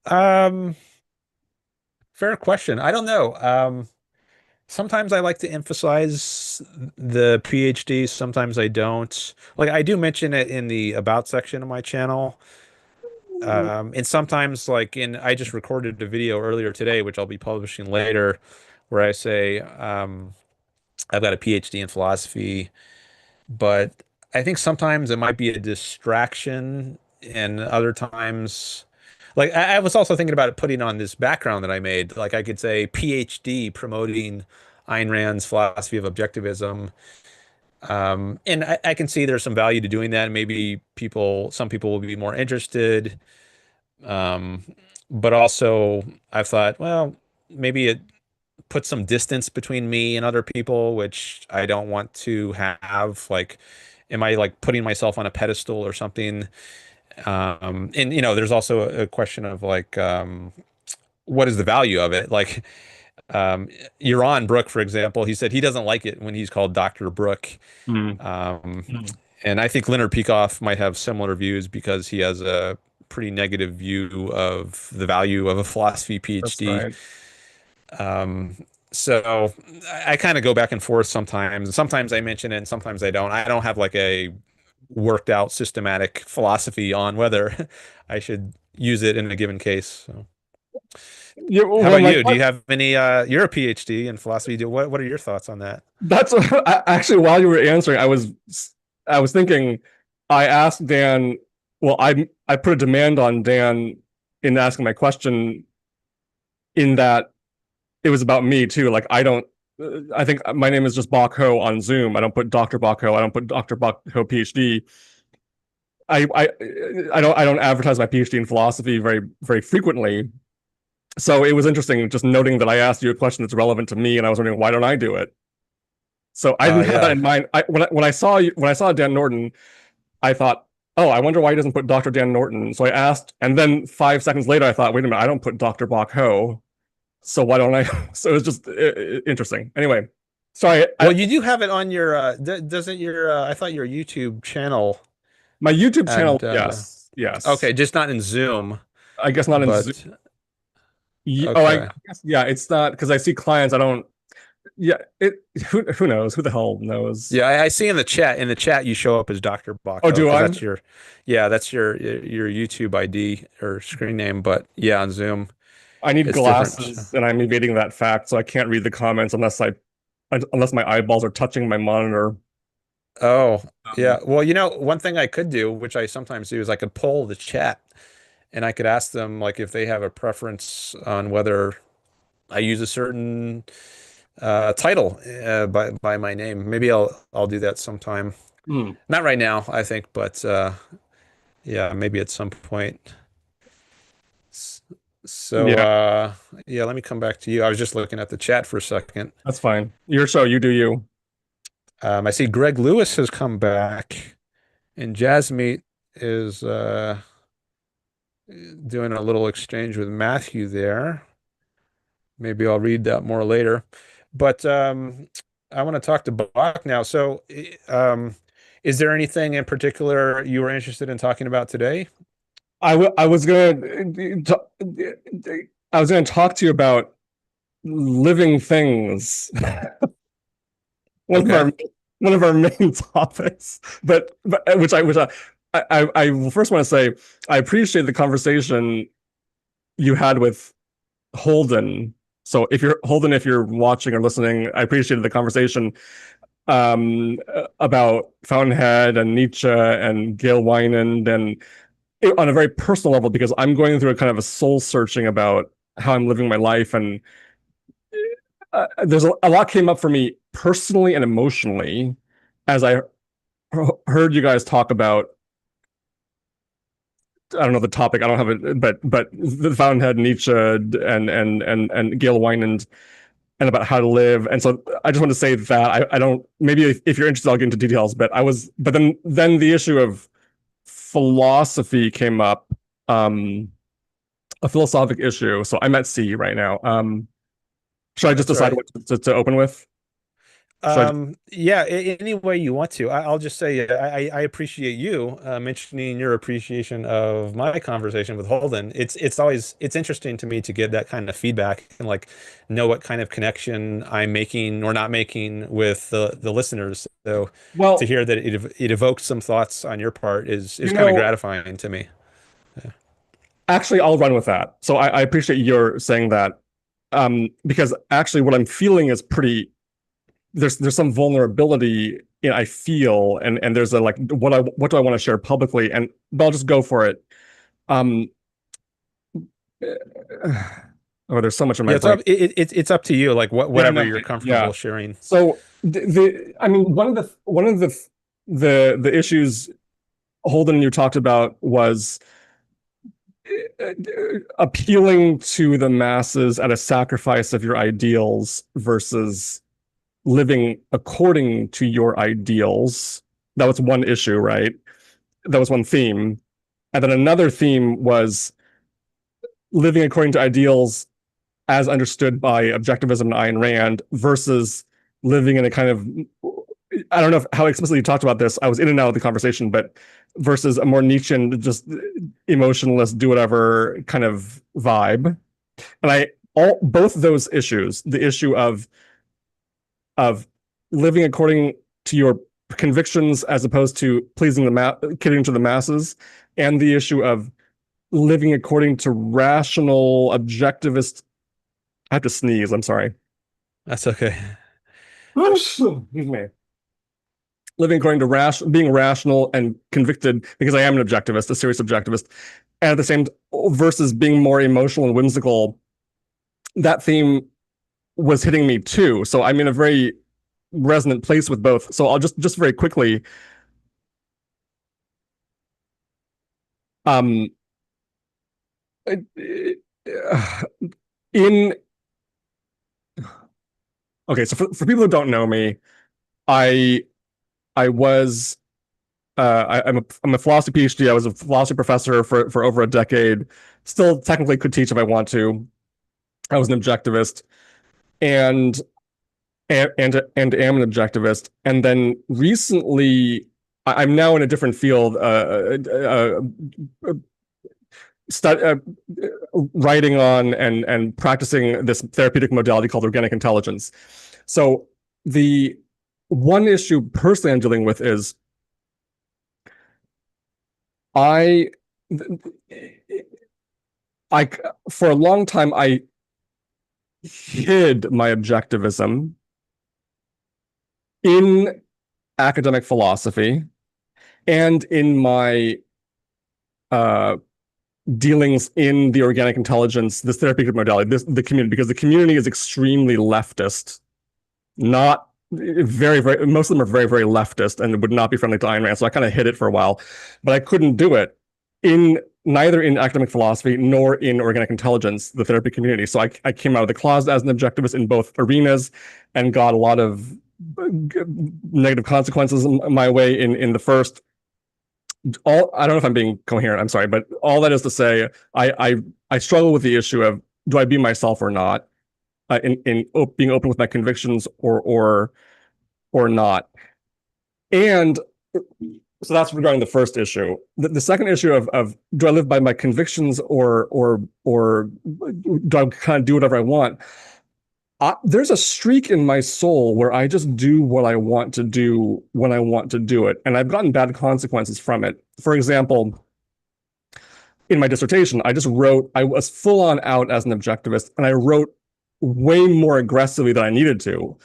Um, Fair question. I don't know. Sometimes I like to emphasize the PhD, sometimes I don't. Like I do mention it in the about section of my channel. And sometimes like I just recorded a video earlier today, which I'll be publishing later, where I say I've got a PhD in philosophy, but I think sometimes it might be a distraction, and other times, like I was also thinking about it putting on this background that I made. Like I could say PhD promoting Ayn Rand's philosophy of objectivism. And I can see there's some value to doing that. Maybe some people will be more interested. Um, but also I've thought, well, maybe it puts some distance between me and other people, which I don't want to have. Like, am I like putting myself on a pedestal or something? And there's also a question of like, what is the value of it? Like, Yaron Brook, for example, he said he doesn't like it when he's called Dr. Brook. Hmm. Um, and I think Leonard Peikoff might have similar views because he has a pretty negative view of the value of a philosophy That's PhD. right. Um, So I kind of go back and forth sometimes. Sometimes I mention it and sometimes I don't. I don't have like a worked out systematic philosophy on whether I should use it in a given case. So Yeah, how well, about you? Do you have any you're a PhD in philosophy. What are your thoughts on that? that's actually, while you were answering, I was thinking, I asked Dan, well, I put a demand on Dan in asking my question, in that it was about me too. Like, I think my name is just Bach Ho on Zoom. I don't put Dr. Bach Ho. I don't put Dr. Bach Ho PhD. I don't advertise my PhD in philosophy very, very frequently. So it was interesting just noting that I asked you a question that's relevant to me, and I was wondering, why don't I do it? So I didn't have that Yeah. in mind. When I saw Dan Norton, I thought, oh, I wonder why he doesn't put Dr. Dan Norton. So I asked, and then 5 seconds later, I thought, wait a minute, I don't put Dr. Bach Ho. So why don't I? So it was just interesting. Anyway, sorry. Well, you do have it on your doesn't your I thought your YouTube channel My YouTube channel, had yes, yes. okay, just not in Zoom, I guess not in Zoom. but Oh, I okay. guess, yeah, it's not because I see clients. I don't. Yeah, who knows? Who the hell knows? Yeah, I see in the chat. In the chat, you show up as Dr. Oh, Bako do because I? that's your, yeah, that's your YouTube ID or screen name. But yeah, on Zoom, I need it's different. glasses, and I'm evading that fact, so I can't read the comments unless my eyeballs are touching my monitor. Oh, yeah. Um, Well, one thing I could do, which I sometimes do, is I could poll the chat and I could ask them like if they have a preference on whether I use a certain title by my name. Maybe I'll do that sometime. hmm, Not right now, I think, but yeah, maybe at some point. S- So yeah, yeah, let me come back to you. I was just looking at the chat for a second. that's fine. Your show, you do you. I see Greg Lewis has come back, and Jasmeet is doing a little exchange with Matthew there. Maybe I'll read that more later. But I want to talk to Bach now. So, is there anything in particular you were interested in talking about today? I was gonna I was gonna talk to you about living things. one of Okay. our one of our main topics, but which I first want to say, I appreciate the conversation you had with Holden. So if you're watching or listening, I appreciated the conversation about Fountainhead and Nietzsche and Gail Wynand, and on a very personal level, because I'm going through a kind of a soul searching about how I'm living my life, and there's a lot came up for me personally and emotionally as I heard you guys talk about, I don't know the topic, I don't have it, but the Fountainhead, Nietzsche, and Gail Wynand, and about how to live. And so I just want to say that I don't, maybe if you're interested, I'll get into details. But then the issue of philosophy came up, a philosophic issue. So I'm at C right now. Should I just That's all decide right. what to open with? Should I Yeah, any way you want to. I'll just say I appreciate you mentioning your appreciation of my conversation with Holden. It's interesting to me to get that kind of feedback and like know what kind of connection I'm making or not making with the listeners. So to well, hear that it evokes some thoughts on your part is you kind of know, gratifying to me. Yeah. actually, I'll run with that. So I appreciate your saying that, because actually, what I'm feeling is pretty. There's some vulnerability I feel, and there's a like, what do I want to share publicly, and but I'll just go for it. Um, oh, there's so much in my Yeah, brain. it's up to you, like Yeah, whatever no, you're yeah. comfortable sharing. So I mean, one of the issues, Holden, you talked about was appealing to the masses at a sacrifice of your ideals versus living according to your ideals. That was one issue, right? That was one theme. And then another theme was living according to ideals as understood by objectivism and Ayn Rand versus living in a kind of, I don't know how explicitly you talked about this. I was in and out of the conversation, but versus a more Nietzschean, just emotionless, do whatever kind of vibe. And both those issues, the issue of living according to your convictions as opposed to pleasing catering to the masses, and the issue of living according to rational, objectivist. I have to sneeze. I'm sorry. That's okay. Excuse me. Living according to being rational and convicted, because I am an objectivist, a serious objectivist, and at the same versus being more emotional and whimsical. That theme was hitting me too. So I'm in a very resonant place with both. So I'll just very quickly. In okay, so for people who don't know me, I was I'm a philosophy PhD. I was a philosophy professor for over a decade. Still technically could teach if I want to. I was an objectivist and am an objectivist. And then recently, I'm now in a different field, writing on and practicing this therapeutic modality called organic intelligence. So the one issue personally I'm dealing with is I for a long time I hid my objectivism in academic philosophy and in my dealings in the organic intelligence, this therapeutic modality, the community, because the community is extremely leftist, not very, most of them are very leftist and would not be friendly to Ayn Rand. So I kind of hid it for a while, but I couldn't do it neither in academic philosophy nor in organic intelligence, the therapy community. So I came out of the closet as an objectivist in both arenas and got a lot of negative consequences my way in the first. I don't know if I'm being coherent. I'm sorry, but all that is to say, I struggle with the issue of do I be myself or not, in being open with my convictions or not. And so that's regarding the first issue. The second issue of do I live by my convictions or do I kind of do whatever I want? There's a streak in my soul where I just do what I want to do when I want to do it. And I've gotten bad consequences from it. For example, in my dissertation, I was full on out as an objectivist, and I wrote way more aggressively than I needed to.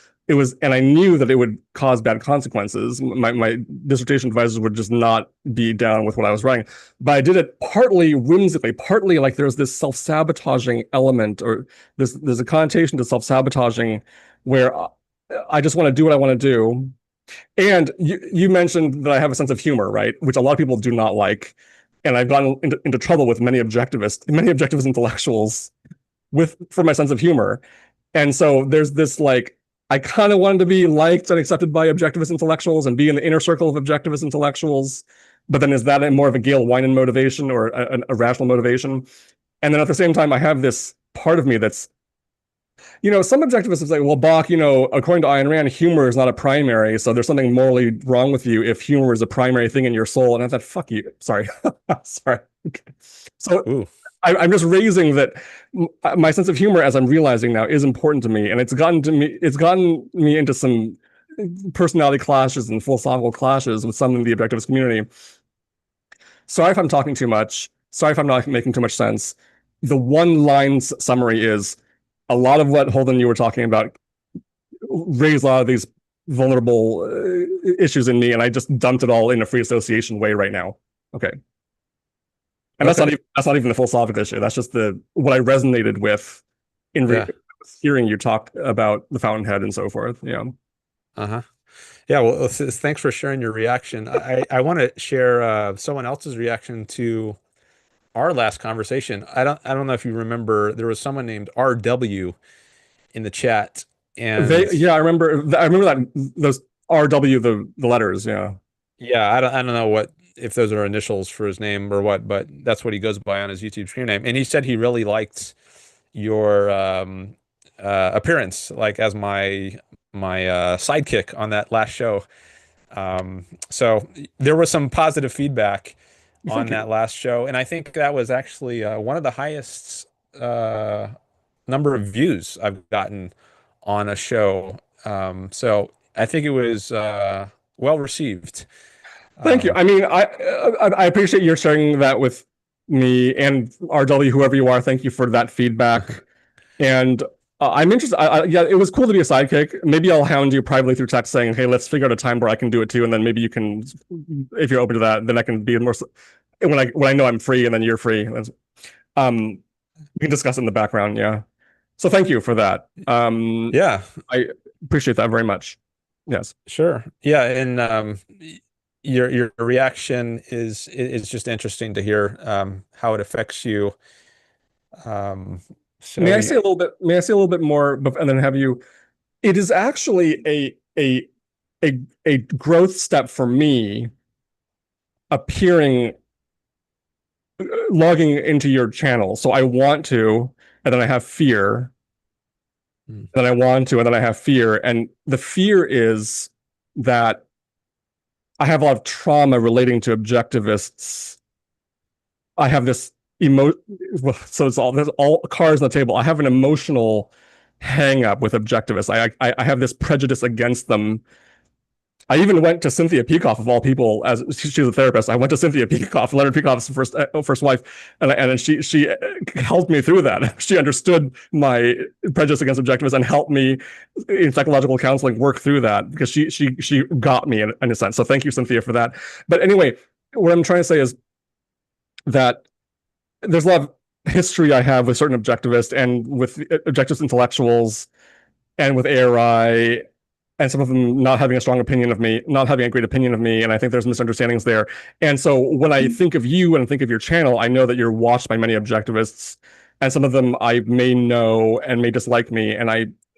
And I knew that it would cause bad consequences. My dissertation advisors would just not be down with what I was writing. But I did it partly whimsically, partly like there's this self-sabotaging element, or there's a connotation to self-sabotaging where I just want to do what I want to do. And you mentioned that I have a sense of humor, right? Which a lot of people do not like. And I've gotten into trouble with many objectivist intellectuals for my sense of humor. And so there's this like, I kind of wanted to be liked and accepted by objectivist intellectuals and be in the inner circle of objectivist intellectuals. But then is that more of a Gail Wynand motivation or a rational motivation? And then at the same time, I have this part of me that's, some objectivists say, well, Bach, according to Ayn Rand, humor is not a primary. So there's something morally wrong with you if humor is a primary thing in your soul. And I thought, fuck you. Sorry. Sorry. Okay. So I'm just raising that my sense of humor, as I'm realizing now, is important to me, and it's gotten me into some personality clashes and philosophical clashes with some in the objectivist community. Sorry if I'm talking too much. Sorry if I'm not making too much sense. The one line summary is a lot of what Holden you were talking about raised a lot of these vulnerable issues in me, and I just dumped it all in a free association way right now. Okay. And that's not even the philosophical issue. That's just what I resonated with hearing you talk about the Fountainhead and so forth. Yeah. Uh-huh. Yeah. Well, thanks for sharing your reaction. I want to share someone else's reaction to our last conversation. I don't know if you remember, there was someone named RW in the chat, and I remember that those RW the letters. Yeah. Yeah. I don't know if those are initials for his name or what, but that's what he goes by on his YouTube screen name. And he said he really liked your appearance, like as my sidekick on that last show. So there was some positive feedback on that last show, and I think that was actually one of the highest number of views I've gotten on a show. So I think it was well received. Thank you. I mean, I appreciate you sharing that with me and RW, whoever you are. Thank you for that feedback. And I'm interested. Yeah, it was cool to be a sidekick. Maybe I'll hound you privately through text saying, "Hey, let's figure out a time where I can do it too." And then maybe you can, if you're open to that, then I can be more when I know I'm free and then you're free. We can discuss it in the background. Yeah. So thank you for that. Yeah, I appreciate that very much. Yes. sure. Yeah, and your reaction is just interesting to hear how it affects you. So May I say a little bit? May I say a little bit more, and then have you? It is actually a growth step for me. Appearing, logging into your channel. So I want to, and then I have fear. Then I want to, and then I have fear. And the fear is that I have a lot of trauma relating to objectivists. I have this so there's all cards on the table. I have an emotional hang up with objectivists. I have this prejudice against them. I even went to Cynthia Peikoff, of all people, as she's a therapist. I went to Cynthia Peikoff, Leonard Peikoff's first wife, and she helped me through that. She understood my prejudice against objectivists and helped me in psychological counseling work through that, because she got me in a sense. So thank you, Cynthia, for that. But anyway, what I'm trying to say is that there's a lot of history I have with certain objectivists and with objectivist intellectuals and with ARI, and some of them not having a strong opinion of me, not having a great opinion of me. And I think there's misunderstandings there. And so when I think of you and think of your channel, I know that you're watched by many objectivists, and some of them I may know and may dislike me.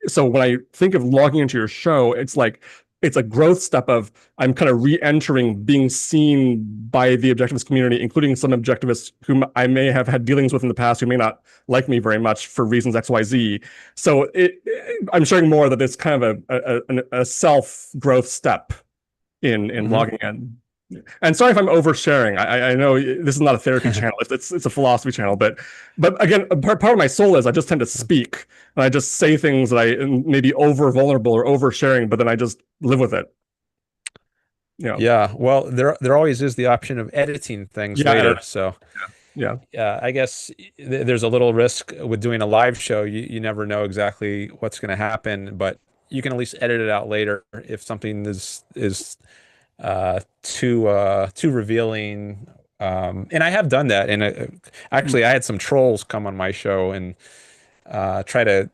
So when I think of logging into your show, it's like, it's a growth step of I'm kind of re-entering being seen by the objectivist community, including some objectivists whom I may have had dealings with in the past who may not like me very much for reasons XYZ. So I'm sharing more that it's kind of a self-growth step in logging in. And sorry if I'm oversharing. I know this is not a therapy channel. It's a philosophy channel. But again, part of my soul is I just tend to speak, and I just say things that I may be over vulnerable or oversharing, but then I just live with it. Yeah. Yeah. Well, there always is the option of editing things later. So yeah. I guess there's a little risk with doing a live show. You never know exactly what's going to happen, but you can at least edit it out later if something is too revealing. And I have done that. And actually, I had some trolls come on my show and try to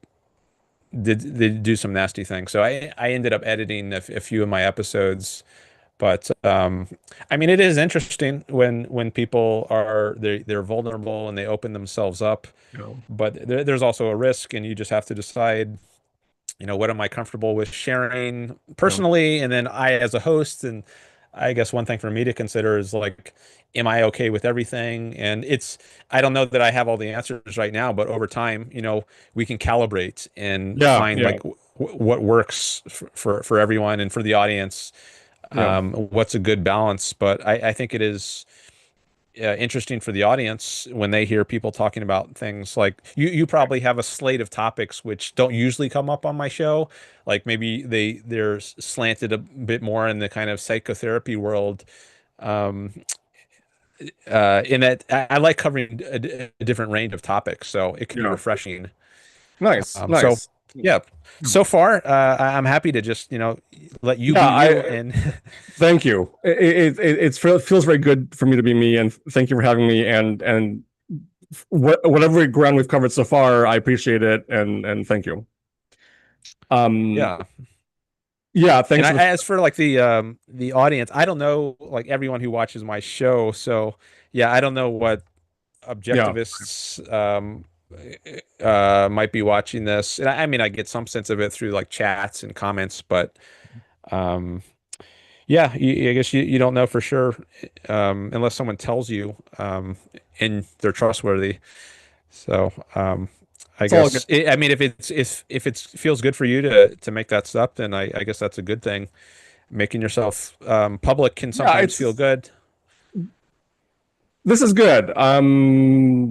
do some nasty things. So I ended up editing a few of my episodes. But I mean, it is interesting when people they're vulnerable and they open themselves up. Yeah. But there's also a risk, and you just have to decide, what am I comfortable with sharing personally, and then I as a host. And I guess one thing for me to consider is like, am I okay with everything? And I don't know that I have all the answers right now, but over time, we can calibrate and find like what works for everyone and for the audience. What's a good balance. But I think it is interesting for the audience when they hear people talking about things like you probably have a slate of topics which don't usually come up on my show. Like maybe they're slanted a bit more in the kind of psychotherapy world. In that I like covering a different range of topics, so it can be refreshing. Nice. So yeah, so far I'm happy to just let you be you. And thank you. It feels very good for me to be me, and thank you for having me. And whatever ground we've covered so far, I appreciate it, and thank you. Yeah, thanks. And as for like the audience, I don't know like everyone who watches my show, so yeah, I don't know what objectivists might be watching this. And I mean, I get some sense of it through like chats and comments, but yeah, I guess you don't know for sure unless someone tells you and they're trustworthy. So I guess I mean, if it feels good for you to make that step, then I guess that's a good thing. Making yourself public can sometimes feel good. This is good.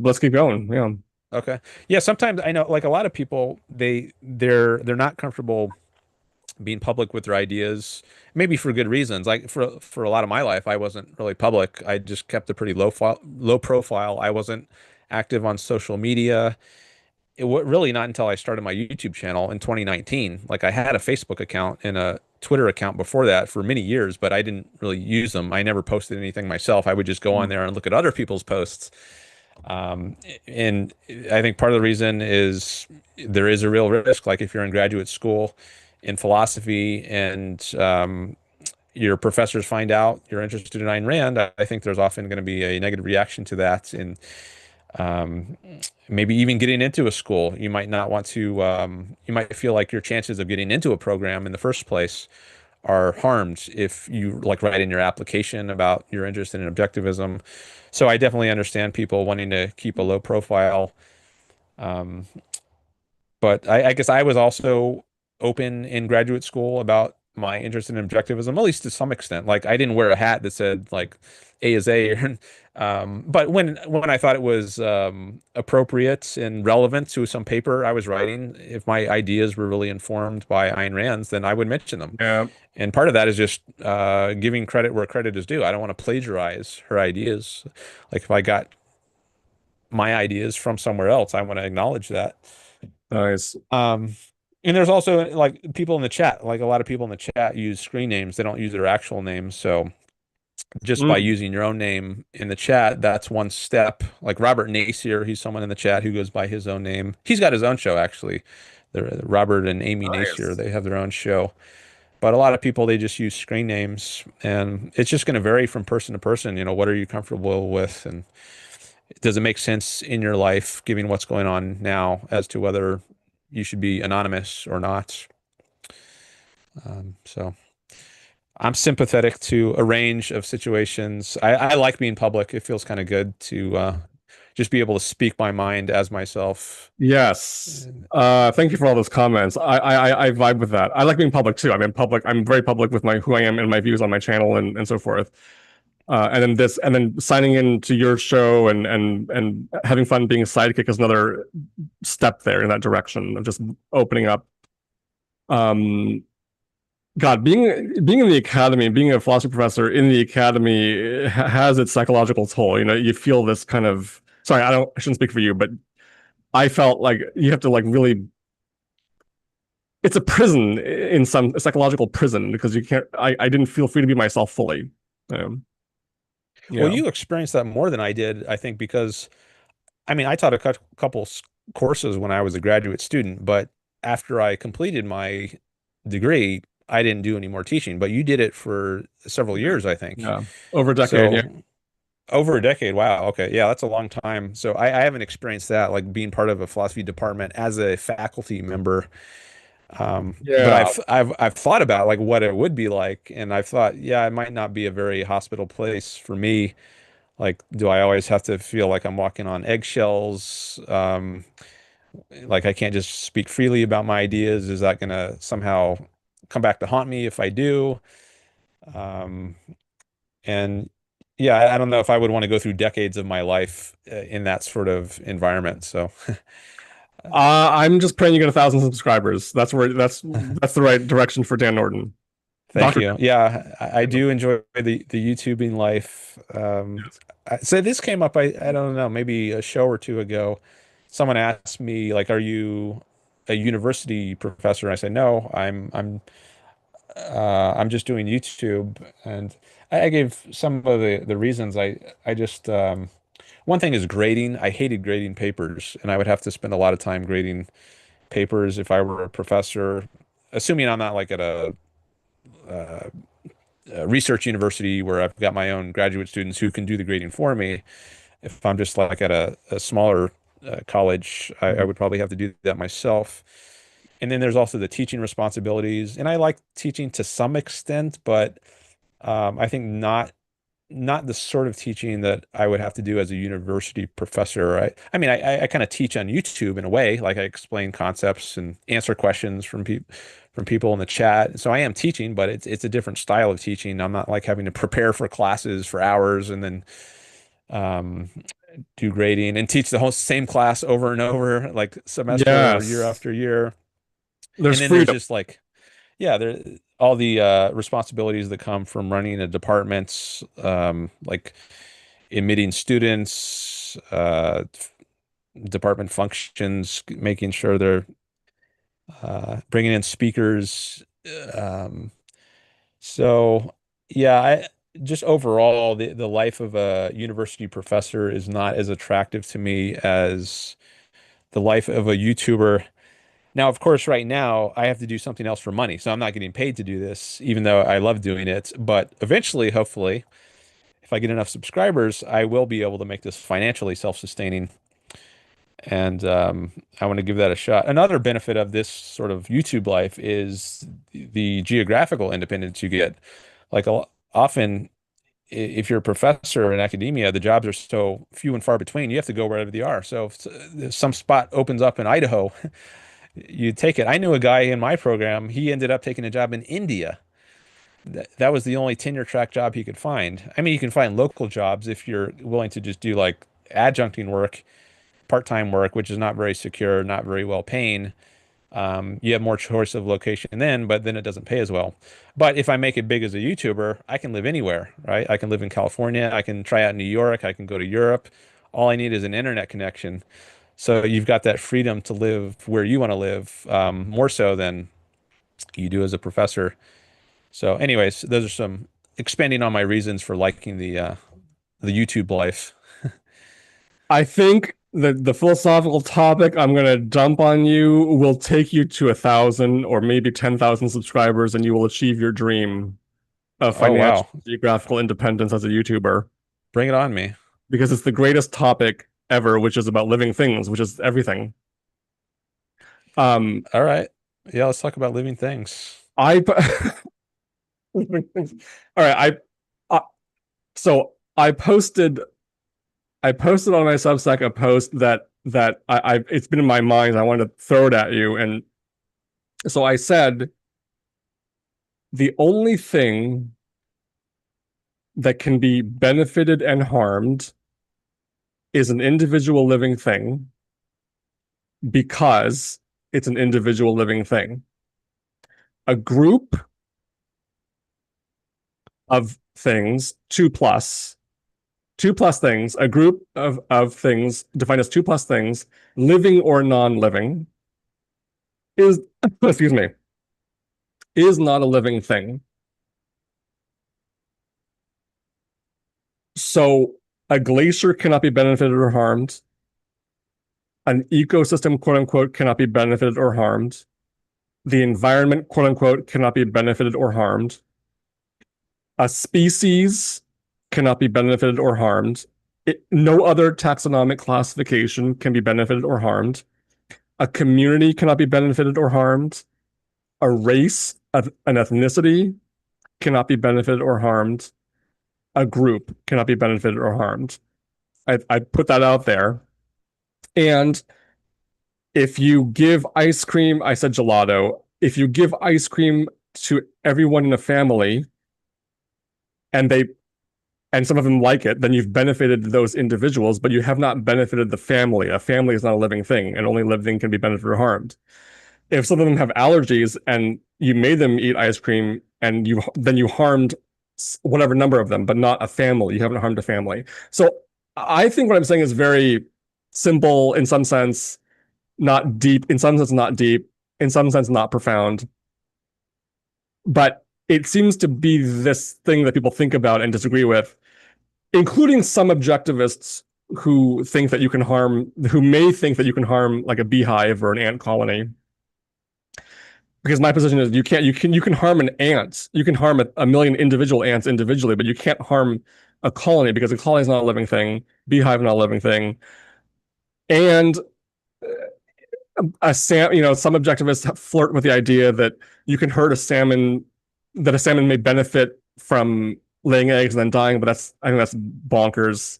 Let's keep going. Yeah. Okay. Yeah, sometimes I know like a lot of people they're not comfortable being public with their ideas, maybe for good reasons. Like for a lot of my life, I wasn't really public. I just kept a pretty low profile. I wasn't active on social media. Really not until I started my YouTube channel in 2019. Like I had a Facebook account and a Twitter account before that for many years, but I didn't really use them. I never posted anything myself. I would just go on there and look at other people's posts. Um, and I think part of the reason is there is a real risk. Like if you're in graduate school in philosophy and your professors find out you're interested in Ayn Rand, I think there's often going to be a negative reaction to that. And um, maybe even getting into a school, you might not want to, you might feel like your chances of getting into a program in the first place are harmed if you like write in your application about your interest in objectivism. So I definitely understand people wanting to keep a low profile. Um, but I guess I was also open in graduate school about my interest in objectivism, at least to some extent. Like I didn't wear a hat that said like A is A. But when I thought it was appropriate and relevant to some paper I was writing, if my ideas were really informed by Ayn Rand's, then I would mention them. Yeah. And part of that is just giving credit where credit is due. I don't want to plagiarize her ideas. Like if I got my ideas from somewhere else, I want to acknowledge that. Nice. And there's also like people in the chat, like a lot of people in the chat use screen names. They don't use their actual names. So just by Mm. using your own name in the chat, that's one step. Like Robert Nacier, he's someone in the chat who goes by his own name. He's got his own show, actually. They're, Robert and Amy Nacier, Nice. they have their own show. But a lot of people, they just use screen names. And it's just going to vary from person to person. You know, what are you comfortable with? And does it make sense in your life, given what's going on now, as to whether you should be anonymous or not? So I'm sympathetic to a range of situations. I like being public. It feels kind of good to just be able to speak my mind as myself. Yes. Thank you for all those comments. I vibe with that. I like being public too. I'm in public. I'm very public with my who I am and my views on my channel and so forth. And then signing into your show and having fun being a sidekick is another step there in that direction of just opening up. God, being in the academy, being a philosophy professor in the academy has its psychological toll. You know, you feel this kind of, sorry, I shouldn't speak for you, but I felt like you have to like really, it's a prison in some a psychological prison because you can't, I didn't feel free to be myself fully. Um, Well, yeah. you experienced that more than I did, I think, because I mean, I taught a couple courses when I was a graduate student, but after I completed my degree, I didn't do any more teaching. But you did it for several years, I think. Yeah. Over a decade. So Yeah. over a decade. Wow. Okay. Yeah, that's a long time. So I haven't experienced that, like being part of a philosophy department as a faculty member. But Yeah. I've thought about like what it would be like, and I've thought, yeah, it might not be a very hospitable place for me. Like, do I always have to feel like I'm walking on eggshells? Like I can't just speak freely about my ideas. Is that gonna somehow come back to haunt me if I do? Um, and yeah, I don't know if I would want to go through decades of my life in that sort of environment. So I'm just praying you get 1,000 subscribers. That's the right direction for Dan Norton. thank Dr. you. Yeah, I do enjoy the YouTubing life. So this came up, I don't know, maybe a show or two ago. Someone asked me, like, are you a university professor? I said, no, I'm just doing YouTube. And I gave some of the reasons. I just one thing is grading. I hated grading papers, and I would have to spend a lot of time grading papers if I were a professor, assuming I'm not like at a research university where I've got my own graduate students who can do the grading for me. If I'm just like at a smaller college, I would probably have to do that myself. And then there's also the teaching responsibilities, and I like teaching to some extent, but I think not the sort of teaching that I would have to do as a university professor. I mean, I kind of teach on YouTube in a way, like I explain concepts and answer questions from people in the chat. So I am teaching, but it's a different style of teaching. I'm not like having to prepare for classes for hours and then um, do grading and teach the whole same class over and over, like semester or year Yes. after year. There's And then there's freedom. just like, yeah, there all the responsibilities that come from running a department, like admitting students, department functions, making sure they're bringing in speakers. Um, so yeah, I just overall the life of a university professor is not as attractive to me as the life of a YouTuber. Now, of course, right now I have to do something else for money, so I'm not getting paid to do this, even though I love doing it. But eventually, hopefully, if I get enough subscribers, I will be able to make this financially self-sustaining. And I want to give that a shot. Another benefit of this sort of YouTube life is the geographical independence you get. Like often, if you're a professor in academia, the jobs are so few and far between. You have to go wherever they are. So if some spot opens up in Idaho, you take it. I knew a guy in my program. He ended up taking a job in India. That was the only tenure track job he could find. I mean, you can find local jobs if you're willing to just do like adjuncting work, part-time work, which is not very secure, not very well paying. You have more choice of location then, but then it doesn't pay as well. But if I make it big as a YouTuber, I can live anywhere, right? I can live in California. I can try out in New York. I can go to Europe. All I need is an internet connection. So you've got that freedom to live where you want to live, more so than you do as a professor. So, anyways, those are some expanding on my reasons for liking the YouTube life. I think that the philosophical topic I'm going to dump on you will take you to 1,000 or maybe 10,000 subscribers, and you will achieve your dream of Oh, financial wow. geographical independence as a YouTuber, Bring it on me. because it's the greatest topic ever, which is about living things, which is everything. Um, All right. Yeah, let's talk about living things. I living things. All right, uh, so I posted on my Substack a post that I it's been in my mind. I wanted to throw it at you, and so I said the only thing that can be benefited and harmed is an individual living thing, because it's an individual living thing. A group of things, two plus things, a group of things defined as two plus things, living or non-living, is, excuse me, is not a living thing. So a glacier cannot be benefited or harmed. An ecosystem, quote unquote, cannot be benefited or harmed. The environment, quote unquote, cannot be benefited or harmed. A species cannot be benefited or harmed. No other taxonomic classification can be benefited or harmed. A community cannot be benefited or harmed. A race, an ethnicity cannot be benefited or harmed. A group cannot be benefited or harmed. I put that out there. And if you give ice cream, I said gelato, if you give ice cream to everyone in a family and some of them like it, then you've benefited those individuals, but you have not benefited the family. A family is not a living thing, and only living can be benefited or harmed. If some of them have allergies and you made them eat ice cream, and you harmed whatever number of them, but not a family. You haven't harmed a family. So I think what I'm saying is very simple, in some sense, not deep, in some sense not deep, in some sense not profound. But it seems to be this thing that people think about and disagree with, including some objectivists who may think that you can harm like a beehive or an ant colony. Because my position is you can harm an ant, you can harm a million individual ants individually, but you can't harm a colony, because a colony is not a living thing, beehive not a living thing, and some objectivists flirt with the idea that you can hurt a salmon, that a salmon may benefit from laying eggs and then dying, but I think that's bonkers.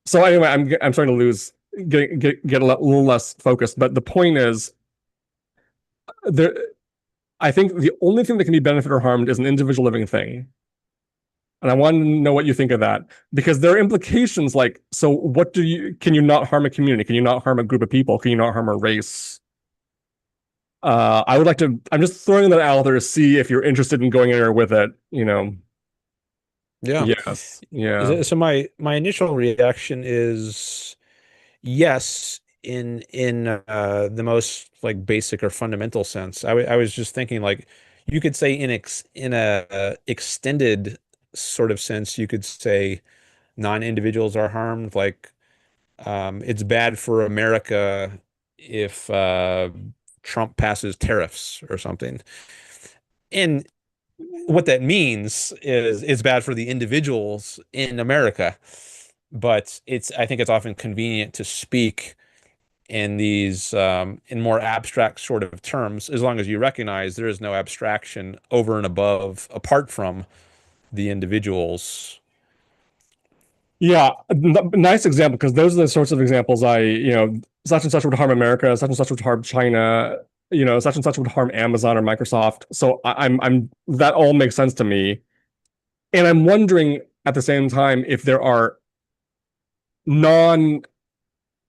So anyway, I'm starting to get a little less focused, but the point is, there, I think the only thing that can be benefited or harmed is an individual living thing. And I want to know what you think of that because there are implications like, so can you not harm a community? Can you not harm a group of people? Can you not harm a race? I would like to, I'm just throwing that out there to see if you're interested in going anywhere with it, you know. Yeah. Yes. Yeah. So my initial reaction is yes, in the most like basic or fundamental sense. I was just thinking like you could say in a extended sort of sense, you could say non-individuals are harmed. Like it's bad for America if Trump passes tariffs or something. And what that means is it's bad for the individuals in America. But I think it's often convenient to speak in these in more abstract sort of terms, as long as you recognize there is no abstraction over and above, apart from the individuals. Yeah, nice example because those are the sorts of examples such and such would harm America, such and such would harm China, such and such would harm Amazon or Microsoft. So I'm that all makes sense to me, and I'm wondering at the same time if non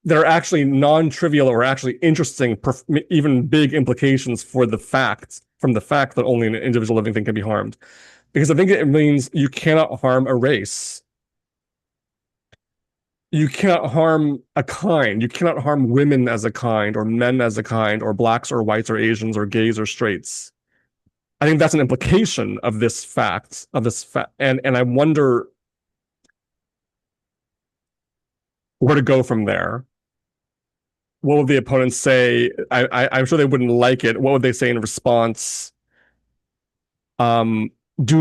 there are actually non-trivial or actually interesting, even big implications for the facts from the fact that only an individual living thing can be harmed. Because I think it means you cannot harm a race. You cannot harm a kind. You cannot harm women as a kind, or men as a kind, or blacks or whites or Asians or gays or straights. I think that's an implication of this fact, and I wonder where to go from there. What would the opponents say? I'm sure they wouldn't like it. What would they say in response? Do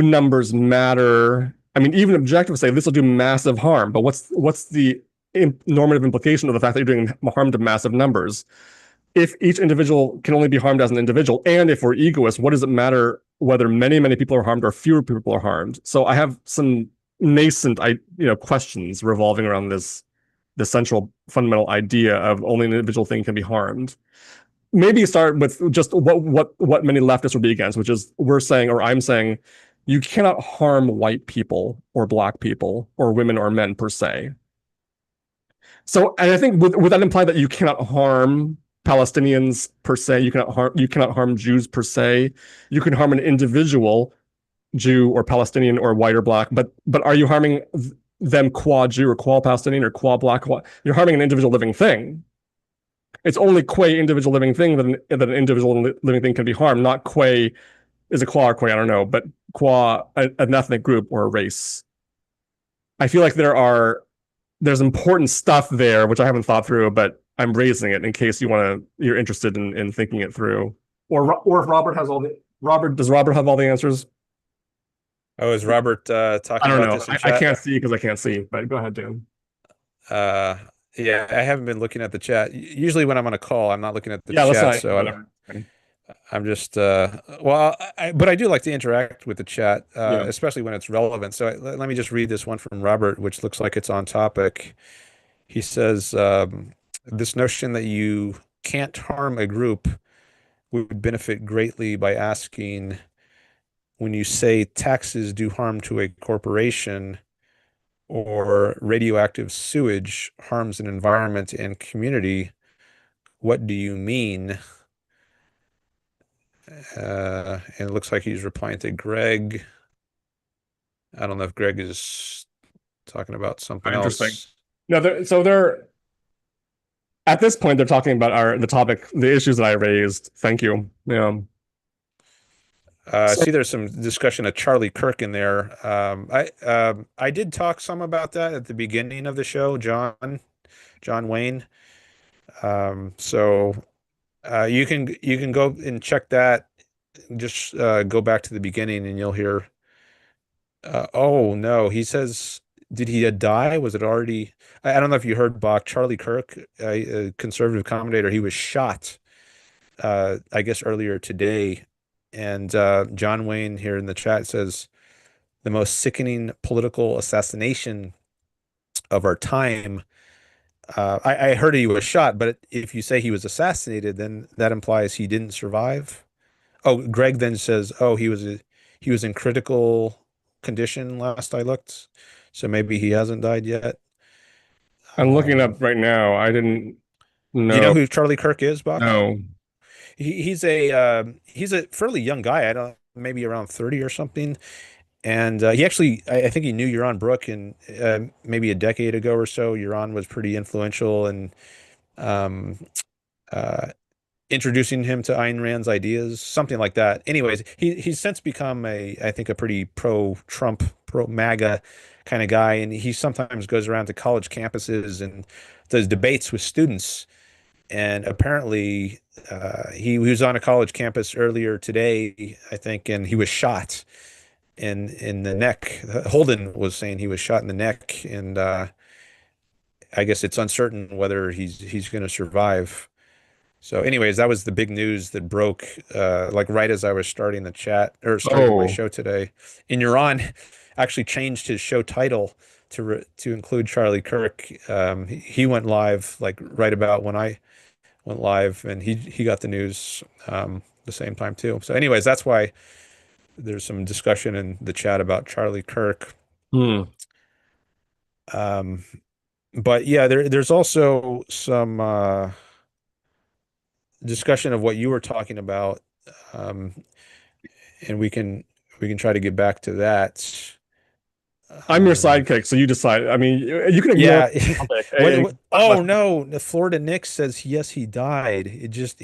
numbers matter? I mean, even objectives say this will do massive harm, but what's the normative implication of the fact that you're doing harm to massive numbers? If each individual can only be harmed as an individual, and if we're egoists, what does it matter whether many people are harmed or fewer people are harmed? So I have some nascent, questions revolving around the central fundamental idea of only an individual thing can be harmed. Maybe start with just what many leftists would be against, which is we're saying, or I'm saying, you cannot harm white people or black people or women or men per se. So, and I think would that imply that you cannot harm Palestinians per se? You cannot harm Jews per se. You can harm an individual Jew or Palestinian or white or black, but are you harming them qua Jew or qua Palestinian or qua black? You're harming an individual living thing. It's only qua individual living thing that an individual living thing can be harmed, not qua is a qua or qua, I don't know, but qua an ethnic group or a race. I feel like there's important stuff there which I haven't thought through, but I'm raising it in case you're interested in thinking it through. Or if Robert has does Robert have all the answers? Oh, is Robert I talking don't about know. this in I chat? can't see because I can't see, but go ahead, Dan. Yeah, I haven't been looking at the chat. Usually when I'm on a call, I'm not looking at the Yeah, let's chat, not, so whatever. I'm just well, but I do like to interact with the chat, Yeah. especially when it's relevant. So let me just read this one from Robert, which looks like it's on topic. He says, this notion that you can't harm a group would benefit greatly by asking, when you say taxes do harm to a corporation or radioactive sewage harms an environment and community, what do you mean? And it looks like he's replying to Greg. I don't know if Greg is talking about something Interesting. else. No, they're at this point they're talking about the topic, the issues that I raised. Thank you. Yeah. I see there's some discussion of Charlie Kirk in there. I did talk some about that at the beginning of the show, John Wayne. So you can go and check that. Just go back to the beginning and you'll hear. Oh no, he says, did he die? Was it already? I don't know if you heard Bach, Charlie Kirk, a conservative commentator. He was shot, I guess earlier today. And John Wayne here in the chat says the most sickening political assassination of our time. I heard he was shot, but if you say he was assassinated, then that implies he didn't survive. Oh, Greg then says, oh, he was in critical condition last I looked. So maybe he hasn't died yet. I'm looking Um, up right now. I didn't do you know know. who Charlie Kirk is, Bach? No. He's a fairly young guy. I don't maybe around 30 or something. And he actually, I think he knew Yaron Brook in maybe a decade ago or so. Yaron was pretty influential in um, uh, introducing him to Ayn Rand's ideas, something like that. Anyways, he's since become I think, a pretty pro-Trump, pro-MAGA kind of guy, and he sometimes goes around to college campuses and does debates with students. And apparently, he was on a college campus earlier today, I think, and he was shot in the neck. Holden was saying he was shot in the neck, and I guess it's uncertain whether he's going to survive. So, anyways, that was the big news that broke, like right as I was starting the chat or starting my Oh. show today. And Yaron actually changed his show title to include Charlie Kirk. He went live like right about when I went live, and he got the news the same time too. So, anyways, that's why there's some discussion in the chat about Charlie Kirk. Hmm. Um, but yeah, there's also some discussion of what you were talking about, um, and we can try to get back to that. I'm your Um, sidekick, so you decide. I mean, you can ignore yeah. the topic. Oh no, the Florida Nick says yes, he died. He just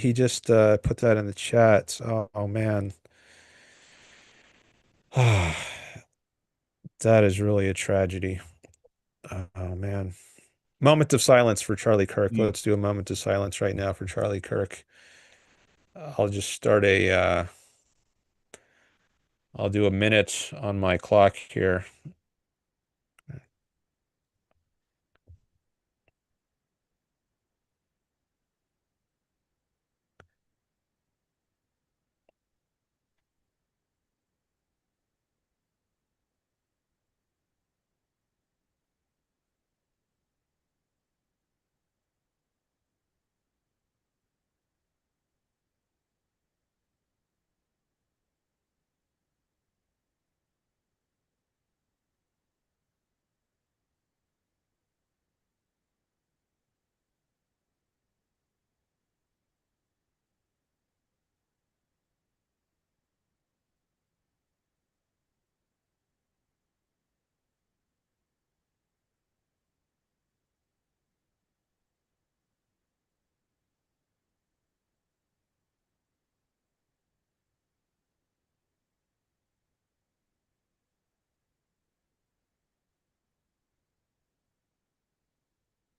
put that in the chat. Oh man. That is really a tragedy. Oh man. Moment of silence for Charlie Kirk. Let's do a moment of silence right now for Charlie Kirk. I'll just start I'll do a minute on my clock here.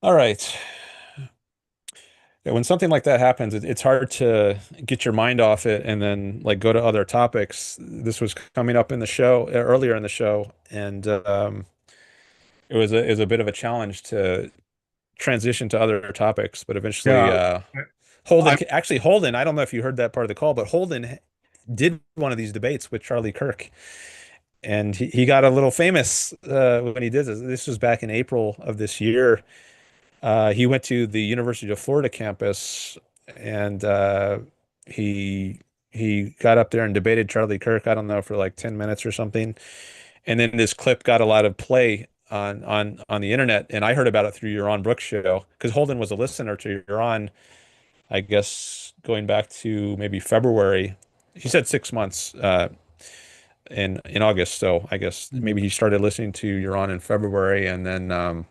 All right. Yeah, when something like that happens, it's hard to get your mind off it and then like go to other topics. This was coming up in the show earlier in the show, and it was a bit of a challenge to transition to other topics, but eventually Yeah. Holden I'm actually Holden, I don't know if you heard that part of the call, but Holden did one of these debates with Charlie Kirk, and he got a little famous when he did this. This was back in April of this year. He went to the University of Florida campus, and he he got up there and debated Charlie Kirk. I don't know, for like 10 minutes or something. And then this clip got a lot of play on the internet, and I heard about it through Yaron Brook's show because Holden was a listener to Yaron, I guess going back to maybe February. He said 6 months in August, so I guess maybe he started listening to Yaron in February, and then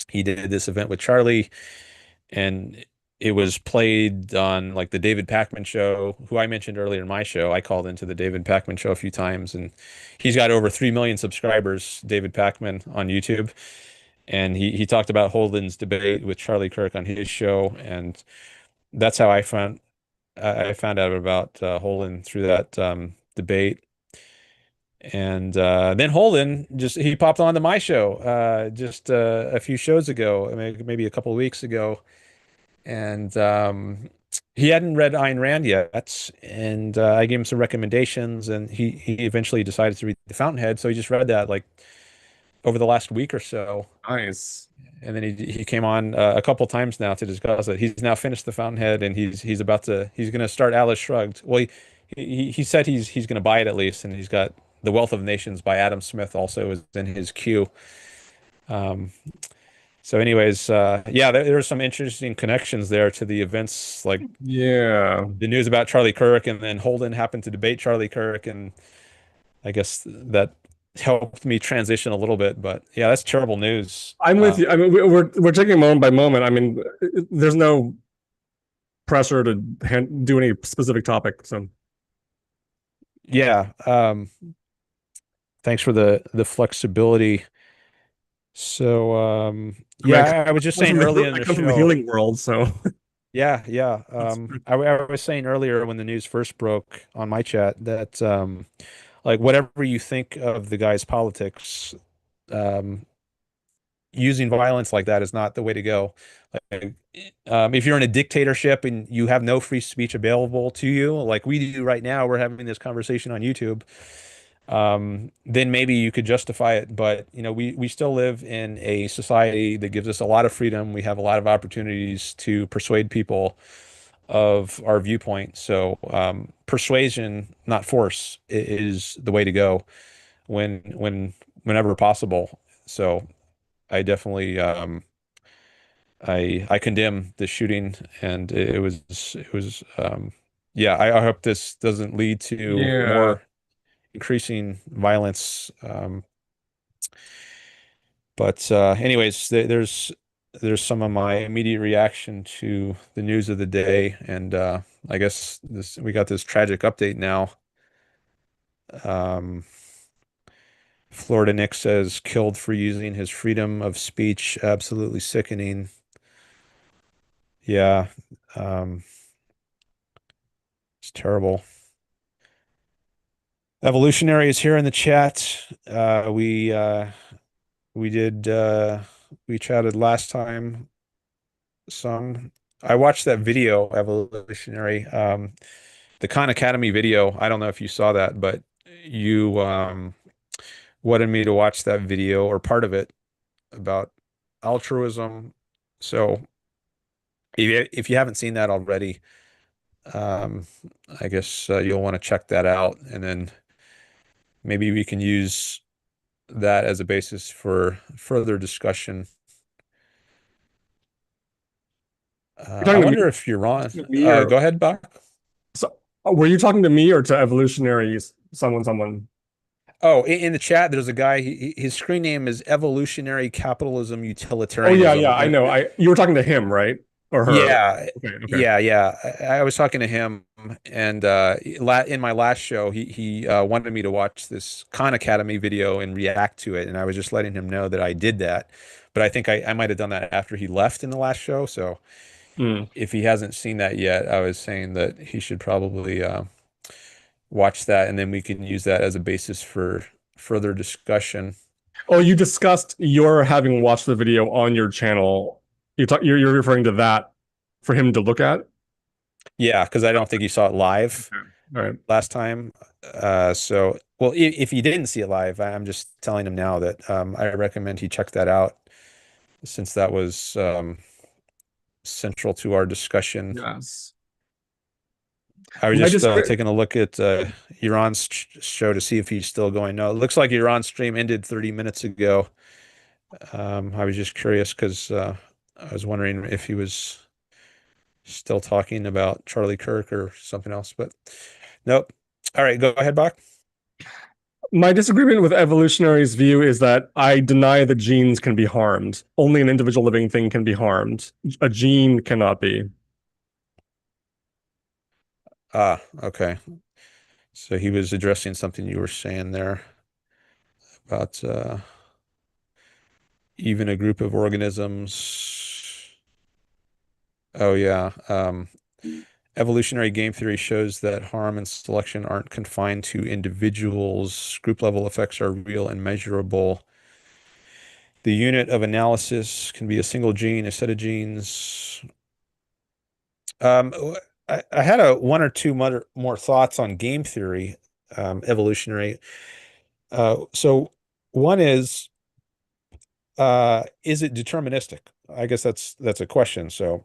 he did this event with Charlie, and it was played on like the David Pakman Show, who I mentioned earlier in my show. I called into the David Pakman Show a few times, and he's got over 3 million subscribers, David Pakman, on YouTube. And he talked about Holden's debate with Charlie Kirk on his show, and that's how I found out about Holden through that debate. And then Holden just he popped onto my show just a few shows ago, maybe a couple of weeks ago, and he hadn't read Ayn Rand yet, and I gave him some recommendations, and he eventually decided to read The Fountainhead, so he just read that like over the last week or so, nice. and then he came on a couple times now to discuss it. He's now finished The Fountainhead, and he's going to start Atlas Shrugged. Well, he said he's going to buy it at least, and he's got The Wealth of Nations by Adam Smith also is in his queue. Um, so anyways, yeah, there's some interesting connections there to the events, like Yeah. the news about Charlie Kirk, and then Holden happened to debate Charlie Kirk, and I guess that helped me transition a little bit. But yeah, that's terrible news. I'm with you. I mean, we're taking moment by moment. I mean, there's no pressure to do any specific topic. So Yeah, thanks for the flexibility. So I mean, yeah, I was just saying earlier in I the come from the show. healing world, so Yeah, yeah. I was saying earlier when the news first broke on my chat that like whatever you think of the guy's politics, um, using violence like that is not the way to go. Like, if you're in a dictatorship and you have no free speech available to you, like we do right now, we're having this conversation on YouTube, then maybe you could justify it. But you know, we still live in a society that gives us a lot of freedom. We have a lot of opportunities to persuade people of our viewpoint. So persuasion, not force, is the way to go whenever possible. So I definitely I condemn the shooting, and it was yeah, I hope this doesn't lead to yeah. more increasing violence. But anyways, there's some of my immediate reaction to the news of the day, and I guess this we got this tragic update now. Um, Florida Nick says killed for using his freedom of speech. Absolutely sickening. Yeah, um, it's terrible. Evolutionary is here in the chat. We did we chatted last time some. I watched that video, Evolutionary, the Khan Academy video. I don't know if you saw that, but you wanted me to watch that video or part of it about altruism. So if you haven't seen that already, um, I guess you'll want to check that out, and then maybe we can use that as a basis for further discussion. You're I talking to me, wonder if you're on. to me or Go ahead, Bach. so, were you talking to me or to evolutionaries? Someone. Oh, in the chat, there's a guy. His screen name is Evolutionary Capitalism Oh yeah, yeah. Utilitarianism. I know. You were talking to him, right? Or her? Yeah, Okay, okay. yeah. I was talking to him, and in my last show, he wanted me to watch this Khan Academy video and react to it, and I was just letting him know that I did that. But I think I might have done that after he left in the last show. So Hmm. if he hasn't seen that yet, I was saying that he should probably watch that, and then we can use that as a basis for further discussion. Oh, you discussed your having watched the video on your channel. You're referring to that for him to look at? Yeah, because I don't think you saw it live Okay. All right. last time. So, well, if you didn't see it live, I'm just telling him now that I recommend he check that out since that was central to our discussion. Yes. I was My just discre taking a look at Yaron's show to see if he's still going. No, it looks like Yaron's stream ended 30 minutes ago. I was just curious because I was wondering if he was still talking about Charlie Kirk or something else, but nope. All right, go ahead, Bach. my disagreement with evolutionaries' view is that I deny that genes can be harmed. Only an individual living thing can be harmed. A gene cannot be. Ah, okay. So he was addressing something you were saying there about even a group of organisms. Oh yeah. Evolutionary game theory shows that harm and selection aren't confined to individuals. Group level effects are real and measurable. The unit of analysis can be a single gene, a set of genes. Um, I had a one or two more thoughts on game theory, evolutionary. So one is it deterministic? I guess that's a question. So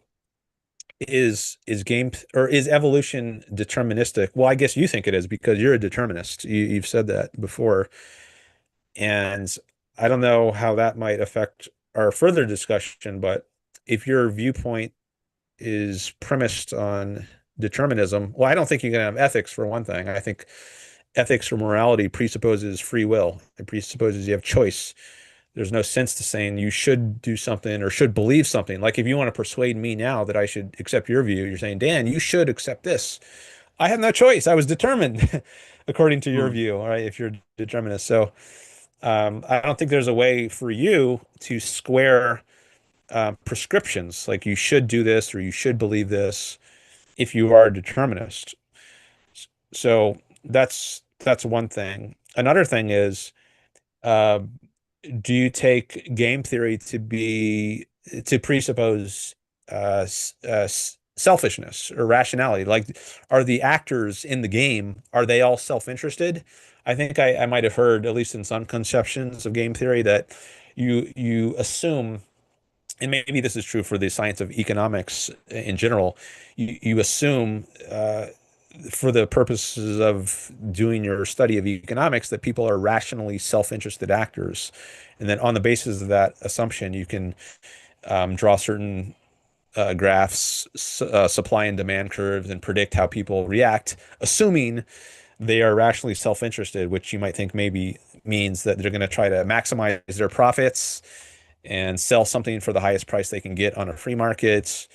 is evolution deterministic? Well, I guess you think it is because you're a determinist. You've said that before. And I don't know how that might affect our further discussion, but if your viewpoint is premised on determinism, well, I don't think you can have ethics for one thing. I think ethics or morality presupposes free will. It presupposes you have choice. There's no sense to saying you should do something or should believe something. Like if you want to persuade me now that I should accept your view, you're saying, Dan, you should accept this. I have no choice. I was determined according to your Mm. view, all right, if you're determinist. So I don't think there's a way for you to square prescriptions like you should do this or you should believe this if you are a determinist. So that's one thing. Another thing is, uh, do you take game theory to presuppose selfishness or rationality? Like, are the actors in the game, are they all self-interested? I think I might have heard, at least in some conceptions of game theory, that you assume, and maybe this is true for the science of economics in general, you assume for the purposes of doing your study of economics that people are rationally self-interested actors. And then on the basis of that assumption, you can draw certain graphs, supply and demand curves, and predict how people react, assuming they are rationally self-interested, which you might think maybe means that they're going to try to maximize their profits and sell something for the highest price they can get on a free market.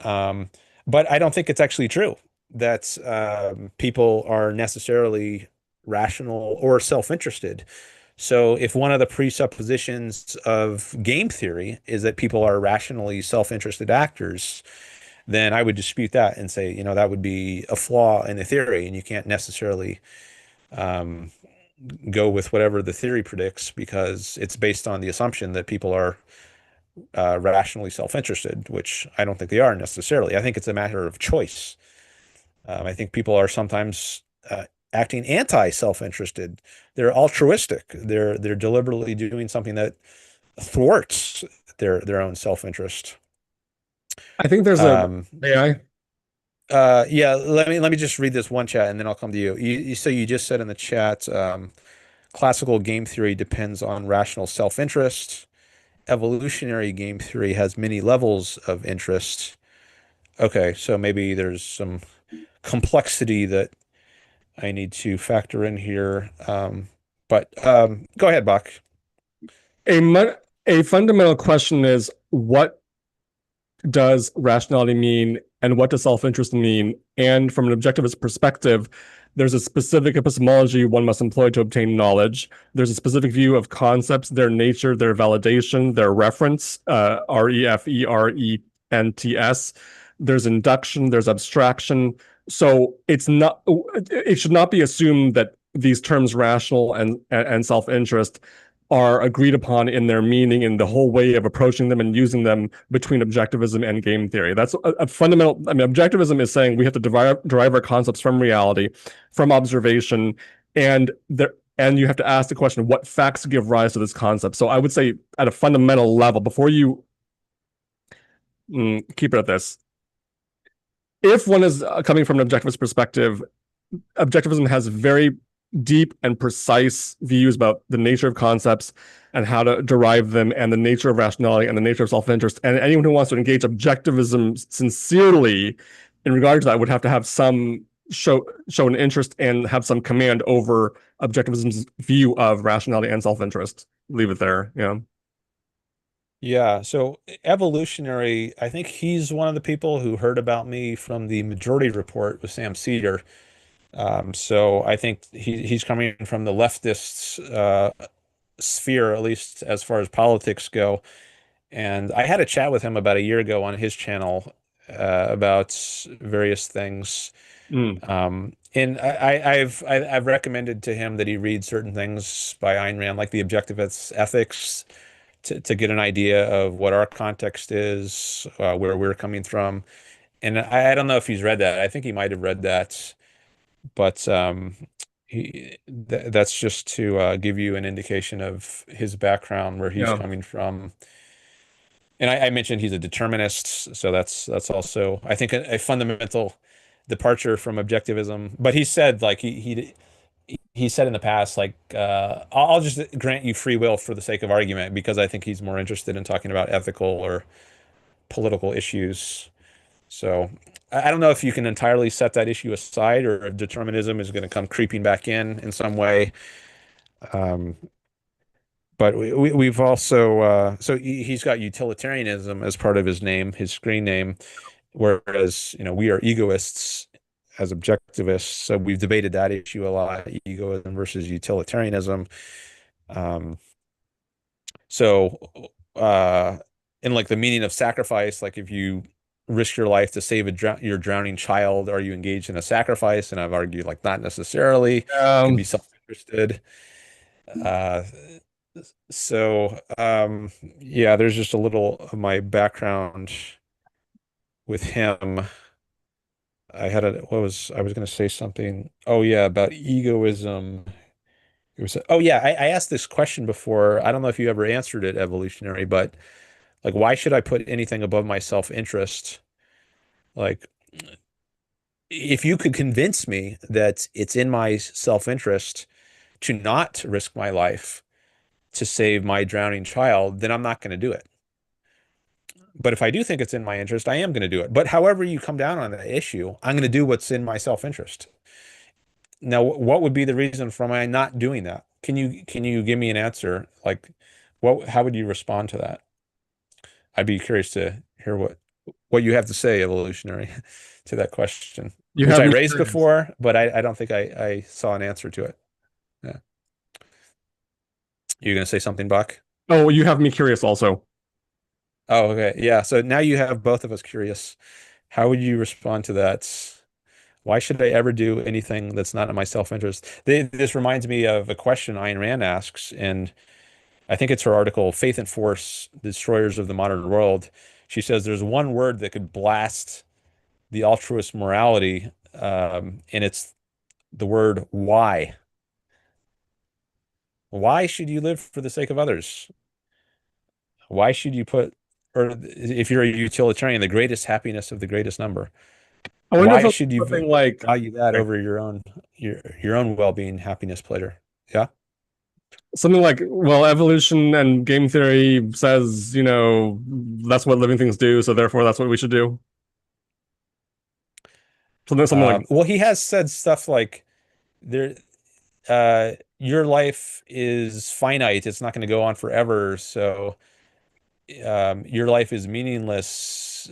Um, but I don't think it's actually true that people are necessarily rational or self-interested. So if one of the presuppositions of game theory is that people are rationally self-interested actors, then I would dispute that and say, that would be a flaw in the theory, and you can't necessarily um, go with whatever the theory predicts because it's based on the assumption that people are rationally self-interested, which I don't think they are necessarily. I think it's a matter of choice. I think people are sometimes acting anti-self-interested. They're altruistic. They're deliberately doing something that thwarts their own self-interest. I think there's a Um, AI. yeah, let me just read this one chat and then I'll come to you. So you just said in the chat, classical game theory depends on rational self-interest. Evolutionary game theory has many levels of interest. Okay, so maybe there's some complexity that I need to factor in here. But go ahead, Bach. A fundamental question is, what does rationality mean and what does self-interest mean? And from an objectivist perspective, there's a specific epistemology one must employ to obtain knowledge. There's a specific view of concepts, their nature, their validation, their reference, referents. There's induction, there's abstraction. So it should not be assumed that these terms rational and self-interest are agreed upon in their meaning and the whole way of approaching them and using them between objectivism and game theory. That's a fundamental. I mean, objectivism is saying we have to derive our concepts from reality, from observation, and you have to ask the question, what facts give rise to this concept? So I would say at a fundamental level, before you keep it at this, if one is coming from an objectivist perspective, objectivism has very deep and precise views about the nature of concepts and how to derive them and the nature of rationality and the nature of self-interest. And anyone who wants to engage objectivism sincerely in regard to that would have to have some show an interest and have some command over objectivism's view of rationality and self-interest. Leave it there. Yeah. Yeah, so evolutionary, I think he's one of the people who heard about me from the Majority Report with Sam Seder. So I think he's coming from the leftist sphere, at least as far as politics go. And I had a chat with him about a year ago on his channel about various things. Mm. And I've recommended to him that he read certain things by Ayn Rand, like the Objectivist Ethics, to get an idea of what our context is, where we're coming from. And I don't know if he's read that. I think he might have read that, but that's just to give you an indication of his background, where he's Yeah. coming from. And I mentioned he's a determinist, so that's also, I think, a fundamental departure from objectivism. But he said, like, he said in the past, like, I'll just grant you free will for the sake of argument, because I think he's more interested in talking about ethical or political issues. So I don't know if you can entirely set that issue aside, or if determinism is going to come creeping back in some way. Um, but we've also, so he's got utilitarianism as part of his name, his screen name, whereas, we are egoists as objectivists. So we've debated that issue a lot, egoism versus utilitarianism. Um, so, uh, in like the meaning of sacrifice, like if you risk your life to save your drowning child, are you engaged in a sacrifice? And I've argued like not necessarily. It can Um, be self-interested. Uh, yeah, there's just a little of my background with him. I was going to say something. Oh yeah, about egoism. Oh yeah, I asked this question before. I don't know if you ever answered it, evolutionary, but like, why should I put anything above my self-interest? Like, if you could convince me that it's in my self-interest to not risk my life to save my drowning child, then I'm not going to do it. But if I do think it's in my interest, I am going to do it. But however you come down on that issue, I'm going to do what's in my self-interest. Now, what would be the reason for my not doing that? Can you give me an answer? Like, how would you respond to that? I'd be curious to hear what you have to say, evolutionary, to that question, you which have I me raised curious. before, but I don't think I saw an answer to it. Yeah. You gonna say something, Bach? Oh, you have me curious also. Oh, okay. Yeah. So now you have both of us curious. How would you respond to that? Why should I ever do anything that's not in my self-interest? This reminds me of a question Ayn Rand asks, and I think it's her article, Faith and Force, Destroyers of the Modern World. She says there's one word that could blast the altruist morality, and it's the word why. Why should you live for the sake of others? Why should you put, or if you're a utilitarian, the greatest happiness of the greatest number? I wonder if Why it's should you something like value that over your own well-being, happiness, pleasure? Yeah. well, evolution and game theory says, that's what living things do, so therefore that's what we should do. Something like Well, he has said stuff like there, your life is finite. It's not going to go on forever. So, your life is meaningless.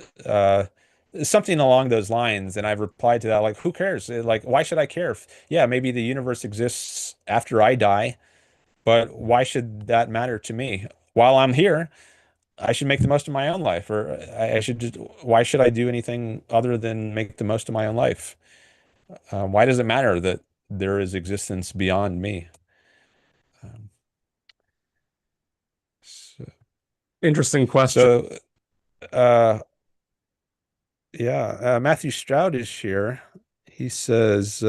Something along those lines. And I've replied to that, like, who cares? Like, why should I care? Yeah, maybe the universe exists after I die, but why should that matter to me? While I'm here, I should make the most of my own life, or I should just, why should I do anything other than make the most of my own life? Why does it matter that there is existence beyond me? Um, so, interesting question. so uh, yeah, Matthew Stroud is here. He says,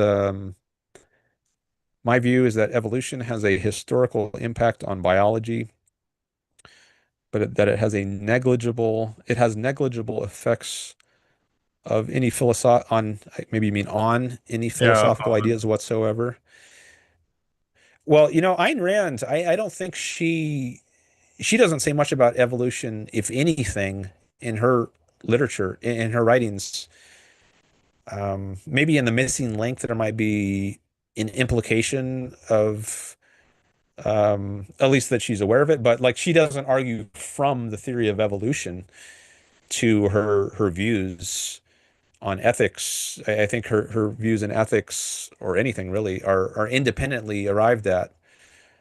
my view is that evolution has a historical impact on biology, but that it has negligible effects of any maybe you mean on any Yeah. philosophical ideas whatsoever. Well, Ayn Rand, I don't think she doesn't say much about evolution, if anything, in her literature, in her writings. Maybe in the missing link there might be an implication of, at least that she's aware of it, but like she doesn't argue from the theory of evolution to her views on ethics. I think her views in ethics, or anything really, are independently arrived at.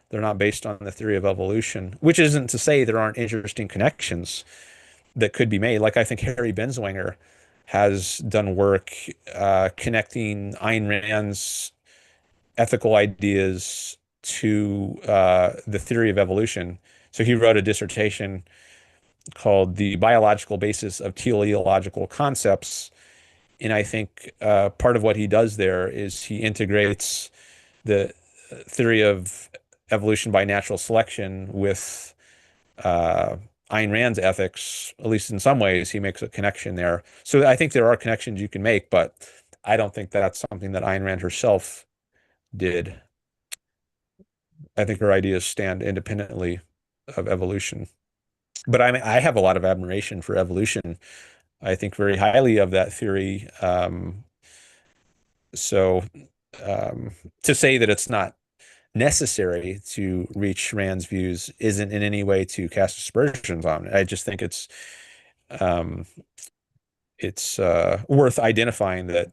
They're not based on the theory of evolution, which isn't to say there aren't interesting connections that could be made. Like, I think Harry Benswanger has done work, connecting Ayn Rand's ethical ideas to, the theory of evolution. So he wrote a dissertation called The Biological Basis of Teleological Concepts. And I think, part of what he does there is he integrates the theory of evolution by natural selection with, uh, Ayn Rand's ethics, at least in some ways, he makes a connection there. So I think there are connections you can make, but I don't think that's something that Ayn Rand herself did. I think her ideas stand independently of evolution. But I have a lot of admiration for evolution. I think very highly of that theory. So to say that it's not necessary to reach Rand's views isn't in any way to cast aspersions on it. I just think um, it's worth identifying that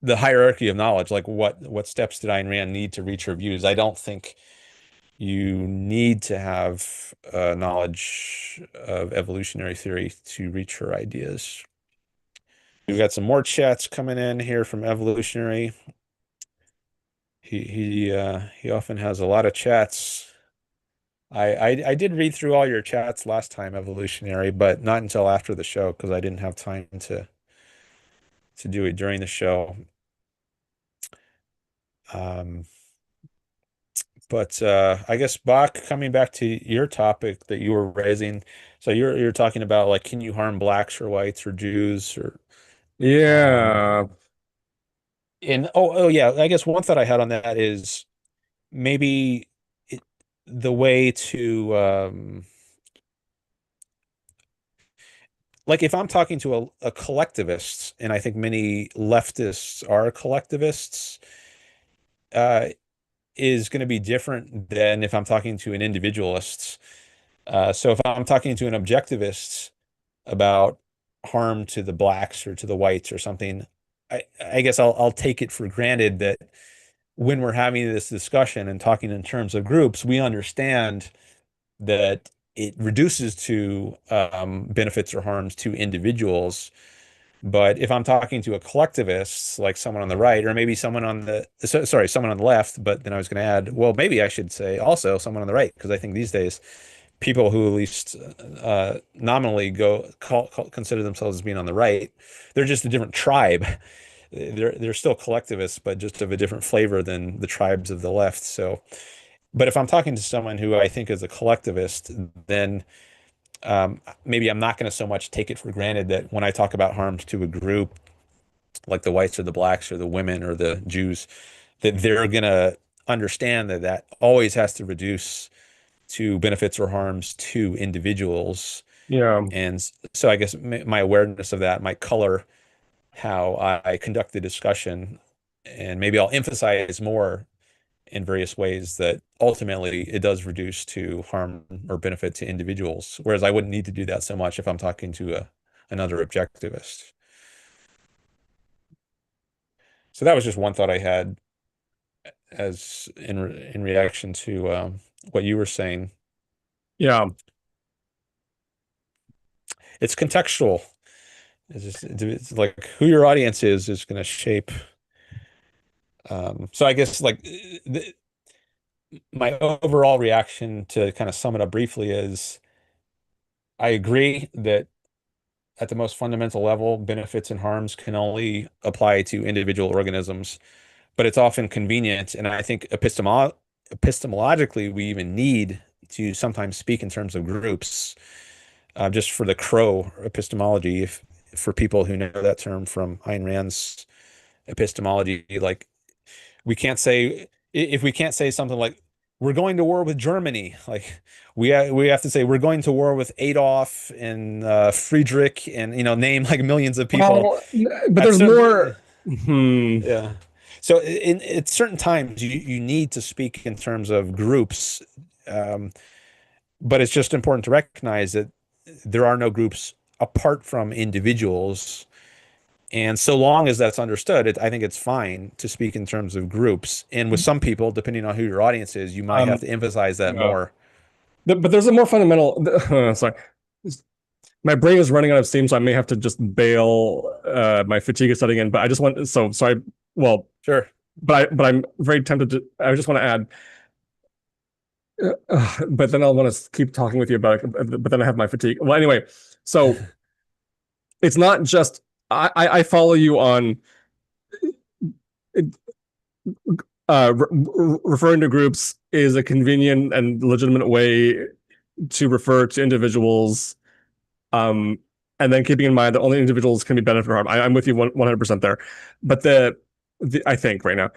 the hierarchy of knowledge, like what steps did Ayn Rand need to reach her views? I don't think you need to have knowledge of evolutionary theory to reach her ideas. We've got some more chats coming in here from evolutionary. He often has a lot of chats. I did read through all your chats last time, evolutionary, but not until after the show because I didn't have time to do it during the show. But I guess Bach, coming back to your topic that you were raising, so you're talking about like, can you harm blacks or whites or Jews or Yeah. and oh yeah, I guess one thought I had on that is maybe it, the way to like if I'm talking to a collectivist, and I think many leftists are collectivists, uh, is going to be different than if I'm talking to an individualist. So if I'm talking to an objectivist about harm to the blacks or to the whites or something, I guess I'll take it for granted that when we're having this discussion and talking in terms of groups, we understand that it reduces to benefits or harms to individuals. But if I'm talking to a collectivist, like someone on the right, or maybe someone on sorry, someone on the left, but then I was going to add, well, maybe I should say also someone on the right, because I think these days people who at least nominally consider themselves as being on the right, they're just a different tribe. They're still collectivists, but just of a different flavor than the tribes of the left. So, but if I'm talking to someone who I think is a collectivist, then maybe I'm not going to so much take it for granted that when I talk about harms to a group, like the whites or the blacks or the women or the Jews, that they're going to understand that that always has to reduce to benefits or harms to individuals. Yeah. And so I guess my awareness of that might color how I conduct the discussion. And maybe I'll emphasize more in various ways that ultimately it does reduce to harm or benefit to individuals. Whereas I wouldn't need to do that so much if I'm talking to another objectivist. So that was just one thought I had as in reaction to what you were saying. Yeah. It's contextual. It's like who your audience is going to shape. So I guess like my overall reaction, to kind of sum it up briefly, is I agree that at the most fundamental level, benefits and harms can only apply to individual organisms, but it's often convenient. And I think epistemologically, we even need to sometimes speak in terms of groups, just for the crow epistemology. If for people who know that term from Ayn Rand's epistemology, like we can't say if we can't say something like we're going to war with Germany, like we have to say we're going to war with Adolf and Friedrich, and name like millions of people Well, but at there's certain more. Hmm. yeah. So in at certain times you need to speak in terms of groups, um, but it's just important to recognize that there are no groups apart from individuals. And so long as that's understood, I think it's fine to speak in terms of groups. And with some people, depending on who your audience is, you might have Um. to emphasize that Yeah. more. But there's a more fundamental. Sorry, my brain is running out of steam, so I may have to just bail. My fatigue is setting in. But I just want. So sorry. Well, Sure. but I'm very tempted to. I just want to add. But then I'll want to keep talking with you about it. But then I have my fatigue. Well, anyway, so it's not just I follow you on referring to groups is a convenient and legitimate way to refer to individuals, and then keeping in mind that only individuals can be benefited or harmed. I'm with you 100% there. But I think right now,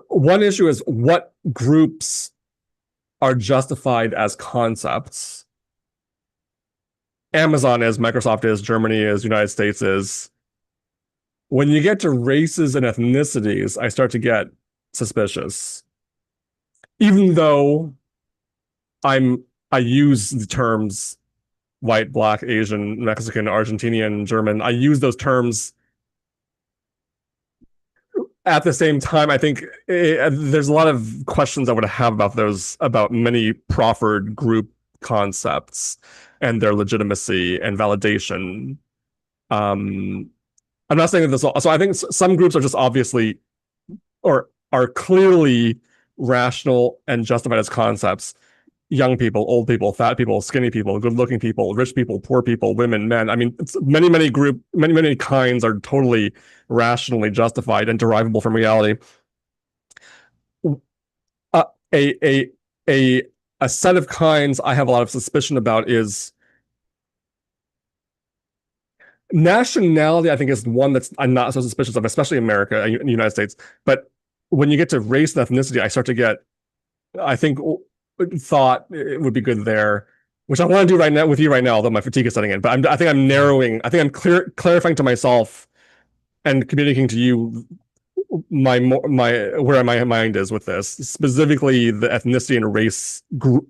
one issue is what groups are justified as concepts. Amazon is, Microsoft is, Germany is, United States is. When you get to races and ethnicities, I start to get suspicious. Even though I use the terms white, black, Asian, Mexican, Argentinian, German. I use those terms. At the same time, I think there's a lot of questions I would have about those, about many proffered group concepts and their legitimacy and validation. I'm not saying that this. So I think some groups are just obviously, or are clearly rational and justified as concepts. Young people, old people, fat people, skinny people, good-looking people, rich people, poor people, women, men. I mean, it's many kinds are totally rationally justified and derivable from reality. A set of kinds I have a lot of suspicion about is nationality. I think is one that's I'm not so suspicious of, especially America and the United States. But when you get to race and ethnicity, I start to get, I think, thought it would be good there, which I want to do right now with you right now, although my fatigue is setting in. But I think I'm narrowing. I think I'm clarifying to myself and communicating to you my where my mind is with this, specifically the ethnicity and race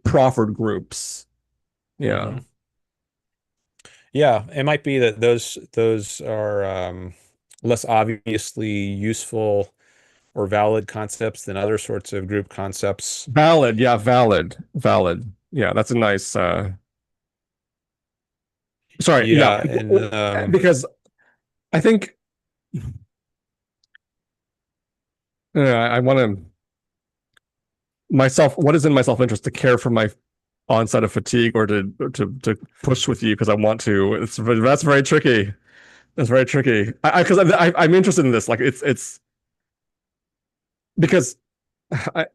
proffered groups. Yeah. Yeah, it might be that those are less obviously useful or valid concepts than other sorts of group concepts. Valid, yeah, valid. Yeah, that's a nice sorry, yeah, yeah. and Because I think I want to what is in my self-interest to care for my onset of fatigue or to push with you because I want to. That's very tricky. That's very tricky. Because I'm interested in this. Like it's because I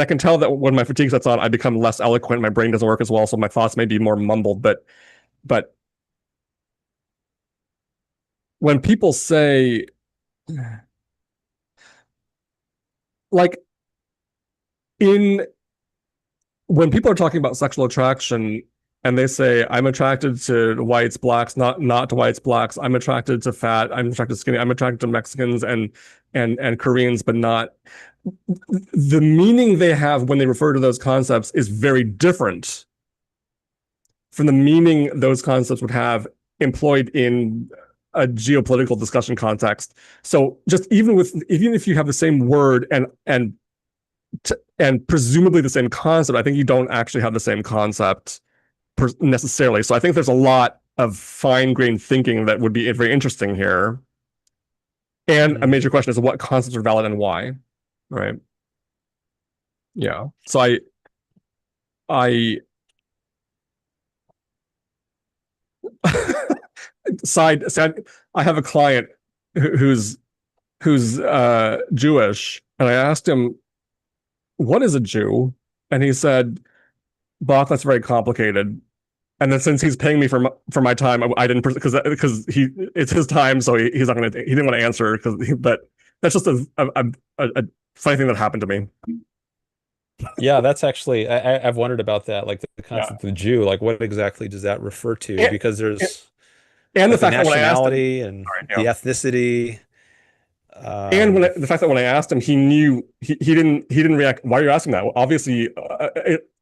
can tell that when my fatigue sets on, I become less eloquent. My brain doesn't work as well, so my thoughts may be more mumbled. But when people say, like, when people are talking about sexual attraction and they say, I'm attracted to whites, blacks, not to whites, blacks, I'm attracted to fat, I'm attracted to skinny, I'm attracted to Mexicans and Koreans, but not, the meaning they have when they refer to those concepts is very different from the meaning those concepts would have employed in a geopolitical discussion context. So just even if you have the same word and presumably the same concept, I think you don't actually have the same concept necessarily. So I think there's a lot of fine-grained thinking that would be very interesting here. And a major question is what concepts are valid and why, right? Yeah. So I side I have a client who's Jewish, and I asked him, what is a Jew? And he said, Bach, that's very complicated. And then since he's paying me for my time, I didn't, because it's his time, so he's not he didn't want to answer but that's just a funny thing that happened to me. Yeah, that's actually I've wondered about that, like the concept of Jew, like what exactly does that refer to? Because there's and like the fact that when I asked him, and the ethnicity. And the fact that when I asked him, he knew he didn't react. Why are you asking that? Well, obviously,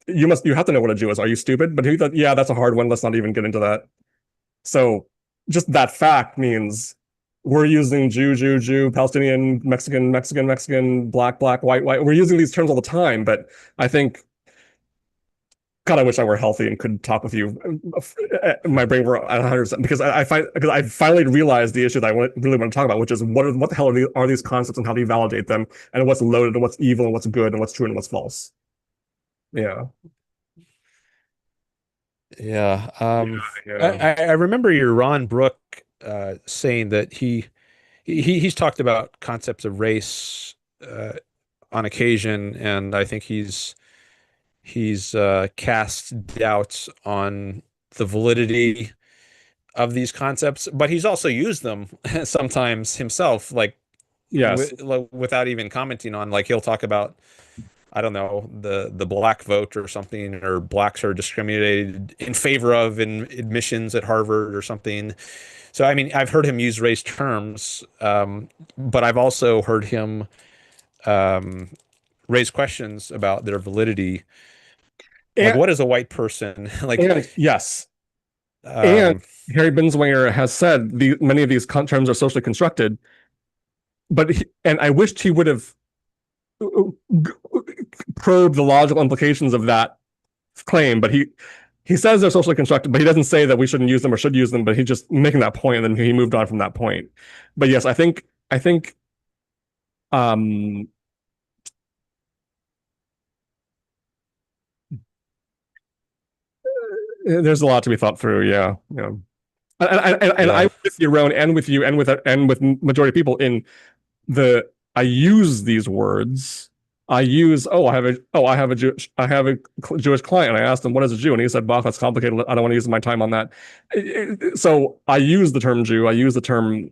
you have to know what a Jew is. Are you stupid? But he thought, yeah, that's a hard one. Let's not even get into that. So just that fact means we're using Jew, Palestinian, Mexican, black, white. We're using these terms all the time. But I think, God, I wish I were healthy and could talk with you. My brain were at 100%, because I finally realized the issue that I really want to talk about, which is what the hell are these concepts and how do you validate them, and what's loaded and what's evil and what's good and what's true and what's false. Yeah. Yeah. Yeah. I remember Yaron Brook saying that he's talked about concepts of race on occasion, and I think he's he's cast doubts on the validity of these concepts, but he's also used them sometimes himself, like Yes. without even commenting on, like he'll talk about, I don't know, the black vote or something, or blacks are discriminated in favor of in admissions at Harvard or something. So, I mean, I've heard him use race terms, but I've also heard him um, raise questions about their validity. Like, And what is a white person? Like, and yes. And um, Harry Binswanger has said many of these terms are socially constructed, but and I wished he would have probed the logical implications of that claim, but he says they're socially constructed, but he doesn't say that we shouldn't use them or should use them, but he's just making that point, and then he moved on from that point. But yes, I think um there's a lot to be thought through. Yeah, yeah. And yeah, I'm with Yaron and with you and with majority of people in I use these words. I use I have a Jewish client. And I asked him what is a Jew, and he said, "Bach, that's complicated. I don't want to use my time on that." So I use the term Jew. I use the term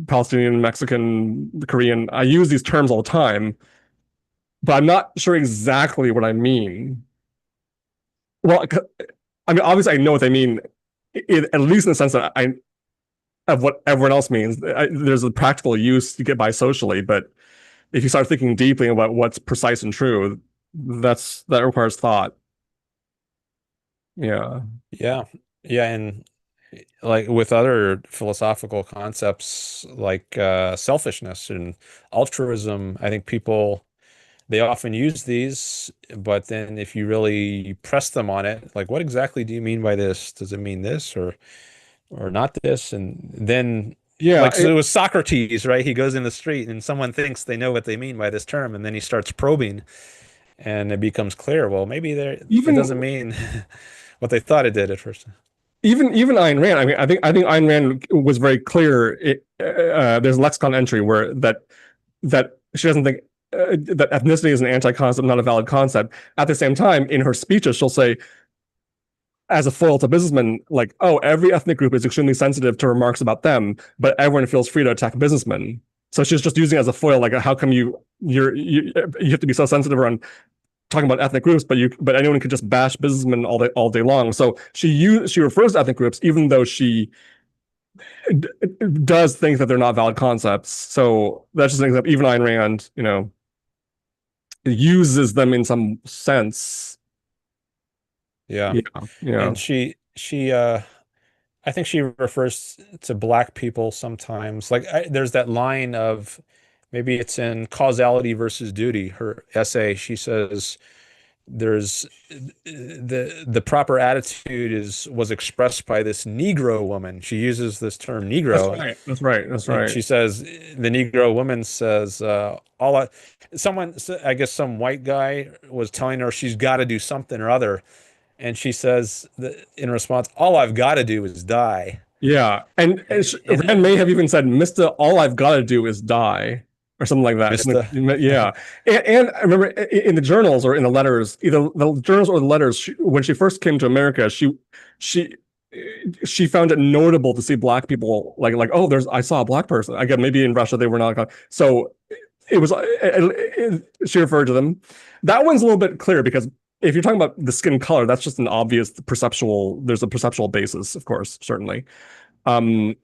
Palestinian, Mexican, Korean. I use these terms all the time, but I'm not sure exactly what I mean. Well, I mean, obviously, I know what they mean, at least in the sense that I of what everyone else means. There's a practical use to get by socially, but if you start thinking deeply about what's precise and true, that requires thought. Yeah. yeah, yeah, and like with other philosophical concepts like selfishness and altruism, I think people they often use these, but then if you really press them on it, like what exactly do you mean by this? Does it mean this or not this? And then Yeah. like so it was Socrates, right? He goes in the street and someone thinks they know what they mean by this term, and then he starts probing and it becomes clear, well, maybe it even doesn't mean what they thought it did at first. even Ayn Rand. I mean, I think Ayn Rand was very clear. There's a lexicon entry where that she doesn't think that ethnicity is an anti-concept, not a valid concept. At the same time, in her speeches, she'll say, as a foil to businessmen, like, oh, every ethnic group is extremely sensitive to remarks about them, but everyone feels free to attack businessmen. So she's just using it as a foil, like, how come you have to be so sensitive around talking about ethnic groups, but anyone could just bash businessmen all day long. So she refers to ethnic groups, even though she does think that they're not valid concepts. So that's just an example. Even Ayn Rand, uses them in some sense. Yeah. Yeah, yeah. And I think she refers to black people sometimes. Like there's that line of maybe it's in Causality versus Duty, her essay. She says there's the proper attitude was expressed by this Negro woman. She uses this term That's Negro, right. That's right. That's and right. she says the Negro woman says someone, I guess some white guy was telling her she's got to do something or other, and she says that in response, all I've got to do is die. Yeah, and And Rand may have even said, "Mister, all I've got to do is die," or something like that. Mr. Yeah, and I remember in the journals or in the letters, either the journals or the letters, when she first came to America, she she found it notable to see black people like oh, I saw a black person. I guess maybe in Russia they were not. So it was she referred to them. That one's a little bit clearer because if you're talking about the skin color, that's just an obvious perceptual. There's a perceptual basis, of course, certainly. Um,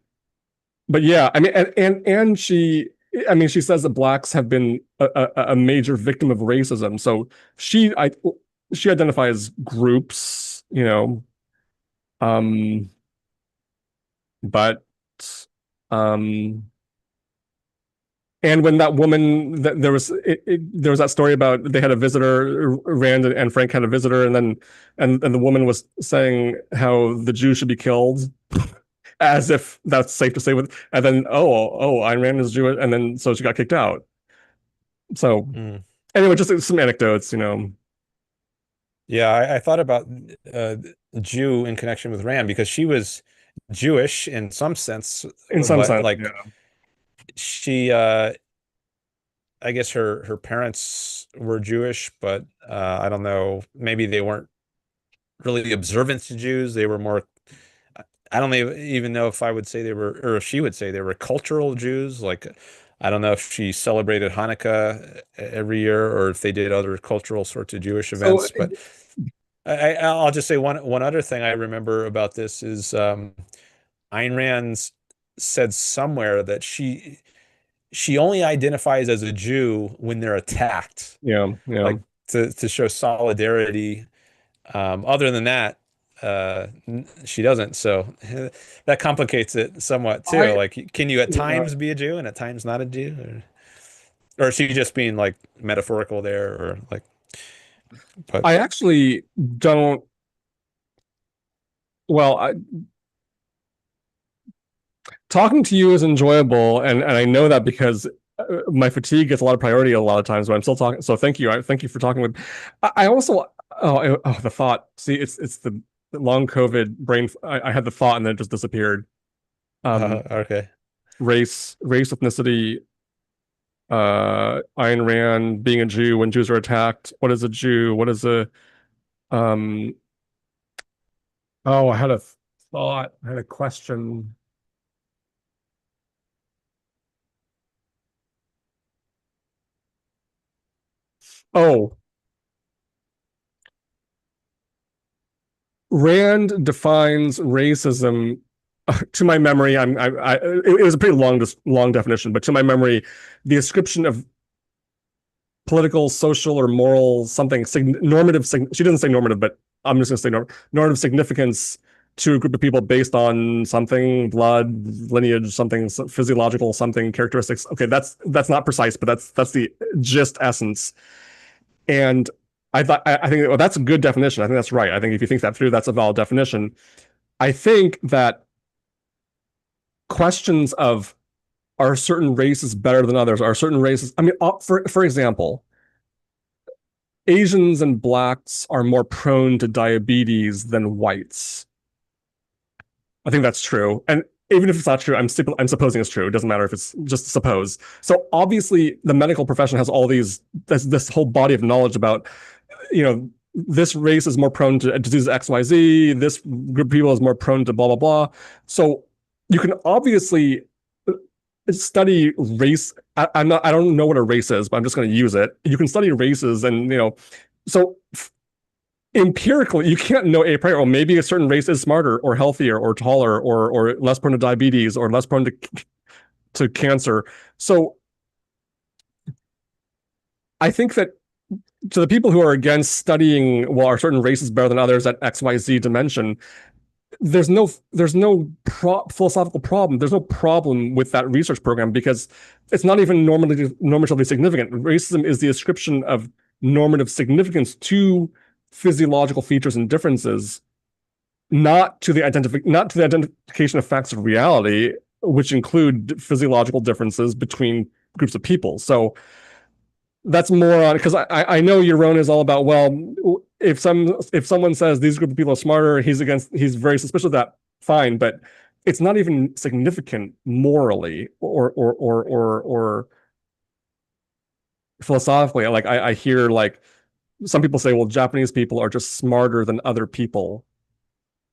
but yeah, I mean, and I mean, she says that blacks have been a major victim of racism. So she identifies groups, um, but um, and when that woman, there was that story about they had a visitor, Rand and Frank had a visitor, and then and the woman was saying how the Jews should be killed, as if that's safe to say and then Ayn Rand is Jewish, and then so she got kicked out. So Mm. anyway, just some anecdotes. Yeah, I thought about uh, Jew in connection with Rand because she was Jewish in some sense, In some but sense, like yeah. she I guess her parents were Jewish, but I don't know. Maybe they weren't really observant to Jews. They were more. I don't even know if I would say they were, or if she would say they were cultural Jews. Like, I don't know if she celebrated Hanukkah every year or if they did other cultural sorts of Jewish So events. But I'll just say one other thing I remember about this is Ayn Rand said somewhere that she only identifies as a Jew when they're attacked, yeah, yeah. like to show solidarity. Other than that, she doesn't. So that complicates it somewhat too. I Like, can you at yeah, times be a Jew and at times not a Jew, or is she just being like metaphorical there, or like? But I actually don't. Well, talking to you is enjoyable, and I know that because my fatigue gets a lot of priority a lot of times, but I'm still talking. So thank you. Thank you for talking with. I also the thought. See, it's the long COVID brain. I had the thought and then it just disappeared. okay. Race, ethnicity. Ayn Rand being a Jew when Jews are attacked. What is a Jew? What is a um? Oh, I had a thought. I had a question. Oh, Rand defines racism. To my memory, it was a pretty long definition, but to my memory, the ascription of political, social, or moral something normative. She doesn't say normative, but I'm just going to say normative significance to a group of people based on something, blood, lineage, something physiological, something characteristics. Okay, that's not precise, but that's the gist essence. And I think well, that's a good definition. I think that's right. I think if you think that through, that's a valid definition. I think that questions of are certain races better than others? Are certain races? I mean, for example, Asians and blacks are more prone to diabetes than whites. I think that's true. And even if it's not true, I'm supposing it's true. It doesn't matter if it's just suppose. So obviously, the medical profession has all this whole body of knowledge about, this race is more prone to disease XYZ. This group of people is more prone to blah blah blah. So you can obviously study race. I don't know what a race is, but I'm just going to use it. You can study races, and so empirically, you can't know a priori. Well, maybe a certain race is smarter or healthier or taller or less prone to diabetes or less prone to cancer. So I think that to the people who are against studying, well, are certain races better than others at XYZ dimension, there's no philosophical problem. There's no problem with that research program because it's not even normatively significant. Racism is the ascription of normative significance to physiological features and differences, not to the identification of facts of reality, which include physiological differences between groups of people. So that's more on because I know Yaron is all about, well, if someone says these group of people are smarter, he's very suspicious of that. Fine, but it's not even significant morally or philosophically. Like I hear like some people say, well, Japanese people are just smarter than other people.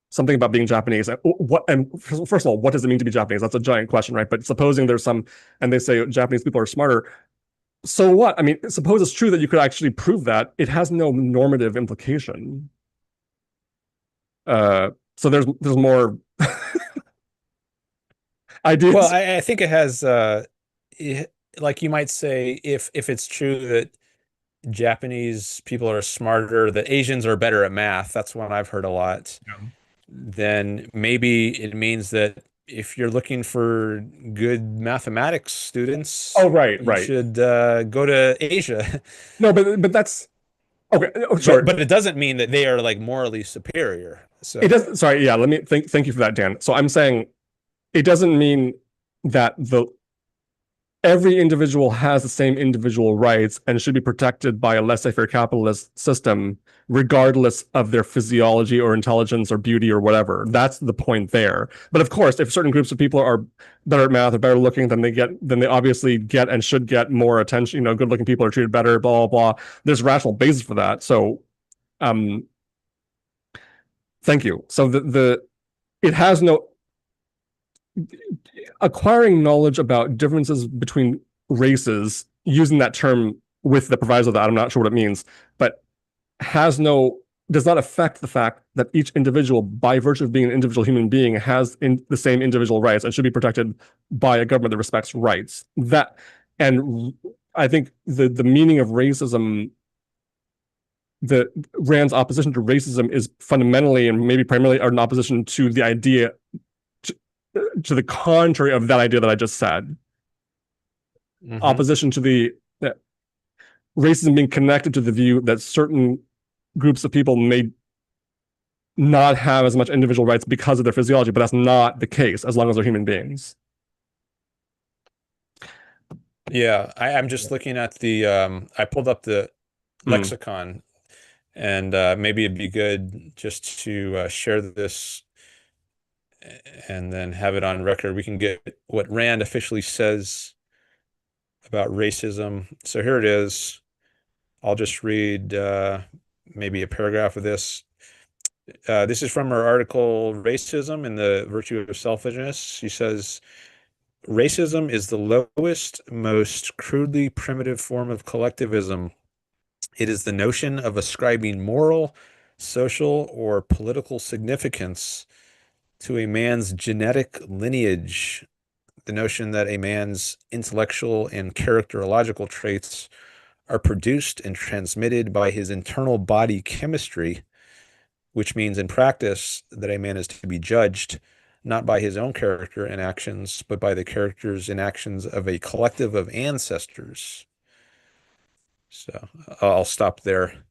Something about being Japanese. What? And first of all, what does it mean to be Japanese? That's a giant question, right? But supposing there's some, and they say Japanese people are smarter. So what? I mean, suppose it's true that you could actually prove that. It has no normative implication. So there's more ideas. Well, I think it has, like you might say, if it's true that Japanese people are smarter, that Asians are better at math, that's one I've heard a lot. Yeah. Then maybe it means that if you're looking for good mathematics students, Oh, right, you right. should go to Asia. No, but that's okay. Oh, sure. But it doesn't mean that they are like morally superior. It So does. Sorry. Yeah. Let me thank you for that, Dan. So I'm saying it doesn't mean that every individual has the same individual rights and should be protected by a laissez-faire capitalist system, regardless of their physiology or intelligence or beauty or whatever. That's the point there. But of course, if certain groups of people are better at math or better looking, then they obviously get and should get more attention. Good looking people are treated better, blah, blah, blah. There's rational basis for that. So, thank you. So it has no acquiring knowledge about differences between races, using that term with the proviso that I'm not sure what it means, but does not affect the fact that each individual, by virtue of being an individual human being, has the same individual rights and should be protected by a government that respects rights. And I think the meaning of racism, the Rand's opposition to racism is fundamentally and maybe primarily an opposition to the idea, to the contrary of that idea that I just said. Mm-hmm. Opposition to the racism being connected to the view that certain groups of people may not have as much individual rights because of their physiology, but that's not the case as long as they're human beings. Yeah, I'm just looking at the I pulled up the lexicon, and maybe it'd be good just to share this and then have it on record. We can get what Rand officially says about racism. So here it is. I'll just read maybe a paragraph of this. This is from her article, Racism and the Virtue of Selfishness. She says, racism is the lowest, most crudely primitive form of collectivism. It is the notion of ascribing moral, social, or political significance to a man's genetic lineage, the notion that a man's intellectual and characterological traits are produced and transmitted by his internal body chemistry, which means in practice that a man is to be judged not by his own character and actions, but by the characters and actions of a collective of ancestors. So I'll stop there.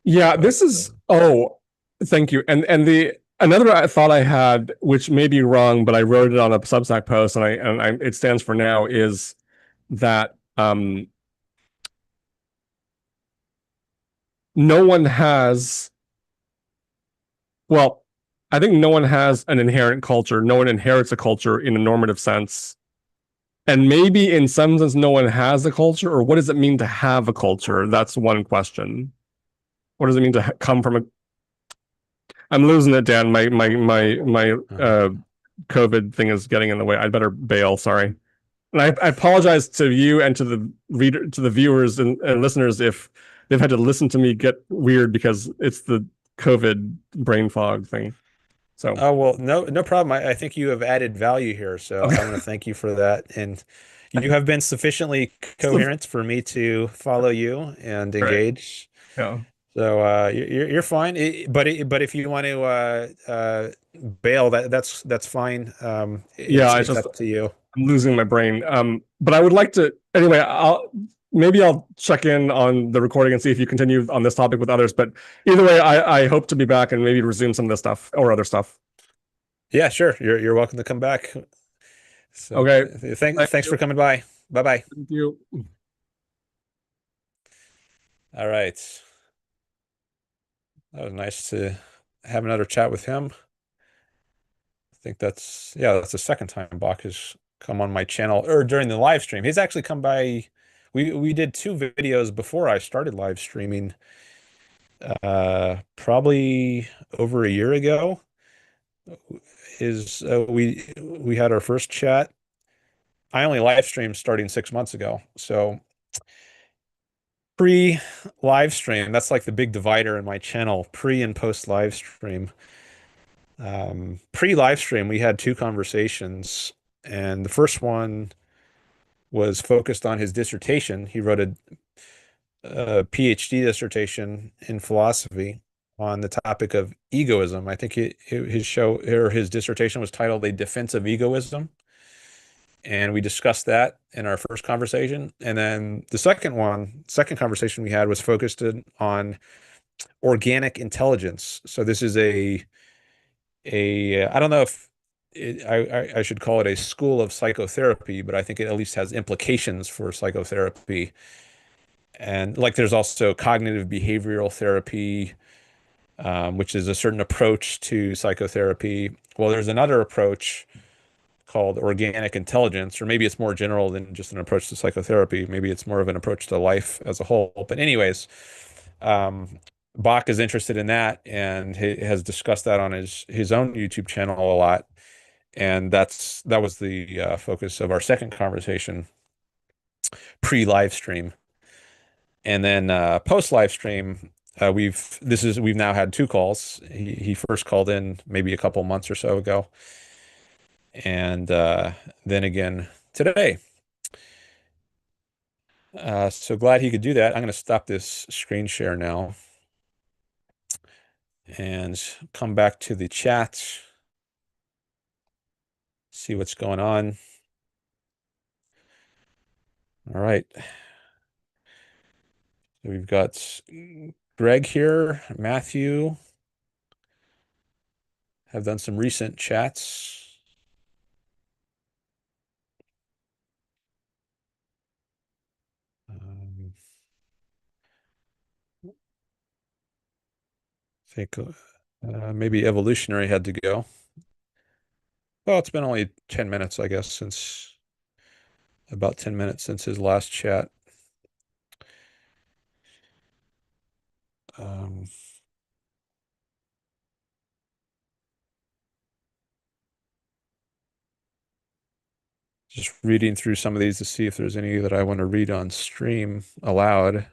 Yeah, this is, thank you. And another thought I had, which may be wrong, but I wrote it on a Substack post, and it stands for now, is that no one has, well, I think no one has an inherent culture. No one inherits a culture in a normative sense. And maybe in some sense, no one has a culture, or what does it mean to have a culture? That's one question. What does it mean to come from a, I'm losing it, Dan. My COVID thing is getting in the way. I'd better bail. Sorry. And I apologize to you and to the viewers and listeners if they've had to listen to me get weird because it's the COVID brain fog thing. So. Oh, well, no problem. I think you have added value here, so okay. I want to thank you for that. And you have been sufficiently coherent for me to follow you and engage. Right. Yeah. So you're fine. But if you want to bail, that's fine. It's up to you. I'm losing my brain. But I would like to anyway. I'll check in on the recording and see if you continue on this topic with others. But either way, I hope to be back and maybe resume some of this stuff or other stuff. Yeah, sure. You're welcome to come back. So, okay. Thanks for coming by. Bye-bye. Thank you. All right. That was nice to have another chat with him. I think that's the second time Bach has come on my channel, or during the live stream. He's actually come by. We did 2 videos before I started live streaming, probably over a year ago. We had our first chat. I only live streamed starting 6 months ago, so pre-live stream, that's like the big divider in my channel, pre and post live stream. Pre-live stream, we had 2 conversations, and the first one was focused on his dissertation. He wrote a PhD dissertation in philosophy on the topic of egoism. I think his dissertation was titled "A Defense of Egoism," and we discussed that in our first conversation. And then the second conversation we had was focused on organic intelligence. So this is I don't know I should call it a school of psychotherapy, but I think it at least has implications for psychotherapy. And like there's also cognitive behavioral therapy, which is a certain approach to psychotherapy. Well, there's another approach called organic intelligence, or maybe it's more general than just an approach to psychotherapy. Maybe it's more of an approach to life as a whole. But anyways, um, Bach is interested in that and he has discussed that on his own YouTube channel a lot. And that was the focus of our second conversation pre-live stream. And then post live stream, we've now had two calls. He first called in maybe a couple months or so ago, and then again today. So glad he could do that. I'm going to stop this screen share now and come back to the chat, see what's going on. All right. So we've got Greg here, Matthew have done some recent chats. I think maybe evolutionary had to go. Well, it's been only 10 minutes, I guess, since about 10 minutes since his last chat. Um, just reading through some of these to see if there's any that I want to read on stream aloud.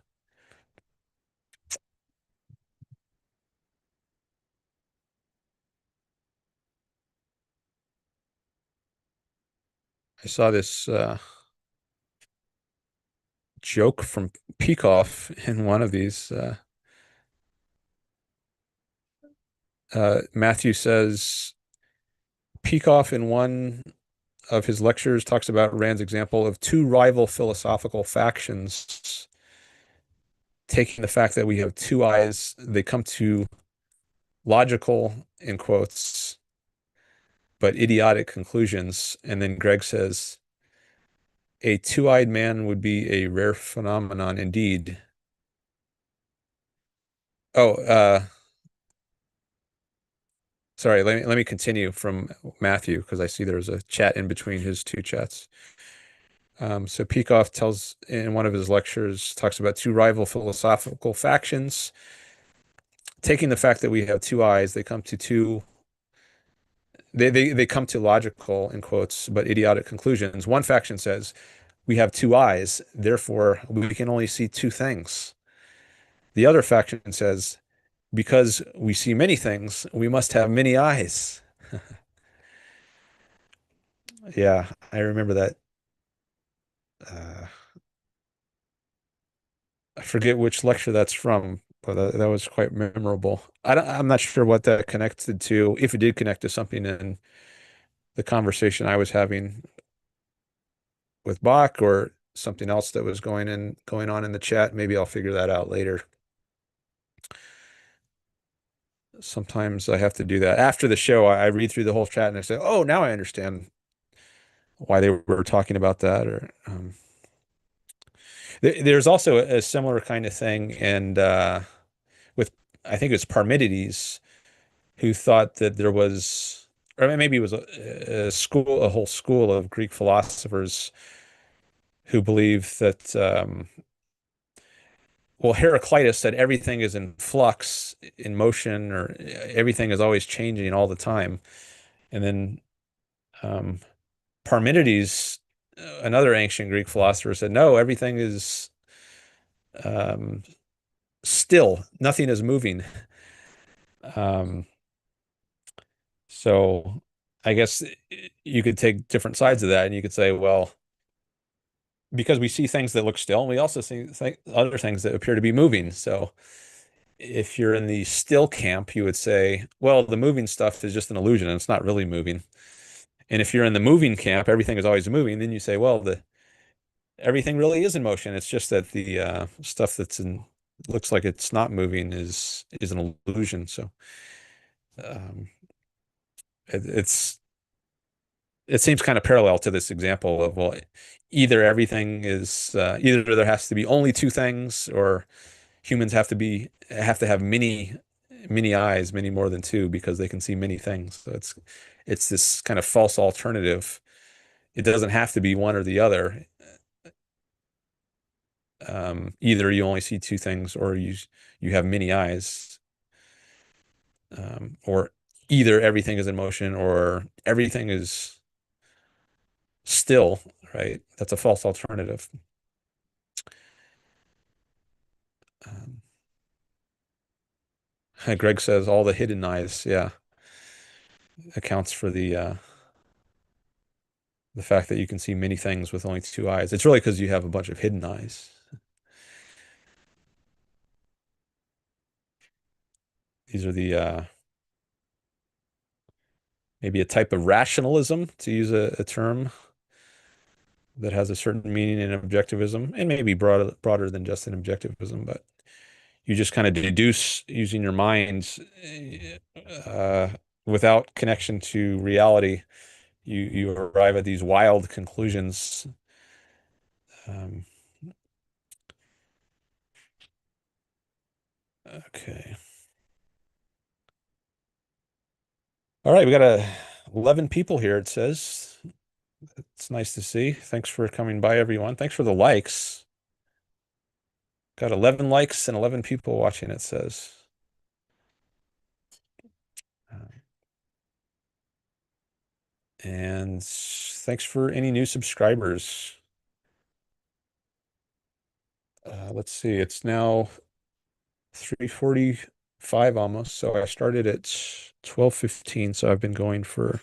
I saw this joke from Peikoff in one of these. Matthew says, Peikoff in one of his lectures talks about Rand's example of two rival philosophical factions taking the fact that we have two eyes, they come to logical, in quotes, but idiotic conclusions. And then Greg says, a two-eyed man would be a rare phenomenon indeed. Oh, sorry, let me continue from Matthew because I see there's a chat in between his two chats. So Peikoff tells in one of his lectures, talks about two rival philosophical factions. Taking the fact that we have two eyes, they come to they come to logical, in quotes, but idiotic conclusions. One faction says, we have two eyes, therefore we can only see two things. The other faction says, because we see many things, we must have many eyes. Yeah, I remember that. Uh, I forget which lecture that's from, but that was quite memorable. I'm not sure what that connected to, if it did connect to something in the conversation I was having with Bach or something else that was going on in the chat. Maybe I'll figure that out later. Sometimes I have to do that. After the show, I read through the whole chat and I say, oh, now I understand why they were talking about that. Or there's also a similar kind of thing, and with I think it's Parmenides, who thought that there was, or maybe it was a whole school of Greek philosophers who believed that, well, Heraclitus said everything is in flux, in motion, or everything is always changing all the time. And then um, Parmenides, another ancient Greek philosopher, said, no, everything is um, still, nothing is moving. Um, so I guess you could take different sides of that and you could say, well, because we see things that look still, and we also see other things that appear to be moving. So if you're in the still camp, you would say, well, the moving stuff is just an illusion and it's not really moving. And if you're in the moving camp, everything is always moving, then you say, well, the everything really is in motion. It's just that the stuff that's in looks like it's not moving is an illusion. So um, it's it seems kind of parallel to this example of, well, either everything is either there has to be only two things, or humans have to have many eyes, many more than two, because they can see many things. So it's this kind of false alternative. It doesn't have to be one or the other. Either you only see two things, or you have many eyes, or either everything is in motion or everything is still, right? That's a false alternative. Um, Greg says all the hidden eyes, yeah, accounts for the fact that you can see many things with only two eyes. It's really because you have a bunch of hidden eyes. These are the maybe a type of rationalism, to use a term that has a certain meaning in objectivism, and maybe broader than just in objectivism, but you just kind of deduce using your minds uh, without connection to reality. You arrive at these wild conclusions. Um, okay. All right, we got 11 people here, it says. It's nice to see. Thanks for coming by, everyone. Thanks for the likes. Got 11 likes and 11 people watching, it says. And thanks for any new subscribers. Let's see, it's now 3:45 almost. So I started at 12:15. So I've been going for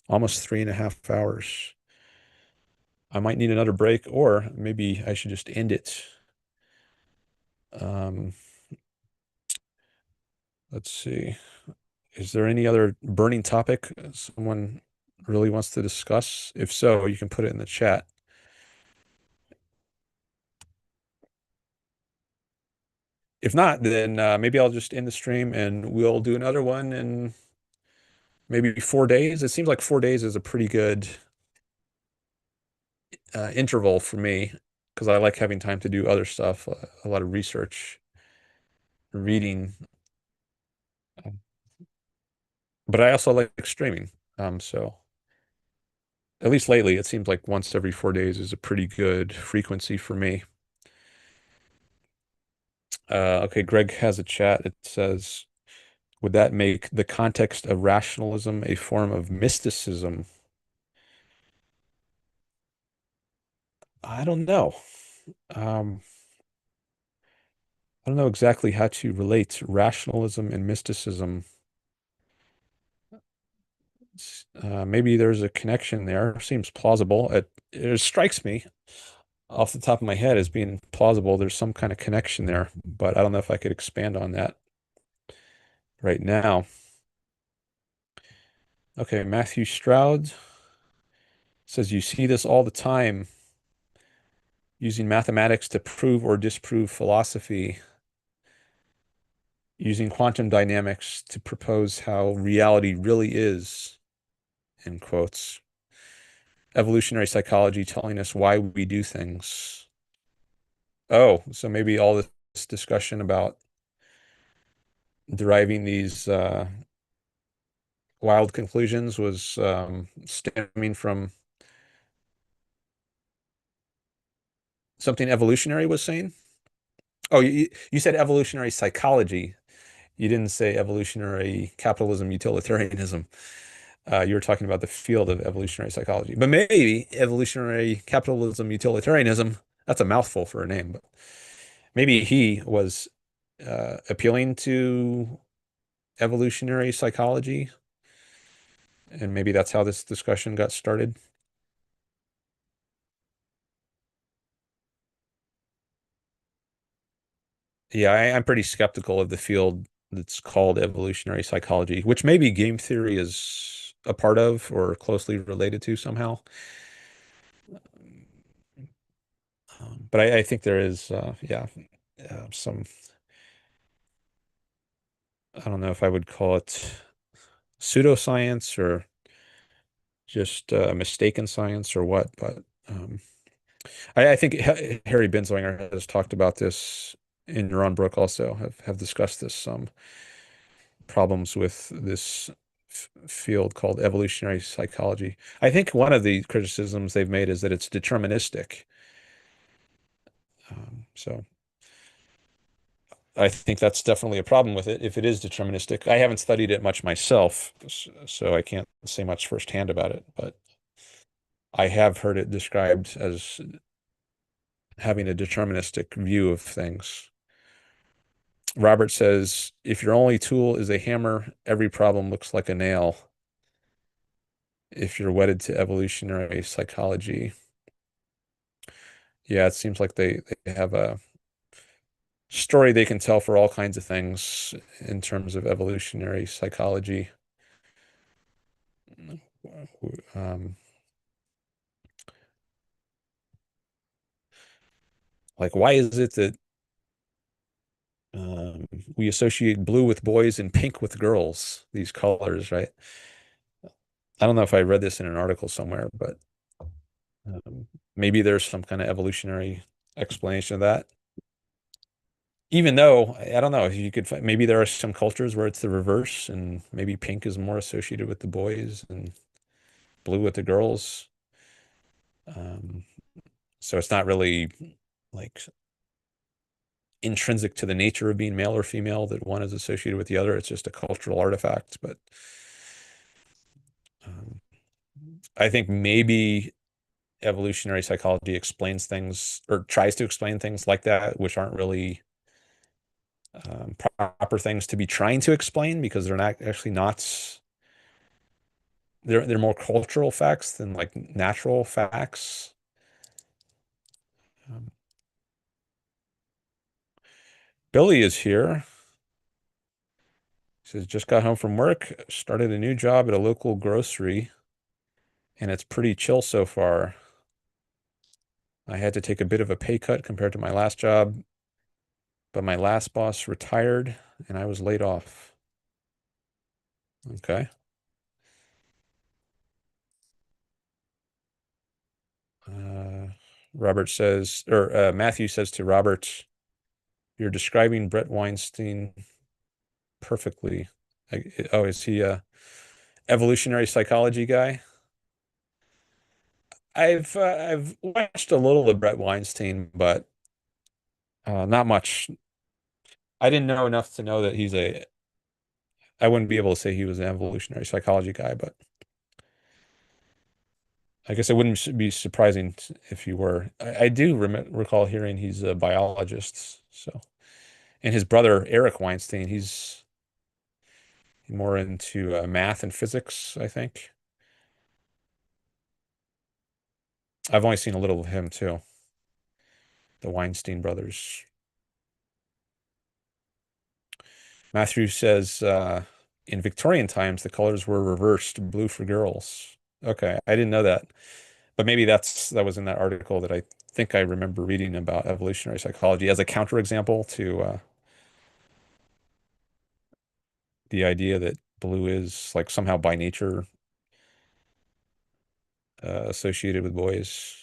almost 3.5 hours. I might need another break, or maybe I should just end it. Um, let's see. Is there any other burning topic someone really wants to discuss? If so, you can put it in the chat. If not, then maybe I'll just end the stream and we'll do another one in maybe 4 days. It seems like 4 days is a pretty good interval for me, because I like having time to do other stuff, a lot of research, reading. But I also like streaming. So at least lately, it seems like once every 4 days is a pretty good frequency for me. Okay, Greg has a chat. It says, would that make the context of rationalism a form of mysticism? I don't know. Um, I don't know exactly how to relate rationalism and mysticism. Maybe there's a connection there. Seems plausible. It strikes me off the top of my head as being plausible. There's some kind of connection there, but I don't know if I could expand on that right now. Okay, Matthew Stroud says you see this all the time, using mathematics to prove or disprove philosophy, using quantum dynamics to propose how reality really is, in quotes. Evolutionary psychology telling us why we do things. Oh, so maybe all this discussion about deriving these wild conclusions was stemming from something evolutionary was saying. Oh, you said evolutionary psychology. You didn't say evolutionary capitalism, utilitarianism. You were talking about the field of evolutionary psychology. But maybe evolutionary capitalism, utilitarianism, that's a mouthful for a name, but maybe he was appealing to evolutionary psychology, and maybe that's how this discussion got started. Yeah, I'm pretty skeptical of the field that's called evolutionary psychology, which maybe game theory is a part of or closely related to somehow. But I think there is, yeah, some, I don't know if I would call it pseudoscience or just mistaken science or what? But I think Harry Binswanger has talked about this, and Yaron Brook also have discussed this, some problems with this field called evolutionary psychology. I think one of the criticisms they've made is that it's deterministic. So I think that's definitely a problem with it if it is deterministic. I haven't studied it much myself, so I can't say much firsthand about it, but I have heard it described as having a deterministic view of things. Robert says, if your only tool is a hammer, every problem looks like a nail. If you're wedded to evolutionary psychology. Yeah, it seems like they have a story they can tell for all kinds of things in terms of evolutionary psychology. Um, like, why is it that we associate blue with boys and pink with girls, these colors, right? I don't know if I read this in an article somewhere, but maybe there's some kind of evolutionary explanation of that. Even though I don't know if you could find, maybe there are some cultures where it's the reverse, and maybe pink is more associated with the boys and blue with the girls. Um, so it's not really like intrinsic to the nature of being male or female that one is associated with the other. It's just a cultural artifact. But um, I think maybe evolutionary psychology explains things or tries to explain things like that, which aren't really proper things to be trying to explain because they're not actually not. They're more cultural facts than like natural facts. Um, Billy is here. He says, just got home from work, started a new job at a local grocery, and it's pretty chill so far. I had to take a bit of a pay cut compared to my last job, but my last boss retired and I was laid off. Okay. Uh, Robert says, or Matthew says to Robert, you're describing Brett Weinstein perfectly. Oh, is he a evolutionary psychology guy? I've watched a little of Brett Weinstein, but not much. I didn't know enough to know that I wouldn't be able to say he was an evolutionary psychology guy, but I guess it wouldn't be surprising if he were. I do recall hearing he's a biologist. So, and his brother Eric Weinstein, he's more into math and physics, I think. I've only seen a little of him too. The Weinstein brothers. Matthew says in Victorian times the colors were reversed, blue for girls. Okay, I didn't know that, but maybe that was in that article that I think I remember reading about evolutionary psychology as a counterexample to the idea that blue is like somehow by nature associated with boys.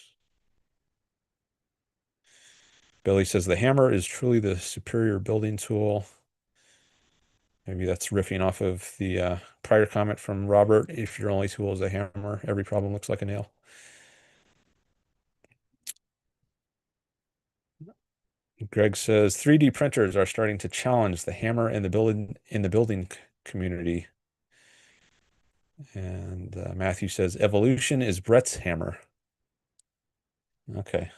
Billy says the hammer is truly the superior building tool. Maybe that's riffing off of the prior comment from Robert. If your only tool is a hammer, every problem looks like a nail. Greg says 3D printers are starting to challenge the hammer in the building community. And Matthew says evolution is Brett's hammer. Okay.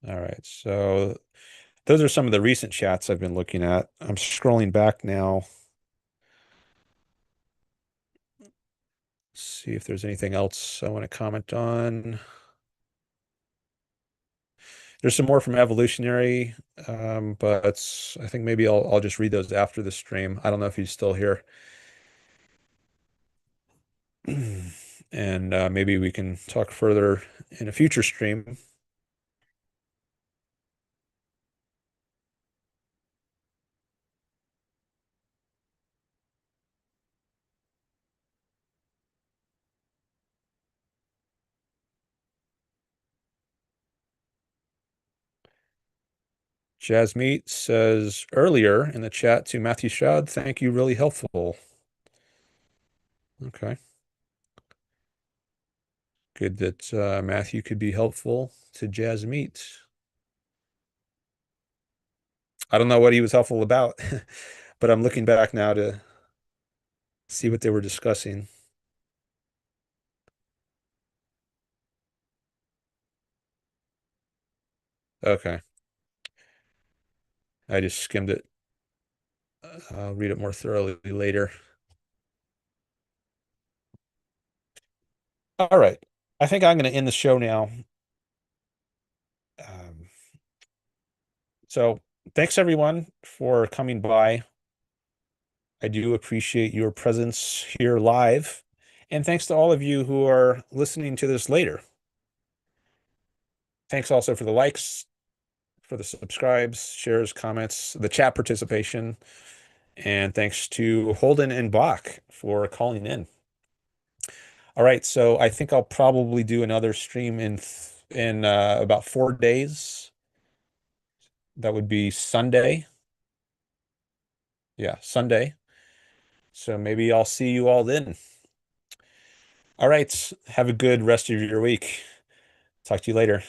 All right. So those are some of the recent chats I've been looking at. I'm scrolling back now. See if there's anything else I want to comment on. There's some more from evolutionary, but I think maybe I'll just read those after the stream. I don't know if he's still here. And maybe we can talk further in a future stream. Jasmeet says earlier in the chat to Matthew Stroud, thank you, really helpful. Okay. Good that Matthew could be helpful to Jasmeet. I don't know what he was helpful about, but I'm looking back now to see what they were discussing. Okay. I just skimmed it. I'll read it more thoroughly later. All right. I think I'm going to end the show now. Um, so thanks everyone for coming by. I do appreciate your presence here live. And thanks to all of you who are listening to this later. Thanks also for the likes, for the subscribes, shares, comments, the chat participation. And thanks to Holden and Bach for calling in. All right, so I think I'll probably do another stream in about 4 days. That would be Sunday. Yeah, Sunday. So maybe I'll see you all then. All right, have a good rest of your week. Talk to you later.